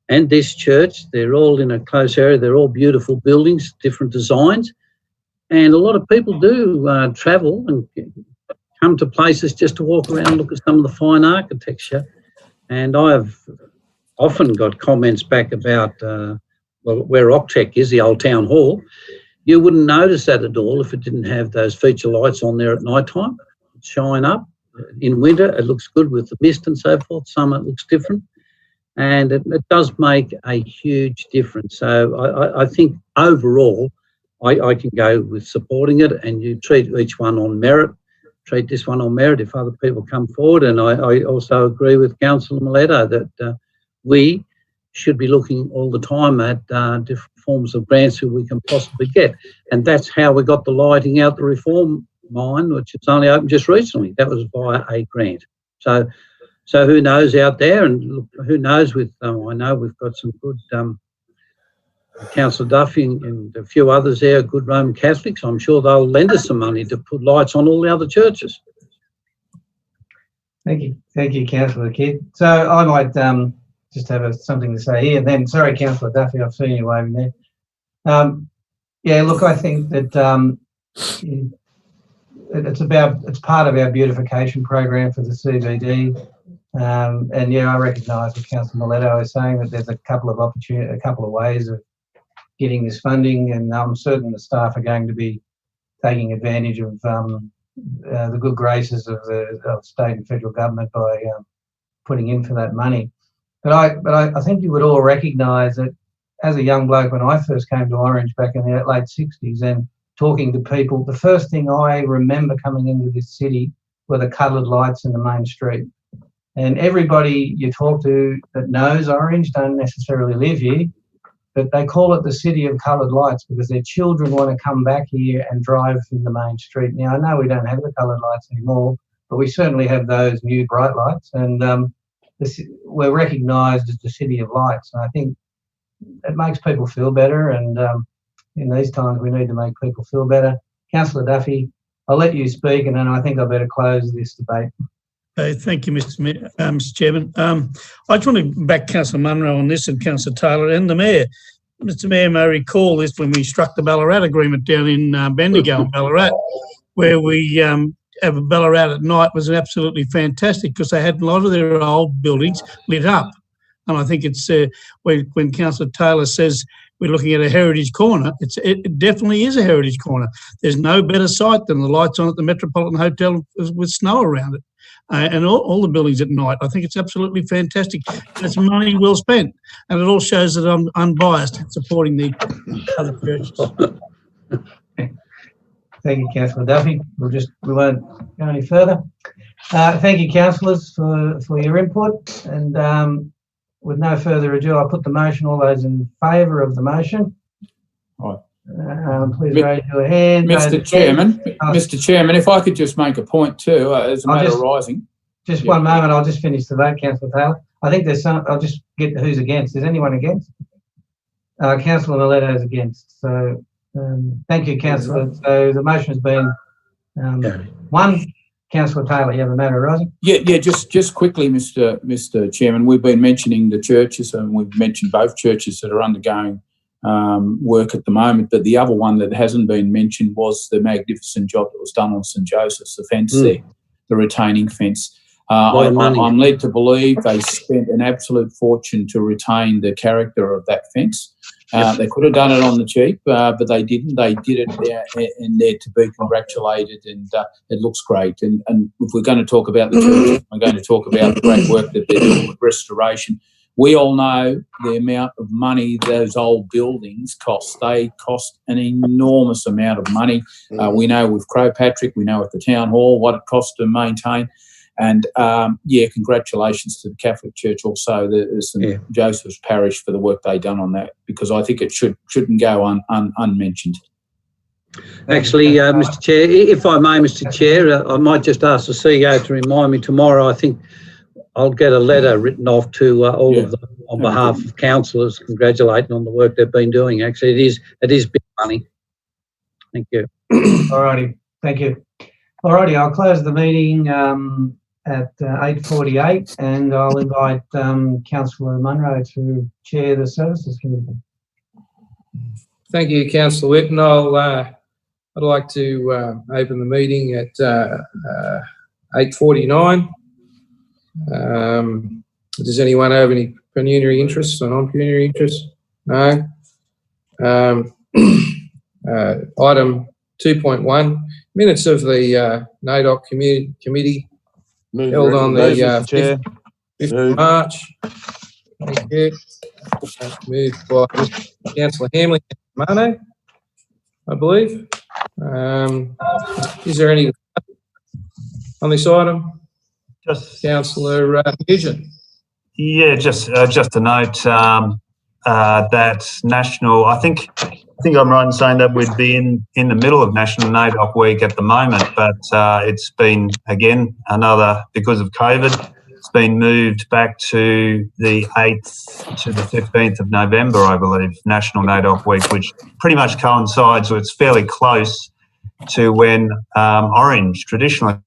and this church, they're all in a close area. They're all beautiful buildings, different designs. And a lot of people do travel and come to places just to walk around and look at some of the fine architecture. And I've often got comments back about where OCTEC is, the old town hall. You wouldn't notice that at all if it didn't have those feature lights on there at night time. shine up. In winter, it looks good with the mist and so forth. Summer, it looks different. And it does make a huge difference. So I think overall, I can go with supporting it, and you treat each one on merit. Treat this one on merit if other people come forward. And I also agree with Councillor Miletto that we should be looking all the time at different forms of grants that we can possibly get. And that's how we got the lighting out the reform mine, which is only opened just recently. That was via a grant. So who knows out there, and look, who knows with, I know we've got some good Councillor Duffy and a few others there, good Roman Catholics. I'm sure they'll lend us some money to put lights on all the other churches. Thank you, Councillor Kidd. So I might just have something to say here. Then, sorry, Councillor Duffy, I've seen you waving there. Yeah, look, I think that it's part of our beautification program for the CBD. And yeah, I recognise what Councillor Miletto is saying, that there's a couple of ways of getting this funding, and I'm certain the staff are going to be taking advantage of the good graces of state and federal government by putting in for that money. But I think you would all recognise that as a young bloke, when I first came to Orange back in the late 60s and talking to people, the first thing I remember coming into this city were the coloured lights in the main street. And everybody you talk to that knows Orange don't necessarily live here, but they call it the city of coloured lights because their children want to come back here and drive in the main street. Now, I know we don't have the coloured lights anymore, but we certainly have those new bright lights, and we're recognised as the city of lights. And I think it makes people feel better, and in these times we need to make people feel better. Councillor Duffy, I'll let you speak, and then I think I better close this debate. Thank you, Mr. Chairman. I just want to back Councillor Munro on this, and Councillor Taylor and the Mayor. Mr. Mayor may recall this when we struck the Ballarat agreement down in Bendigo, Ballarat, where we have a Ballarat at night was absolutely fantastic because they had a lot of their old buildings lit up. And I think it's when Councillor Taylor says we're looking at a heritage corner, it definitely is a heritage corner. There's no better sight than the lights on at the Metropolitan Hotel with snow around it. And all the buildings at night. I think it's absolutely fantastic. It's money well spent, and it all shows that I'm unbiased in supporting the other churches. Thank you, Councillor Duffy. We won't go any further. Thank you, councillors, for your input. And with no further ado, I'll put the motion. All those in favour of the motion, please raise your hand. Mr. Chairman, if I could just make a point too, as a matter arising. Just one moment, I'll just finish the vote, Councillor Taylor. I think there's some, I'll just get who's against. Is anyone against? Councillor Miletto is against. So thank you, Councillor. So the motion has been won. Councillor Taylor, you have a matter arising? Yeah, just quickly, Mr. Chairman, we've been mentioning the churches, and we've mentioned both churches that are undergoing work at the moment, but the other one that hasn't been mentioned was the magnificent job that was done on St Joseph's, the fence there, the retaining fence. I'm led to believe they spent an absolute fortune to retain the character of that fence. They could have done it on the cheap, but they didn't. They did it there, and they're to be congratulated, and it looks great. And if we're going to talk about the church, we're going to talk about the great work that they're doing with restoration. We all know the amount of money those old buildings cost. They cost an enormous amount of money. We know with Crow Patrick, we know at the Town Hall what it costs to maintain. And, congratulations to the Catholic Church also, the St Joseph's Parish, for the work they've done on that, because I think it shouldn't go unmentioned. Actually, Mr. Chair, if I may, Mr. Chair, I might just ask the CEO to remind me tomorrow. I think I'll get a letter written off to all of them on behalf of councillors, congratulating on the work they've been doing. Actually, it is big money. Thank you. All righty, thank you. All righty, I'll close the meeting at 8:48, and I'll invite Councillor Munro to chair the Services Committee. Thank you, Councillor Whitten. I'd like to open the meeting at 8:49. Does anyone have any pecuniary interests or non-pecuniary interests? No. Item 2.1, minutes of the NAIDOC committee Move held on the Mr. Chair. 5th of March. Thank you. Moved by Councillor Hamley and Mano, I believe. Is there any on this item? Just Councillor Nugent. Yeah, just a note that national. I think I'm right in saying that we'd be in the middle of National NAIDOC Week at the moment, but it's been again because of COVID. It's been moved back to the 8th to the 15th of November, I believe, National NAIDOC Week, which pretty much coincides, or it's fairly close to when Orange traditionally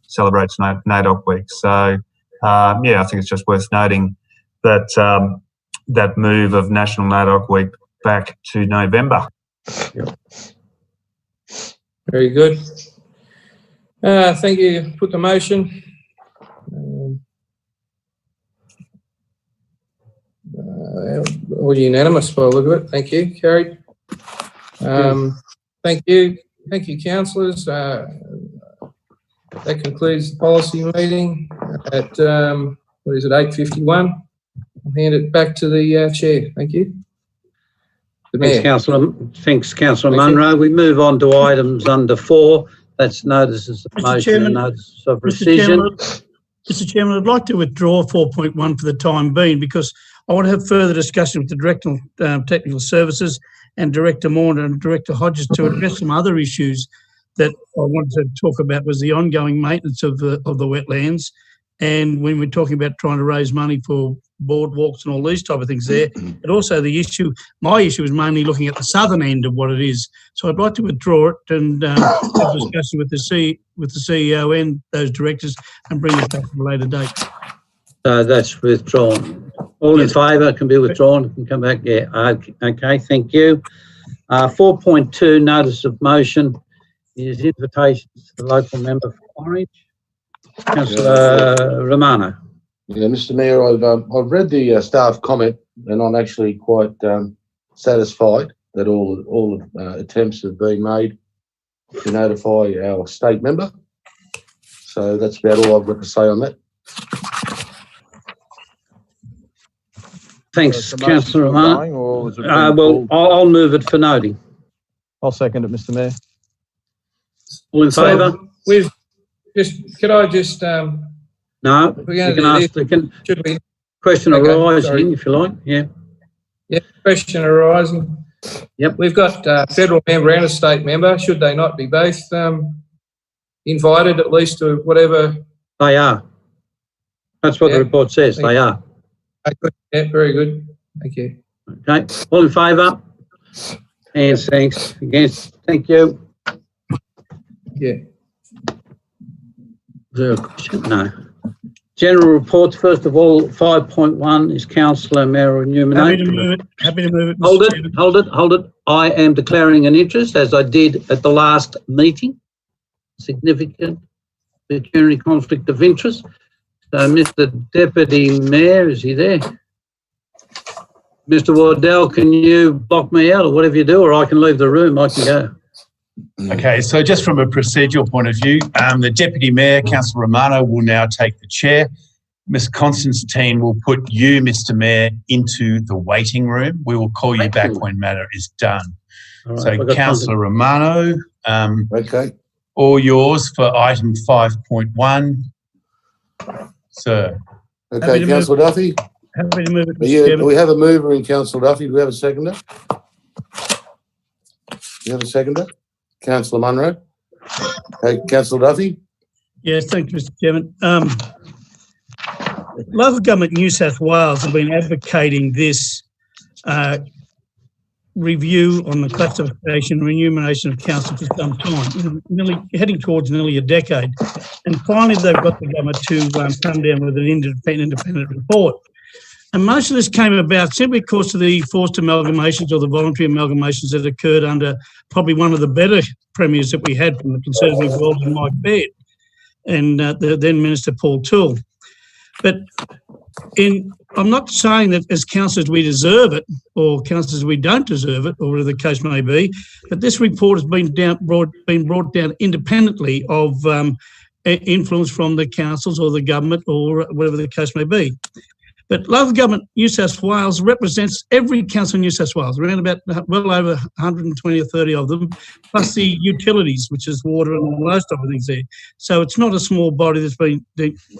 celebrates NAIDOC Week. So, yeah, I think it's just worth noting that that move of National NAIDOC Week back to November. Yep. Very good. Thank you. Put the motion. All unanimous by the look of it. Thank you. Carried. Thank you. Thank you, councillors. That concludes the policy meeting at, 8:51. I'll hand it back to the chair. Thank you. Thanks, Councillor Munro. We move on to items under 4. That's notices of motion and notices of rescission. Mr. Chairman, I'd like to withdraw 4.1 for the time being because I want to have further discussion with the Director of Technical Services and Director Morner and Director Hodges to address some other issues that I wanted to talk about was the ongoing maintenance of the wetlands. And when we're talking about trying to raise money for boardwalks and all these type of things there, but also my issue is mainly looking at the southern end of what it is. So I'd like to withdraw it and have a discussion with the CEO and those directors and bring it back at a later date. That's withdrawn. All in favour can be withdrawn, can come back. Yeah, okay, thank you. 4.2, notice of motion is invitations to the local member for Orange. Councillor Romano. Yeah, Mr. Mayor, I've read the staff comment, and I'm actually quite satisfied that all attempts have been made to notify our state member. So that's about all I've got to say on that. Thanks, Councillor Romano. Well, I'll move it for noting. I'll second it, Mr. Mayor. All in favour? Could I just no, you can ask the question arising, if you like. Yeah. Yeah, question arising. Yep. We've got federal member and a state member. Should they not be both invited at least to whatever? They are. That's what the report says. They are. Yeah, very good. Thank you. Okay. All in favour? And thanks. Against? Thank you. Yeah. Is there a question? No. General reports. First of all, 5.1 is Councillor Mayor Newman. Happy to move it. Hold it. I am declaring an interest, as I did at the last meeting. Significant pecuniary conflict of interest. So, Mr. Deputy Mayor, is he there? Mr. Wardell, can you block me out or whatever you do, or I can leave the room? I can go. Okay, so just from a procedural point of view, the Deputy Mayor, Councillor Romano, will now take the chair. Ms Constantine will put you, Mr Mayor, into the waiting room. We will call you back when matter is done. All right, so, Councillor Romano, okay, all yours for item 5.1. Sir. Okay, Councillor Duffy. Happy to move it, Do we have a mover in Councillor Duffy? Do we have a seconder? Do you have a seconder? Councillor Munro. Okay, Councillor Duffy. Yes, thank you, Mr. Chairman. Local government New South Wales have been advocating this review on the classification and remuneration of council for some time, heading towards nearly a decade. And finally, they've got the government to come down with an independent report. And most of this came about simply because of the forced amalgamations or the voluntary amalgamations that occurred under probably one of the better premiers that we had from the Conservative world, Mike Baird, and the then Minister Paul Toole. But I'm not saying that as councillors we deserve it or councillors we don't deserve it or whatever the case may be, but this report has been brought down independently of influence from the councils or the government or whatever the case may be. But local government New South Wales represents every council in New South Wales, around about well over 120 or 30 of them, plus the utilities, which is water and all those type of things there. So it's not a small body that's been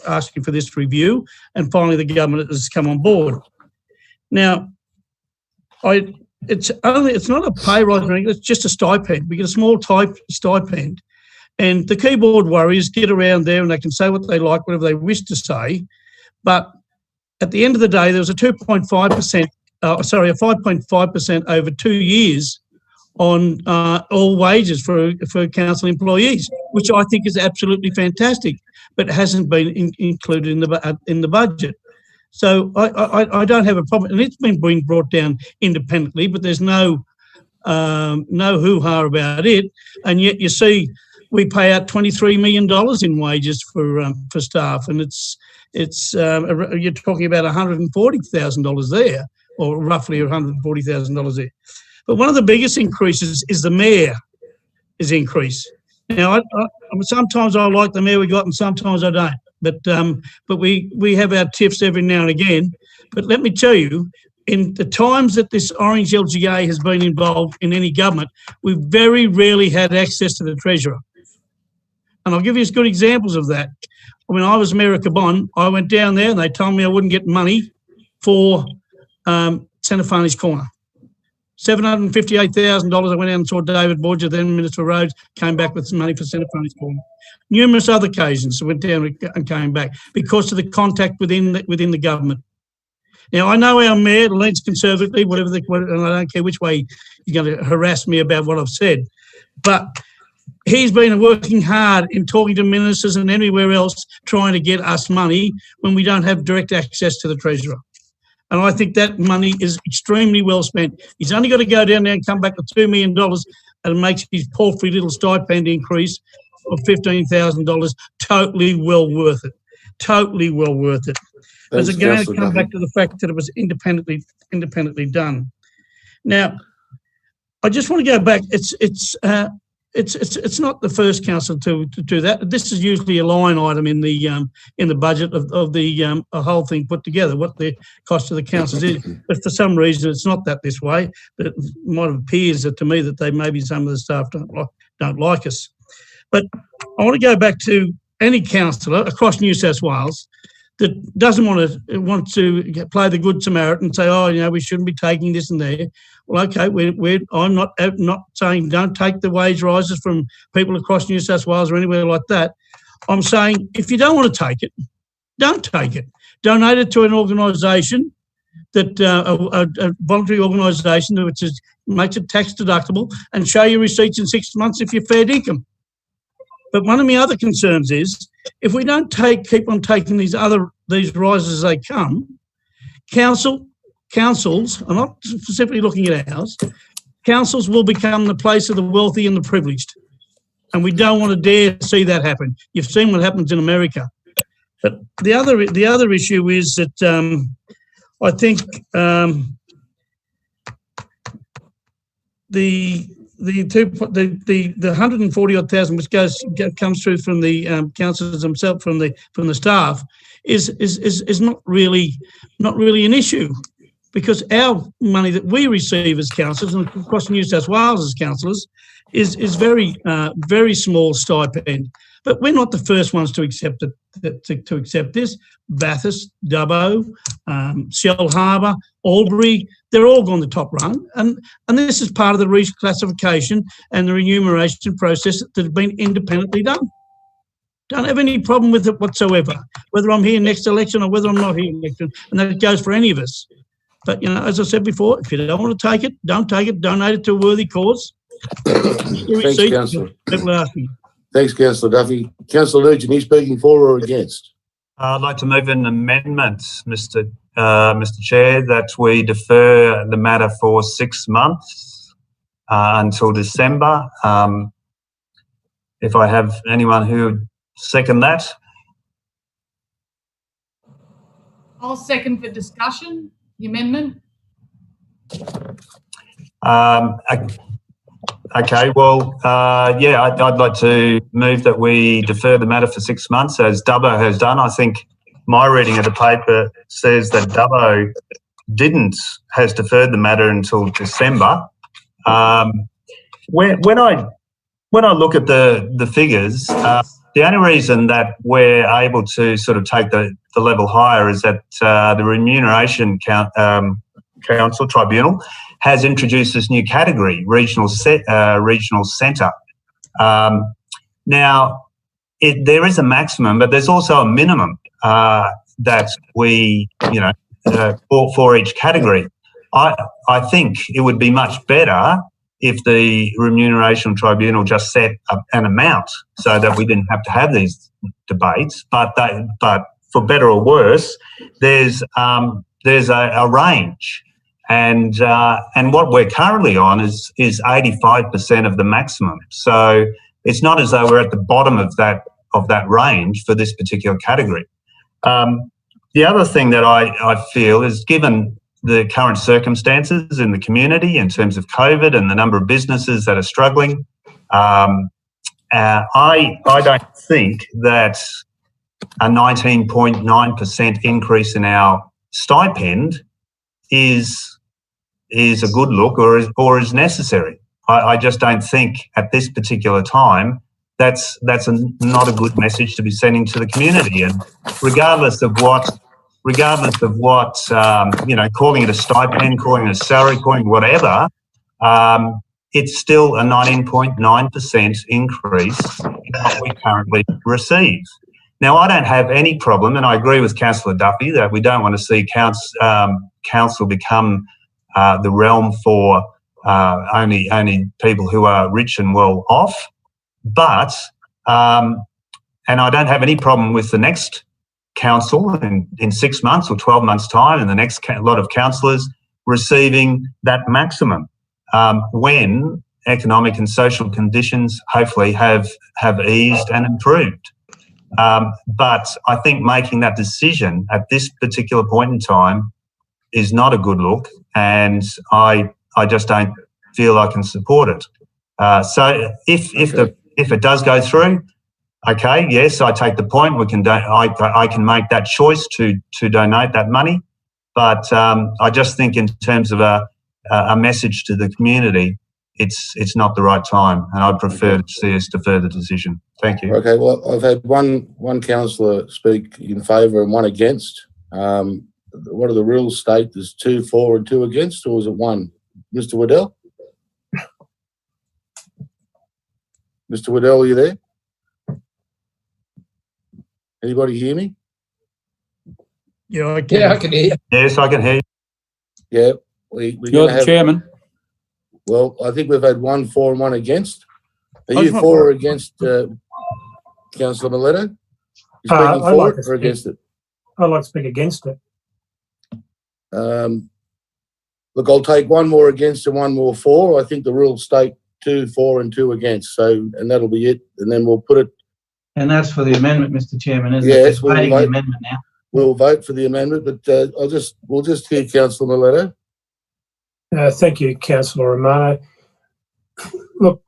asking for this review, and finally the government has come on board. Now, it's not a pay rise or anything, it's just a stipend. We get a small type stipend, and the keyboard warriors get around there and they can say what they like, whatever they wish to say, but at the end of the day, there was a 5.5% over 2 years on all wages for council employees, which I think is absolutely fantastic, but hasn't been included in the budget. So I don't have a problem, and it's been brought down independently, but there's no hoo-ha about it, and yet you see we pay out $23 million in wages for staff, and you're talking about $140,000 there, or roughly $140,000 there. But one of the biggest increases is the mayor is increased. Now, sometimes I like the mayor we got, and sometimes I don't. But we have our tiffs every now and again. But let me tell you, in the times that this Orange LGA has been involved in any government, we've very rarely had access to the treasurer. And I'll give you good examples of that. When I was Mayor of Cabonne, I went down there and they told me I wouldn't get money for Centre Farney's Corner. $758,000. I went out and saw David Borger, then Minister of Roads, came back with some money for Centre Farney's Corner. Numerous other occasions I went down and came back because of the contact within the government. Now, I know our mayor leans conservatively, and I don't care which way you're going to harass me about what I've said, but he's been working hard in talking to ministers and anywhere else trying to get us money when we don't have direct access to the treasurer. And I think that money is extremely well spent. He's only got to go down there and come back with $2 million and makes his paltry little stipend increase of $15,000 totally well worth it. Totally well worth it. As again, I come back to the fact that it was independently done. Now, I just want to go back. It's not the first council to do that. This is usually a line item in the budget of the whole thing put together, what the cost of the councils is. But for some reason, it's not that this way. But it might appear to me that maybe some of the staff don't like us. But I want to go back to any councillor across New South Wales that doesn't want to play the good Samaritan and say, oh, we shouldn't be taking this and there. Well, okay, I'm not saying don't take the wage rises from people across New South Wales or anywhere like that. I'm saying if you don't want to take it, don't take it. Donate it to an organisation that a voluntary organisation which makes it tax deductible, and show your receipts in 6 months if you're fair income. But one of my other concerns is if we don't keep on taking these rises as they come, councils, I'm not specifically looking at ours, councils will become the place of the wealthy and the privileged. And we don't want to dare see that happen. You've seen what happens in America. But the other issue is that I think the 140,000 which comes through from the councillors themselves, from the staff, is not really an issue, because our money that we receive as councillors and across New South Wales as councillors is very very small stipend. But we're not the first ones to accept it. To accept this, Bathurst, Dubbo, Shell Harbour, Albury, they're all on the top rung, and this is part of the reclassification and the remuneration process that has been independently done. Don't have any problem with it whatsoever, whether I'm here next election or whether I'm not here next election, and that goes for any of us. But, as I said before, if you don't want to take it, don't take it. Donate it to a worthy cause. Thanks, Councillor. People ask me. Thanks, Councillor Duffy. Councillor Nugent, are you speaking for or against? I'd like to move an amendment, Mr. Chair, that we defer the matter for 6 months until December. If I have anyone who would second that. I'll second for discussion, the amendment. Okay, well, I'd like to move that we defer the matter for 6 months, as Dubbo has done. I think my reading of the paper says that Dubbo has deferred the matter until December. When I look at the figures, the only reason that we're able to sort of take the level higher is that the Remuneration Council Tribunal has introduced this new category, regional centre. Now, there is a maximum, but there's also a minimum that we, for each category. I think it would be much better if the Remuneration Tribunal just set an amount so that we didn't have to have these debates. But for better or worse, there's a range. And what we're currently on is 85% of the maximum. So it's not as though we're at the bottom of that range for this particular category. The other thing that I feel is, given the current circumstances in the community in terms of COVID and the number of businesses that are struggling, I don't think that a 19.9% increase in our stipend is a good look or is necessary. I just don't think at this particular time that's not a good message to be sending to the community. And regardless of what calling it a stipend, calling it a salary, calling it whatever, it's still a 19.9% increase in what we currently receive. Now, I don't have any problem, and I agree with Councillor Duffy that we don't want to see council become the realm for only people who are rich and well off. But, and I don't have any problem with the next council in 6 months or 12 months' time, and the next lot of councillors receiving that maximum when economic and social conditions hopefully have eased and improved. But I think making that decision at this particular point in time is not a good look, and I just don't feel I can support it. So if it does go through, okay, yes, I take the point. I can make that choice to donate that money, but I just think in terms of a message to the community, it's not the right time, and I'd prefer to see us defer the decision. Thank you. Okay, well, I've had one councillor speak in favour and one against. What do the rules state? There's 2 for and 2 against, or is it 1? Mr. Waddell? Mr. Waddell, are you there? Anybody hear me? Yeah, I can. Yeah, I can hear you. Yes, I can hear you. Yeah. You're the chairman. Well, I think we've had 1 for and 1 against. Are I you was for or against Councillor Miletto? You speaking I'd for like it to or against it? I'd like to speak against it. Look, I'll take 1 more against and 1 more for. I think the rules state 2 for and 2 against. So, and that'll be it. And then we'll put it. And that's for the amendment, Mr. Chairman, isn't Yes, it? We're voting the amendment now. We'll vote for the amendment, but we'll just hear Councillor Miletto. Thank you, Councillor Romano. Look,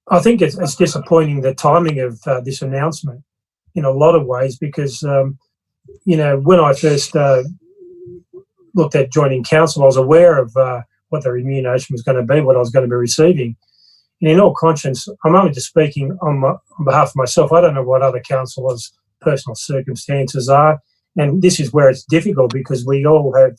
I think it's disappointing, the timing of this announcement in a lot of ways, because, when I first looked at joining council, I was aware of what the remuneration was going to be, what I was going to be receiving. And in all conscience, I'm only just speaking on behalf of myself. I don't know what other councillors' personal circumstances are. And this is where it's difficult, because we all have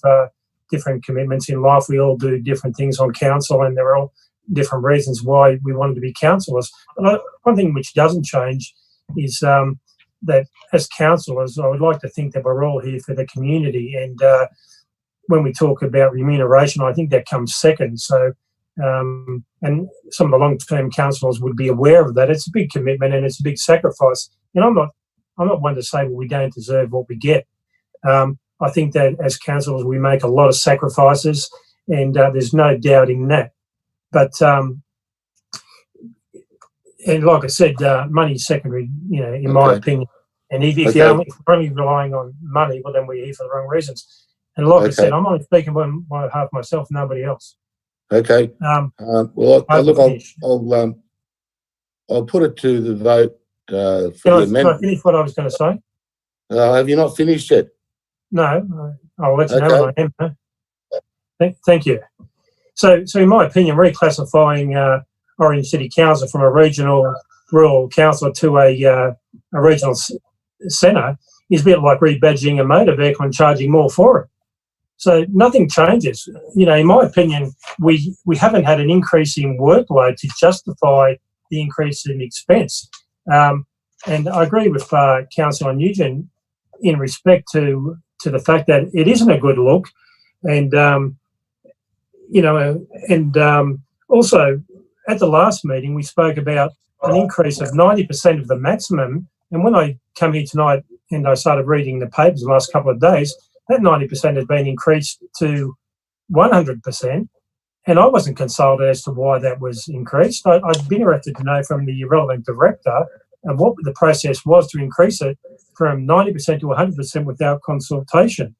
different commitments in life. We all do different things on council, and there are all different reasons why we wanted to be councillors. But one thing which doesn't change is that as councillors, I would like to think that we're all here for the community. And when we talk about remuneration, I think that comes second. So, and some of the long-term councillors would be aware of that. It's a big commitment and it's a big sacrifice. And I'm not one to say, well, we don't deserve what we get. I think that as councillors, we make a lot of sacrifices, and there's no doubting that. But and like I said, money's secondary, in my opinion. And if Okay. you're only relying on money, well, then we're here for the wrong reasons. And like I said, I'm only speaking on my behalf myself, nobody else. Okay. Well, I'll put it to the vote for the Can I amendment. finish what I was going to say? Have you not finished yet? No, I'll let you know when I am. Thank you. So in my opinion, reclassifying Orange City Council from a regional rural council to a regional centre is a bit like rebadging a motor vehicle and charging more for it. So nothing changes. In my opinion, we haven't had an increase in workload to justify the increase in expense. And I agree with Councillor Nugent in respect to the fact that it isn't a good look. And, also at the last meeting, we spoke about an increase of 90% of the maximum. And when I come here tonight and I started reading the papers the last couple of days, that 90% has been increased to 100%. And I wasn't consulted as to why that was increased. I'd be interested to know from the relevant director and what the process was to increase it from 90% to 100% without consultation.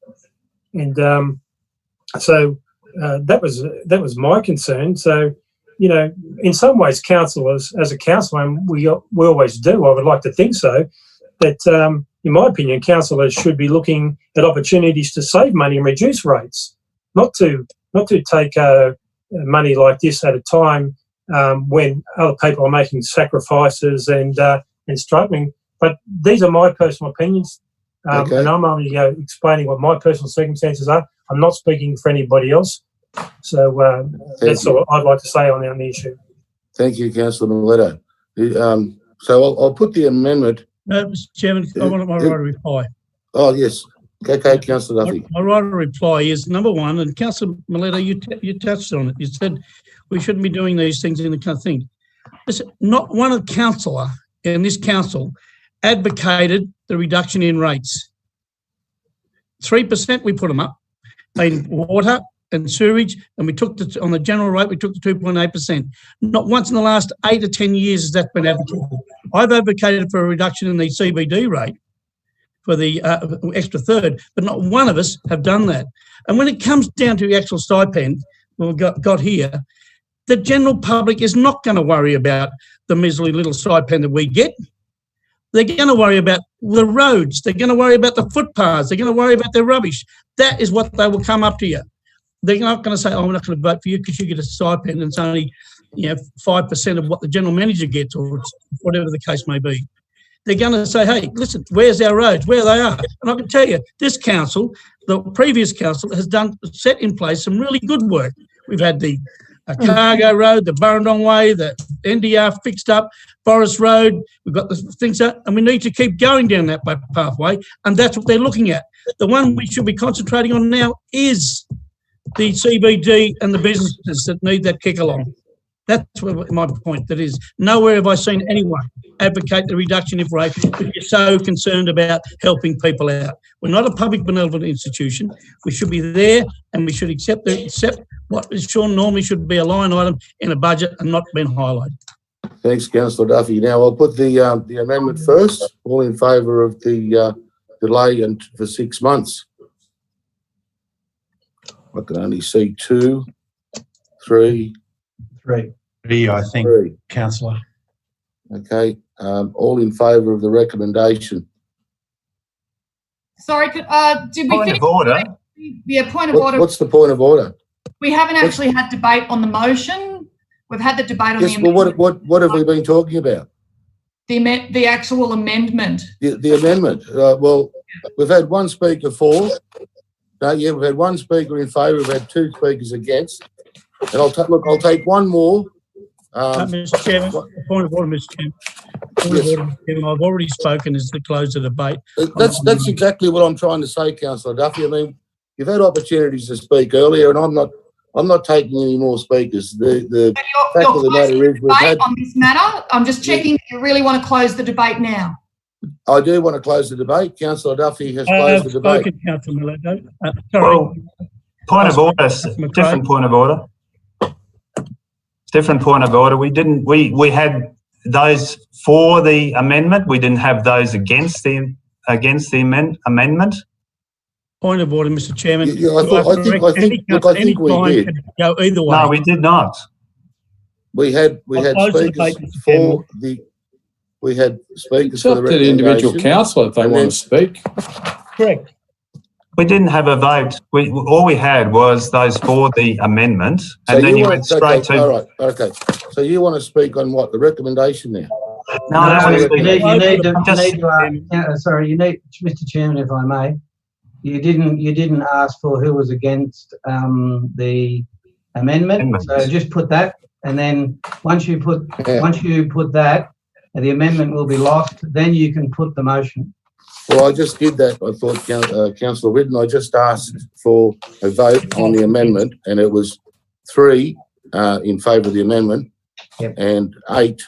And that was my concern. So, in some ways, councillors, as a councillor, and we always do, I would like to think so, that in my opinion, councillors should be looking at opportunities to save money and reduce rates, not to take money like this at a time when other people are making sacrifices and struggling. But these are my personal opinions, and I'm only explaining what my personal circumstances are. I'm not speaking for anybody else. So that's all I'd like to say on the issue. Thank you, Councillor Mileto. So I'll put the amendment. Mr. Chairman, I want my right to reply. Oh, yes. Okay, Councillor Duffy. My right to reply is, number one, and Councillor Mileto, you touched on it. You said we shouldn't be doing these things in the kind of thing. Listen, not one councillor in this council advocated the reduction in rates. 3% we put them up in water and sewage, and we took on the general rate, we took the 2.8%. Not once in the last 8 or 10 years has that been advocated. I've advocated for a reduction in the CBD rate for the extra third, but not one of us have done that. And when it comes down to the actual stipend we got here, the general public is not going to worry about the miserly little stipend that we get. They're going to worry about the roads. They're going to worry about the footpaths. They're going to worry about their rubbish. That is what they will come up to you. They're not going to say, we're not going to vote for you because you get a stipend and it's only 5% of what the general manager gets or whatever the case may be. They're going to say, hey, listen, where's our roads? Where they are? And I can tell you, this council, the previous council, has set in place some really good work. We've had the Cargo Road, the Burrendong Way, the NDR fixed up, Forest Road. We've got the things out, and we need to keep going down that pathway, and that's what they're looking at. The one we should be concentrating on now is the CBD and the businesses that need that kick along. That's my point. That is, nowhere have I seen anyone advocate the reduction of rate if you're so concerned about helping people out. We're not a public benevolent institution. We should be there, and we should accept what is sure normally should be a line item in a budget and not been highlighted. Thanks, Councillor Duffy. Now I'll put the amendment first. All in favour of the delay for 6 months. I can only see 2, 3. Three, I think, Councillor. Okay. All in favour of the recommendation. Sorry, did we Point finish? of order. Yeah, point of order. What's the point of order? We haven't actually had debate on the motion. We've had the debate on the Yes, well, what have we been talking about? the actual amendment. The amendment. Well, we've had one speaker for. We've had one speaker in favour. We've had 2 speakers against. And I'll take one more. Mr. Chairman, point of order, Mr. Chairman. Point of order, Mr. Chairman. I've already spoken as to close the debate. That's exactly what I'm trying to say, Councillor Duffy. I mean, you've had opportunities to speak earlier, and I'm not taking any more speakers. The fact of the matter is, we've had on this matter. I'm just checking if you really want to close the debate now. I do want to close the debate. Councillor Duffy has closed the debate. Spoken, Councillor Mileto. Well, point of order. Different point of order. Different point of order. We had those for the amendment. We didn't have those against the amendment. Point of order, Mr. Chairman. Yeah, I think we did. Can go either way. No, we did not. We had I'll close the speakers debate, Mr. for Chairman. the. We had speakers It's for up the to the individual recommendation, councillor if they and want then- to speak. Correct. We didn't have a vote. All we had was those for the amendment, and then you went straight to. All right. Okay. So you want to speak on what the recommendation now? No, I don't want to speak. Sorry, Mr. Chairman, if I may, you didn't ask for who was against the amendment. So just put that, and then once you put that, the amendment will be lost. Then you can put the motion. Well, I just did that. I thought, Councillor Whitten, I just asked for a vote on the amendment, and it was 3 in favour of the amendment and 8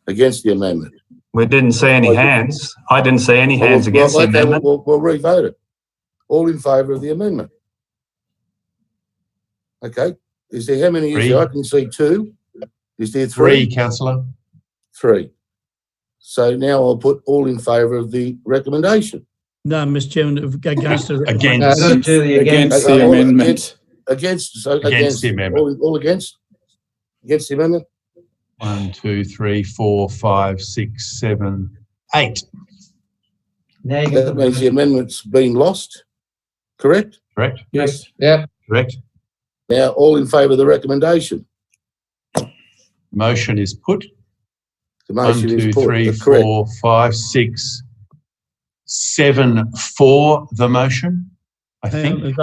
against the amendment. We didn't see any hands. I didn't see any hands against the amendment. We'll re-vote it. All in favour of the amendment. Okay. Is there how many? Three. I can see 2. Is there 3? 3, councillor. 3. So now I'll put all in favour of the recommendation. No, Mr. Chairman, against the Against the amendment. Against the amendment. All against? Against the amendment? 1, 2, 3, 4, 5, 6, 7, 8. That means the amendment's been lost, correct? Correct. Yes. Yeah. Correct. Now, all in favour of the recommendation? Motion is put. The motion 1, 2, is put. 3, That's correct. 4, 5, 6, 7 for the motion, I think.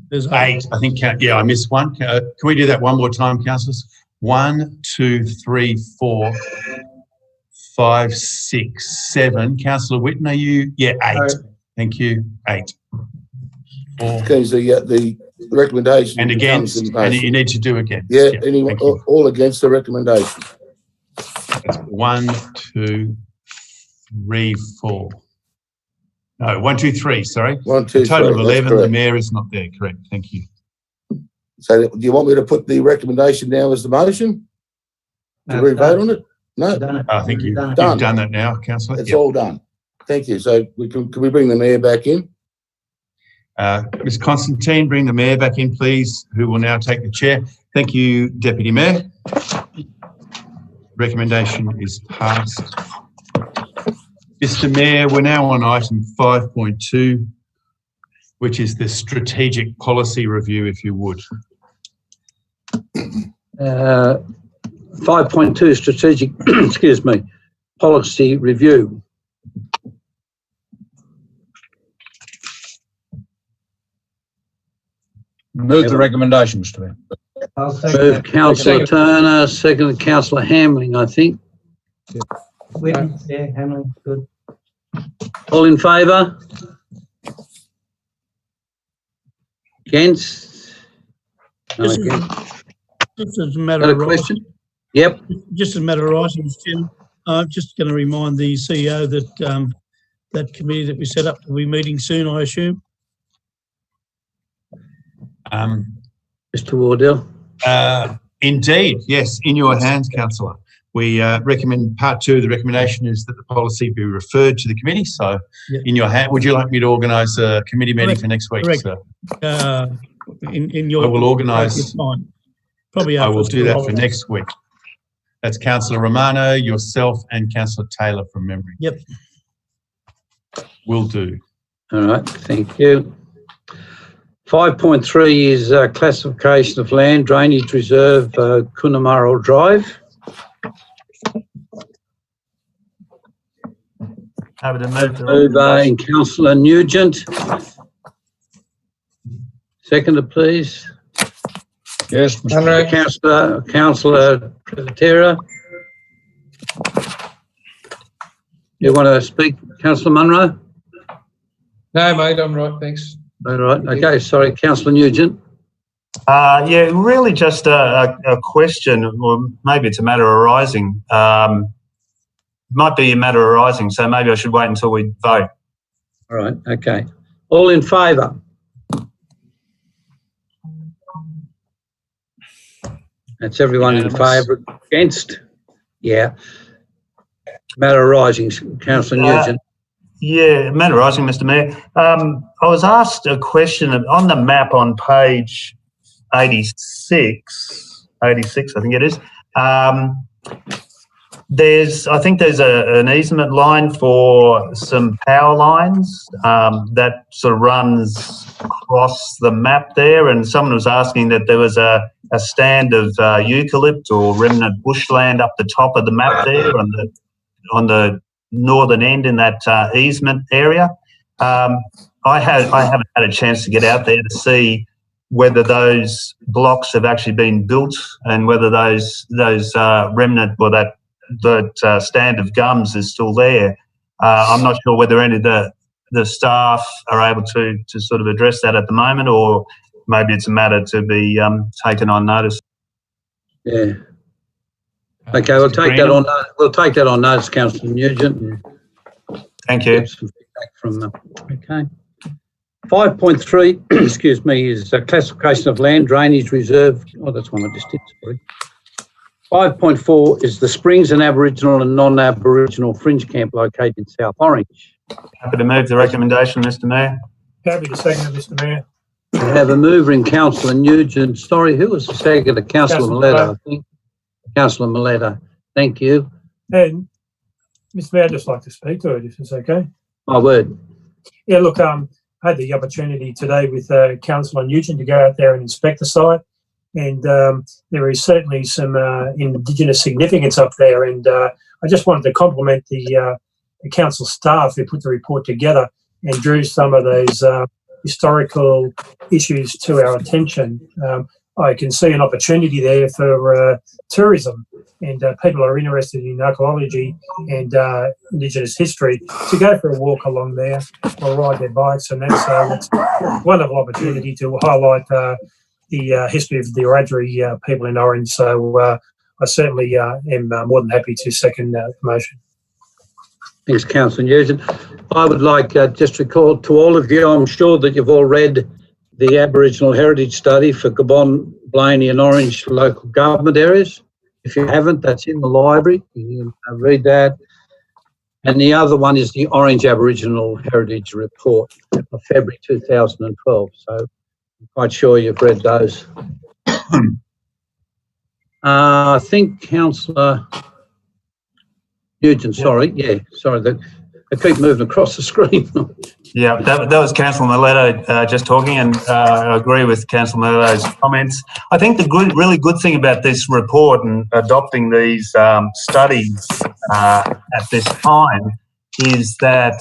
There's 8. I think, yeah, I missed one. Can we do that one more time, councillors? 1, 2, 3, 4, 5, 6, 7. Councillor Whitten, are you? Yeah, 8. Thank you. 8. 4. Okay, so the recommendation And becomes against, the and motion. you need to do against. Yeah, Yeah, anyone, thank you. all against the recommendation. That's 1, 2, 3, 4. No, 1, 2, 3, sorry. 1, 2, A total 3, of that's 11. The correct. mayor is not there. Correct. Thank you. So do you want me to put the recommendation now as the motion? To No, re-vote on it? No? I think you've Done. done that now, councillor. It's Yep. all done. Thank you. So can we bring the mayor back in? Ms. Constantine, bring the mayor back in, please, who will now take the chair. Thank you, Deputy Mayor. Recommendation is passed. Mr. Mayor, we're now on item 5.2, which is the strategic policy review, if you would. 5.2 strategic, excuse me, policy review. Move the recommendation, Mr. Mayor. I'll second Move that. Councillor Turner, second Councillor Hamling, I think. Whitten, yeah, Hamlin, good. All in favour? Against? No, Just against. just as a matter Got a of question? Yep. Just as a matter of right, Mr. Chairman, I'm just going to remind the CEO that that committee that we set up will be meeting soon, I assume. Mr. Wardell. Indeed, yes, in your hands, councillor. We recommend part 2 of the recommendation is that the policy be referred to the committee. So in your hand, would you like me to organise a committee meeting for next week, Correct. sir? In your, I will organise. Probably I will after do that for holidays. next week. That's Councillor Romano, yourself, and Councillor Taylor from memory. Yep. Will do. All right, thank you. 5.3 is classification of land, drainage reserve, Coonamarra Drive. Happy to move the Move in Councillor Nugent. Seconder, please. Yes, Mr. Councillor Privatera. You want to speak, Councillor Munro? No, mate, I'm right. Thanks. All right. Okay. Sorry, Councillor Nugent. Yeah, really just a question, or maybe it's a matter arising. Might be a matter arising, so maybe I should wait until we vote. All right. Okay. All in favour? That's everyone in favour. Against? Yeah. Matter arising, Councillor Nugent. Yeah, matter arising, Mr. Mayor. I was asked a question on the map on page 86, I think it is. I think there's an easement line for some power lines that sort of runs across the map there, and someone was asking that there was a stand of eucalypt or remnant bushland up the top of the map there on the northern end in that easement area. I haven't had a chance to get out there to see whether those blocks have actually been built and whether those remnant or that stand of gums is still there. I'm not sure whether any of the staff are able to sort of address that at the moment, or maybe it's a matter to be taken on notice. Yeah. Okay, we'll take that on. We'll take that on notice, Councillor Nugent. Thank you. Some feedback from okay. 5.3, excuse me, is classification of land drainage reserve. Oh, that's one I just did. Sorry. 5.4 is the Springs and Aboriginal and non-Aboriginal fringe camp located in South Orange. Happy to move the recommendation, Mr. Mayor. Happy to second it, Mr. Mayor. We have a mover in Councillor Nugent. Sorry, who was the second? Councillor Maletta, I think. Councillor Maletta. Thank you. And Mr. Mayor, I'd just like to speak to it, if it's okay. My word. Yeah, look, I had the opportunity today with Councillor Nugent to go out there and inspect the site. And there is certainly some Indigenous significance up there. And I just wanted to compliment the council staff who put the report together and drew some of those historical issues to our attention. I can see an opportunity there for tourism, and people are interested in archaeology and Indigenous history to go for a walk along there or ride their bikes. And that's a wonderful opportunity to highlight the history of the Wiradjuri people in Orange. So I certainly am more than happy to second the motion. Thanks, Councillor Nugent. I would like just to recall to all of you, I'm sure that you've all read the Aboriginal Heritage Study for Gabon, Blaney and Orange local government areas. If you haven't, that's in the library. You can read that. And the other one is the Orange Aboriginal Heritage Report of February 2012. So I'm quite sure you've read those. I think Councillor Nugent, sorry. Yeah, sorry. I keep moving across the screen. Yeah, that was Councillor Maletta just talking, and I agree with Councillor Maletta's comments. I think the really good thing about this report and adopting these studies at this time is that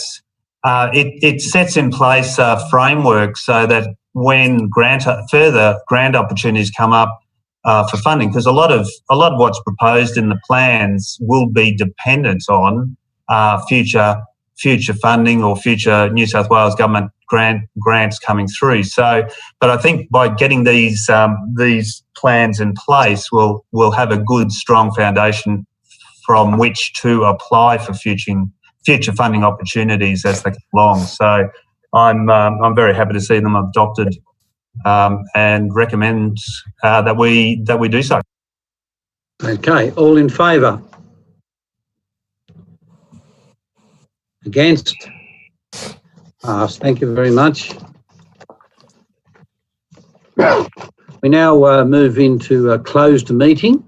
it sets in place a framework so that when further grant opportunities come up for funding, because a lot of what's proposed in the plans will be dependent on future funding or future New South Wales government grants coming through. So, but I think by getting these plans in place, we'll have a good, strong foundation from which to apply for future funding opportunities as they come along. So, I'm very happy to see them adopted and recommend that we do so. Okay, all in favour? Against? Passed. Thank you very much. We now move into a closed meeting.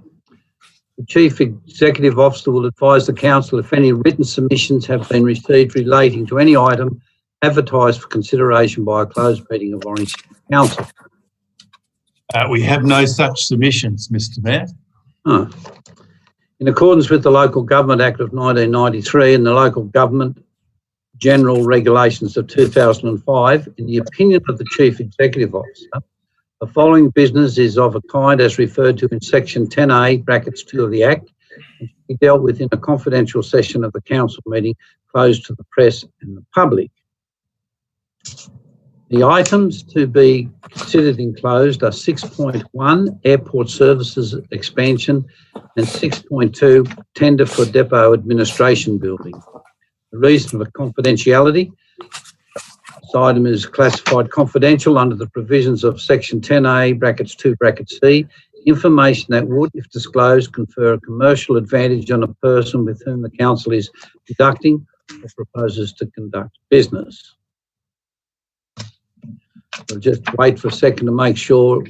The Chief Executive Officer will advise the Council if any written submissions have been received relating to any item advertised for consideration by a closed meeting of Orange Council. We have no such submissions, Mr. Mayor. Oh. In accordance with the Local Government Act of 1993 and the Local Government General Regulations of 2005, in the opinion of the Chief Executive Officer, the following business is of a kind as referred to in Section 10A, brackets 2 of the Act, and should be dealt with in a confidential session of the Council meeting closed to the press and the public. The items to be considered enclosed are 6.1, Airport Services Expansion, and 6.2, Tender for Depot Administration Building. The reason for confidentiality: this item is classified confidential under the provisions of Section 10A, brackets 2, brackets C, information that would, if disclosed, confer a commercial advantage on a person with whom the council is conducting or proposes to conduct business. I'll just wait for a second to make sure